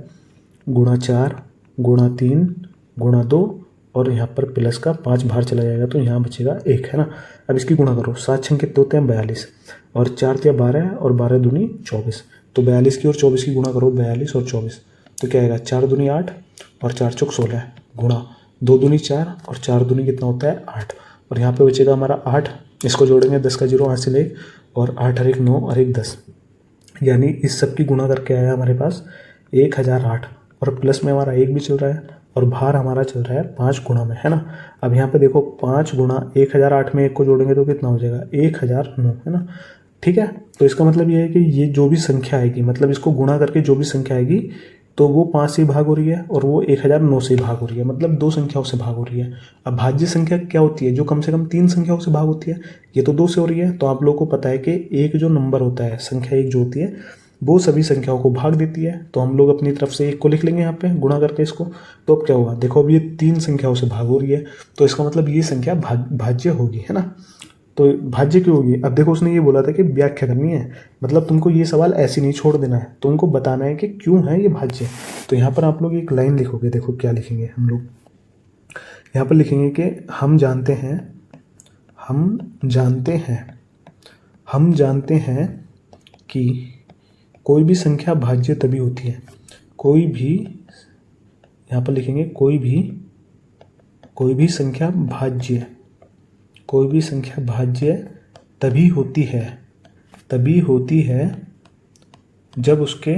गुणा 4 गुणा 3 गुणा 2 और यहाँ पर प्लस का 5 बाहर चला जाएगा तो यहाँ बचेगा 1, है ना। अब इसकी गुणा करो, 7 छंग कितने होते हैं 42 और 4 तिया 12 और 12 दूनी 24, तो 42 की और 24 की गुणा करो, 42 और 24 तो क्या आएगा 4 दूनी 8 और 4 चौक 16 गुणा 2 दूनी 4 और 4 दूनी कितना होता है 8 और यहाँ पे बचेगा हमारा 8। इसको जोड़ेंगे 10 का 0 हासिल 1 और 8 और 1 9 और 1 10, यानी इस सब की गुणा करके आया हमारे पास 1008 और प्लस में हमारा 1 भी चल रहा है और भार हमारा चल रहा है 5 गुणा में, है ना। अब यहाँ पे देखो 5 गुणा 1008 में 1 को जोड़ेंगे तो कितना हो जाएगा 1009, है ना। ठीक है, तो इसका मतलब ये है कि ये जो भी संख्या आएगी, मतलब इसको गुणा करके जो भी संख्या आएगी तो वो 5 से भाग हो रही है और वो 1009 से भाग हो रही है, मतलब 2 संख्याओं से भाग हो रही है। अब भाज्य संख्या क्या होती है, जो कम से कम 3 संख्याओं से भाग होती है। ये तो 2 से हो रही है, तो आप लोगों को पता है कि एक जो नंबर होता है, संख्या एक जो होती है, वो सभी संख्याओं को भाग देती है। तो हम लोग अपनी तरफ से एक को लिख लेंगे यहाँ पे गुणा करके इसको। तो अब क्या होगा, देखो अब ये 3 संख्याओं से भाग हो रही है, तो इसका मतलब ये संख्या भाज्य होगी, है ना। तो भाज्य क्यों होगी, अब देखो उसने ये बोला था कि व्याख्या करनी है, मतलब तुमको ये सवाल ऐसे नहीं छोड़ देना है, तुमको बताना है कि क्यों है ये भाज्य। तो यहाँ पर आप लोग एक लाइन लिखोगे, देखो क्या लिखेंगे हम लोग, यहाँ पर लिखेंगे कि हम जानते हैं कि कोई भी संख्या भाज्य तभी होती है, कोई भी, यहाँ पर लिखेंगे कोई भी संख्या भाज्य तभी होती है जब उसके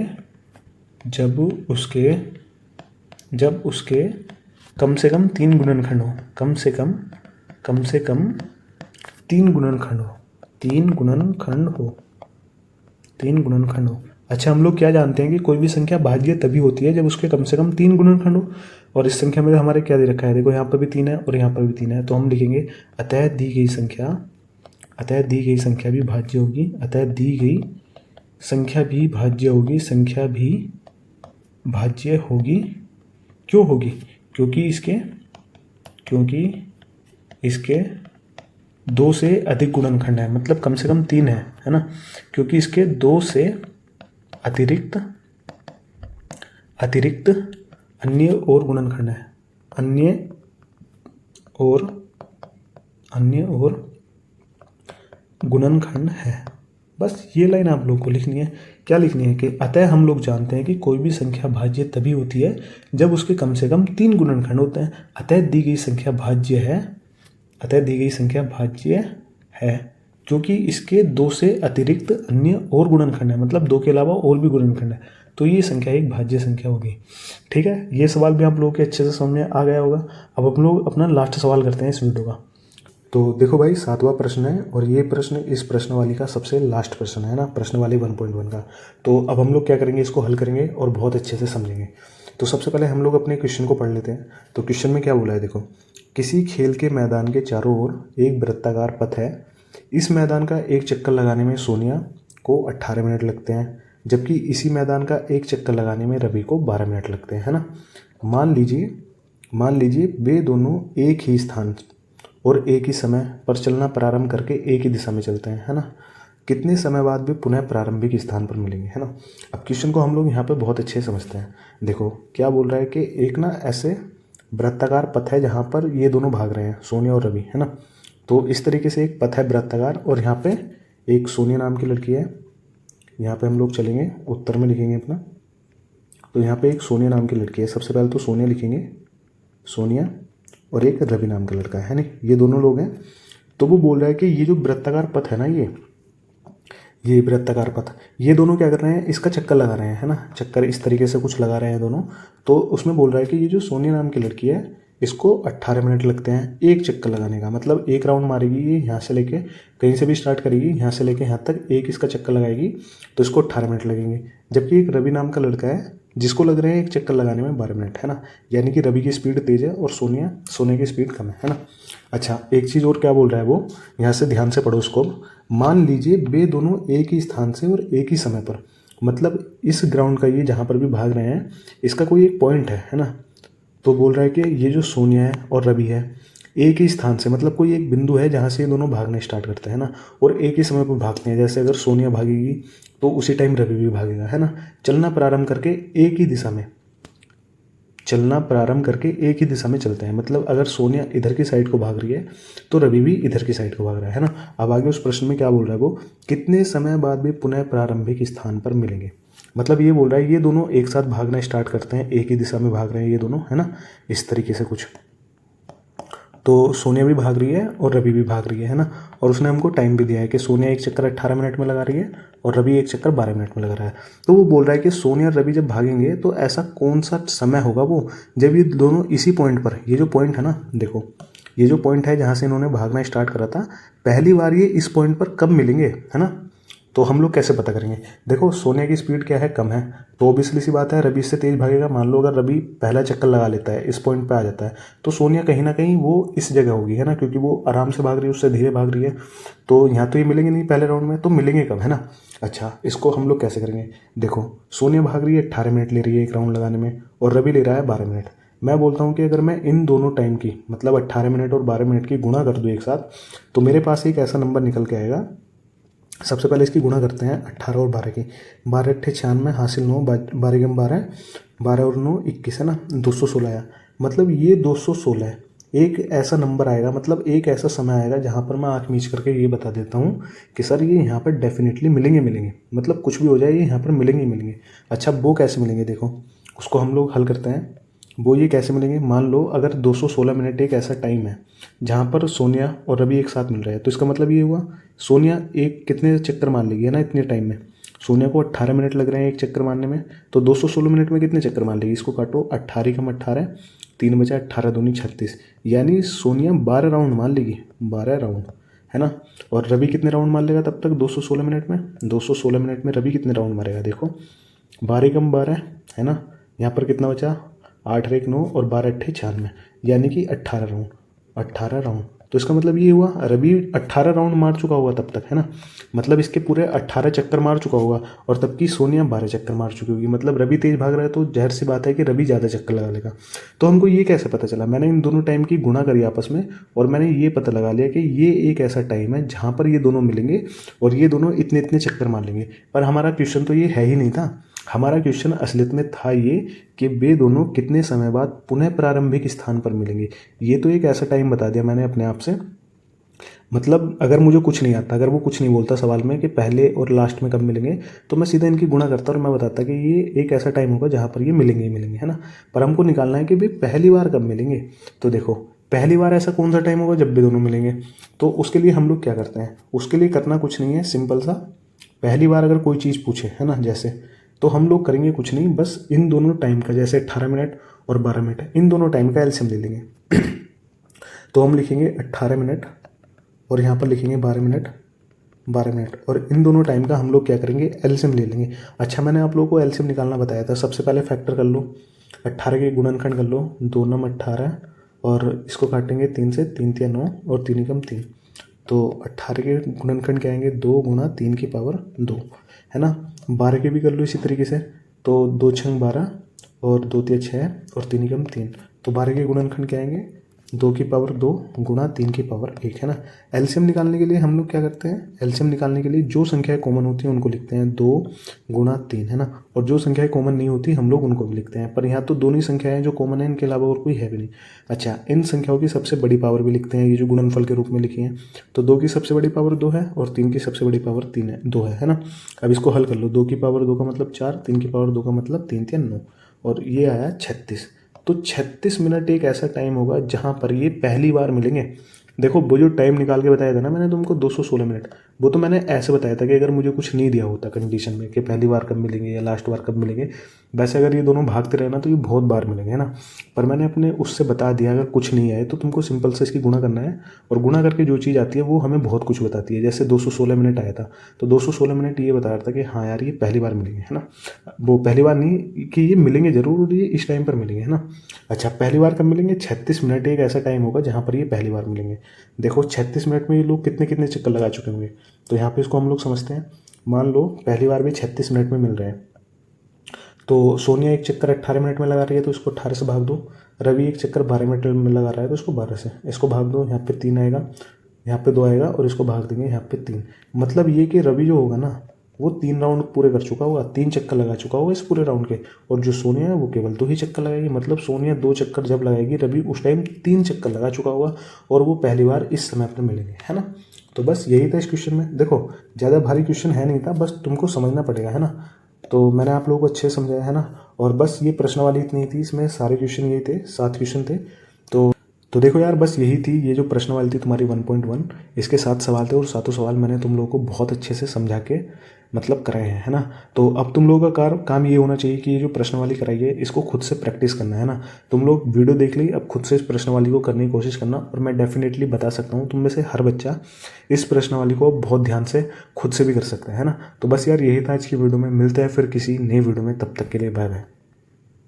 कम से कम 3 गुणनखंड हो, कम से कम 3 गुणनखंड हो। अच्छा, हम लोग क्या जानते हैं कि कोई भी संख्या भाज्य तभी होती है जब उसके कम से कम 3 गुणनखंड हो, और इस संख्या में तो हमारे क्या दे रखा है, देखो यहाँ पर भी 3 है और यहाँ पर भी 3 है, तो हम लिखेंगे अतः दी गई संख्या भी भाज्य होगी, अतः दी गई संख्या भी भाज्य होगी। क्यों होगी, क्योंकि इसके 2 से अधिक गुणनखंड है, मतलब कम से कम 3 है ना, क्योंकि इसके 2 से अतिरिक्त अन्य और गुणनखंड है, अन्य और गुणनखंड है। बस ये लाइन आप लोग को लिखनी है। क्या लिखनी है कि अतः हम लोग जानते हैं कि कोई भी संख्या भाज्य तभी होती है जब उसके कम से कम 3 गुणनखंड होते हैं। अतः दी गई संख्या भाज्य है क्योंकि इसके 2 से अतिरिक्त अन्य और गुणनखंड है, मतलब 2 के अलावा और भी गुणनखंड है, तो ये संख्या एक भाज्य संख्या होगी। ठीक है, ये सवाल भी आप लोगों के अच्छे से समझ में आ गया होगा। अब हम लोग अपना लास्ट सवाल करते हैं इस वीडियो का। तो देखो भाई, 7वां प्रश्न है और ये प्रश्न इस प्रश्नवाली का सबसे लास्ट प्रश्न है ना, प्रश्नवाली 1.1 का। तो अब हम लोग क्या करेंगे, इसको हल करेंगे और बहुत अच्छे से समझेंगे। तो सबसे पहले हम लोग अपने क्वेश्चन को पढ़ लेते हैं। तो क्वेश्चन में क्या बोला है, देखो, किसी खेल के मैदान के चारों ओर एक वृत्ताकार पथ है। इस मैदान का एक चक्कर लगाने में सोनिया को 18 मिनट लगते हैं, जबकि इसी मैदान का एक चक्कर लगाने में रवि को 12 मिनट लगते हैं, है ना। मान लीजिए वे दोनों एक ही स्थान और एक ही समय पर चलना प्रारंभ करके एक ही दिशा में चलते हैं, है ना। कितने समय बाद वे पुनः प्रारंभिक स्थान पर मिलेंगे, है ना। अब क्वेश्चन को हम लोग यहाँ पे बहुत अच्छे से समझते हैं। देखो क्या बोल रहा है कि एक ना ऐसे वृत्ताकार पथ है जहाँ पर ये दोनों भाग रहे हैं, सोनिया और रवि, है ना। तो इस तरीके से एक पथ है वृत्ताकार, और यहाँ पे एक सोनिया नाम की लड़की है। यहाँ पे हम लोग चलेंगे, उत्तर में लिखेंगे अपना। तो यहाँ पे एक सोनिया नाम की लड़की है। सबसे पहले तो सोनिया लिखेंगे, सोनिया, और एक रवि नाम का लड़का है नहीं, ये दोनों लोग हैं। तो वो बोल रहा है कि ये जो वृत्ताकार पथ है ना, ये वृत्ताकार पथ, ये दोनों क्या कर रहे हैं, इसका चक्कर लगा रहे हैं, है ना। चक्कर इस तरीके से कुछ लगा रहे हैं दोनों। तो उसमें बोल रहा है कि ये जो सोनिया नाम की लड़की है, इसको 18 मिनट लगते हैं एक चक्कर लगाने का, मतलब एक राउंड मारेगी ये यहाँ से लेके, कहीं से भी स्टार्ट करेगी, यहाँ से लेके यहाँ तक एक इसका चक्कर लगाएगी, तो इसको 18 मिनट लगेंगे। जबकि एक रवि नाम का लड़का है जिसको लग रहे हैं एक चक्कर लगाने में 12 मिनट, है ना। यानी कि रवि की स्पीड तेज है और सोनिया की स्पीड कम है ना। अच्छा, एक चीज़ और क्या बोल रहा है वो, यहाँ से ध्यान से पढ़ो उसको। मान लीजिए वे दोनों एक ही स्थान से और एक ही समय पर, मतलब इस ग्राउंड का ये जहाँ पर भी भाग रहे हैं इसका कोई एक पॉइंट है ना। तो बोल रहा है कि ये जो सोनिया है और रवि है एक ही स्थान से, मतलब कोई एक बिंदु है जहाँ से ये दोनों भागने स्टार्ट करते हैं ना, और एक ही समय पर भागते हैं। जैसे अगर सोनिया भागेगी तो उसी टाइम रवि भी भागेगा, है ना। चलना प्रारंभ करके एक ही दिशा में चलते हैं, मतलब अगर सोनिया इधर की साइड को भाग रही है तो रवि भी इधर की साइड को भाग रहा है ना। अब आगे उस प्रश्न में क्या बोल रहा है वो, कितने समय बाद भी पुनः प्रारंभिक स्थान पर मिलेंगे। मतलब ये बोल रहा है ये दोनों एक साथ भागना स्टार्ट करते हैं, एक ही दिशा में भाग रहे हैं ये दोनों, है ना, इस तरीके से कुछ। तो सोनिया भी भाग रही है और रवि भी भाग रही है ना। और उसने हमको टाइम भी दिया है कि सोनिया एक चक्कर 18 मिनट में लगा रही है और रवि एक चक्कर 12 मिनट में लगा रहा है। तो वो बोल रहा है कि सोनिया और रवि जब भागेंगे तो ऐसा कौन सा समय होगा वो जब ये दोनों इसी पॉइंट पर, ये जो पॉइंट है ना, देखो ये जो पॉइंट है जहाँ से इन्होंने भागना स्टार्ट करा था, पहली बार ये इस पॉइंट पर कब मिलेंगे, है ना। तो हम लोग कैसे पता करेंगे? देखो सोनिया की स्पीड क्या है, कम है, तो ऑब्वियसली सी बात है रवि इससे तेज भागेगा। मान लो अगर रवि पहला चक्कर लगा लेता है, इस पॉइंट पे आ जाता है, तो सोनिया कहीं ना कहीं वो इस जगह होगी, है ना, क्योंकि वो आराम से भाग रही है, उससे धीरे भाग रही है। तो यहाँ तो ये मिलेंगे नहीं पहले राउंड में, तो मिलेंगे कब, है ना। अच्छा, इसको हम लोग कैसे करेंगे? देखो सोनिया भाग रही है 18 मिनट ले रही है एक राउंड लगाने में, और रवि ले रहा है 12 मिनट। मैं बोलता हूँ कि अगर मैं इन दोनों टाइम की मतलब 18 मिनट और 12 मिनट की गुणा कर दूँ एक साथ, तो मेरे पास एक ऐसा नंबर निकल के आएगा। सबसे पहले इसकी गुणा करते हैं 18 और 12 की। 12 अट्ठे 96 हासिल 9, 12 गम 12, 12 और 9 21, है ना, 216 आया। मतलब ये 216 है। एक ऐसा नंबर आएगा, मतलब एक ऐसा समय आएगा जहाँ पर मैं आँख मीच करके ये बता देता हूँ कि सर ये यहाँ पर डेफिनेटली मिलेंगे, मतलब कुछ भी हो जाए ये यहाँ पर मिलेंगे। अच्छा, वो कैसे मिलेंगे? देखो उसको हम लोग हल करते हैं। वो ये कैसे मिलेंगे? मान लो अगर 216 मिनट एक ऐसा टाइम है जहाँ पर सोनिया और रवि एक साथ मिल रहे हैं, तो इसका मतलब ये हुआ सोनिया एक कितने चक्कर मार लेगी, है ना, इतने टाइम में। सोनिया को 18 मिनट लग रहे हैं एक चक्कर मारने में, तो 216 मिनट में कितने चक्कर मार लेगी? इसको काटो, 18 कम 18, 3 बचा 18 दूनी 36, यानी सोनिया 12 राउंड मार लेगी, 12 राउंड, है ना। और रवि कितने राउंड मार लेगा तब तक 216 मिनट में? 216 मिनट में रवि कितने राउंड मारेगा? देखो 12 कम 12, है ना, यहाँ पर कितना बचा 8 1 9 और 12 अट्ठे 96, यानी कि 18 राउंड, 18 राउंड। तो इसका मतलब ये हुआ रवि 18 राउंड मार चुका होगा तब तक, है ना, मतलब इसके पूरे 18 चक्कर मार चुका होगा, और तब की सोनिया 12 चक्कर मार चुकी होगी। मतलब रवि तेज भाग रहा है तो जाहिर सी बात है कि रवि ज़्यादा चक्कर लगा लेगा। तो हमको ये कैसे पता चला? मैंने इन दोनों टाइम की गुणा करी आपस में, और मैंने ये पता लगा लिया कि ये एक ऐसा टाइम है जहाँ पर ये दोनों मिलेंगे और ये दोनों इतने इतने चक्कर मार लेंगे। पर हमारा क्वेश्चन तो ये है ही नहीं था। हमारा क्वेश्चन असलियत में था ये कि वे दोनों कितने समय बाद पुनः प्रारंभिक स्थान पर मिलेंगे। ये तो एक ऐसा टाइम बता दिया मैंने अपने आप से। मतलब अगर मुझे कुछ नहीं आता, अगर वो कुछ नहीं बोलता सवाल में कि पहले और लास्ट में कब मिलेंगे, तो मैं सीधा इनकी गुणा करता और मैं बताता कि ये एक ऐसा टाइम होगा जहाँ पर ये मिलेंगे ही मिलेंगे, है ना। पर हमको निकालना है कि भाई पहली बार कब मिलेंगे। तो देखो पहली बार ऐसा कौन सा टाइम होगा जब भी दोनों मिलेंगे। तो उसके लिए हम लोग क्या करते हैं? उसके लिए करना कुछ नहीं है, सिंपल सा। पहली बार अगर कोई चीज़ पूछे, है ना, जैसे, तो हम लोग करेंगे कुछ नहीं, बस इन दोनों टाइम का, जैसे 18 मिनट और 12 मिनट, इन दोनों टाइम का एलसीएम ले लेंगे। तो हम लिखेंगे 18 मिनट और यहाँ पर लिखेंगे 12 मिनट, 12 मिनट, और इन दोनों टाइम का हम लोग क्या करेंगे? एलसीएम ले लेंगे। अच्छा, मैंने आप लोगों को एलसीएम निकालना बताया था। सबसे पहले फैक्टर कर लो, 18 के गुणनखंड कर लो, 2 नम 18, और इसको काटेंगे 3 से, 3 तिया 9 और 3 एकम 3। तो 18 के गुणनखंड क्या आएंगे? 2 गुणा 3 की पावर 2, है ना। 12 के भी कर लो इसी तरीके से, तो 2 छंग 12 और 2 तिया 6 और 3 एकम 3। तो 12 के गुणनखंड क्या आएंगे? 2 की पावर 2 गुणा 3 की पावर 1, है ना। एलसीएम निकालने के लिए हम लोग क्या करते हैं? एलसीएम निकालने के लिए जो संख्याएं कॉमन होती हैं उनको लिखते हैं 2 गुणा 3, है ना, और जो संख्याएं कॉमन नहीं होती हम लोग उनको भी लिखते हैं। पर यहाँ तो दोनों ही संख्याएं जो कॉमन है, इनके अलावा और कोई है भी नहीं। अच्छा, इन संख्याओं की सबसे बड़ी पावर भी लिखते हैं, ये जो गुणनफल के रूप में लिखी है। तो 2 की सबसे बड़ी पावर 2 है और 3 की सबसे बड़ी पावर 3 है, 2 है ना। अब इसको हल कर लो, 2 की पावर 2 का मतलब 4, 3 की पावर 2 का मतलब 3 तिया 9, और ये आया 36। तो 36 मिनट एक ऐसा टाइम होगा जहाँ पर ये पहली बार मिलेंगे। देखो वो जो टाइम निकाल के बताया था ना मैंने तुमको 216 मिनट, वो तो मैंने ऐसे बताया था कि अगर मुझे कुछ नहीं दिया होता कंडीशन में कि पहली बार कब मिलेंगे या लास्ट बार कब मिलेंगे, वैसे अगर ये दोनों भागते रहे ना तो ये बहुत बार मिलेंगे, है ना। पर मैंने अपने उससे बता दिया अगर कुछ नहीं आए तो तुमको सिंपल से इसकी गुणा करना है, और गुणा करके जो चीज़ आती है वो हमें बहुत कुछ बताती है। जैसे 216 मिनट आया था, तो 216 मिनट ये बता रहा था कि हाँ यार ये पहली बार मिलेंगे, है ना। वो पहली बार नहीं कि ये मिलेंगे जरूर, और ये इस टाइम पर मिलेंगे, है ना। अच्छा, पहली बार कब मिलेंगे? 36 मिनट एक ऐसा टाइम होगा जहाँ पर ये पहली बार मिलेंगे। देखो 36 मिनट में ये लोग कितने कितने चक्कर लगा चुके होंगे, तो यहाँ पे इसको हम लोग समझते हैं। मान लो पहली बार भी 36 मिनट में मिल रहे हैं, तो सोनिया एक चक्कर 18 मिनट में लगा रही है तो इसको 18 से भाग दो। रवि एक चक्कर 12 मिनट में लगा रहा है तो इसको 12 से, इसको भाग दो, यहाँ पे 3 आएगा, यहाँ पे 2 आएगा, और इसको भाग देंगे यहाँ पे 3। मतलब ये कि रवि जो होगा ना वो 3 राउंड पूरे कर चुका होगा, 3 चक्कर लगा चुका होगा इस पूरे राउंड के, और जो सोनिया है वो केवल 2 ही चक्कर लगाएगी। मतलब सोनिया 2 चक्कर जब लगाएगी, रवि उस टाइम 3 चक्कर लगा चुका होगा, और वो पहली बार इस समय पर मिलेंगे, है ना। तो बस यही था इस क्वेश्चन में। देखो ज़्यादा भारी क्वेश्चन है नहीं था, बस तुमको समझना पड़ेगा, है ना। तो मैंने आप लोगों को अच्छे से समझाया, है ना। और बस ये प्रश्नावली इतनी थी, इसमें सारे क्वेश्चन यही थे, 7 क्वेश्चन थे। तो देखो यार, बस यही थी, ये जो प्रश्नावली थी तुम्हारी 1.1, इसके 7 सवाल थे और सातों सवाल मैंने तुम लोगों को बहुत अच्छे से समझा के मतलब कराए हैं, है ना। तो अब तुम लोगों का काम ये होना चाहिए कि ये जो प्रश्नावली कराई है इसको खुद से प्रैक्टिस करना है ना। तुम लोग वीडियो देख ली, अब खुद से इस प्रश्नावली को करने की कोशिश करना, और मैं डेफिनेटली बता सकता हूँ तुम में से हर बच्चा इस प्रश्नावली को बहुत ध्यान से खुद से भी कर सकता है ना। तो बस यार, यही था आज की वीडियो में, मिलते हैं फिर किसी नई वीडियो में, तब तक के लिए बाय बाय।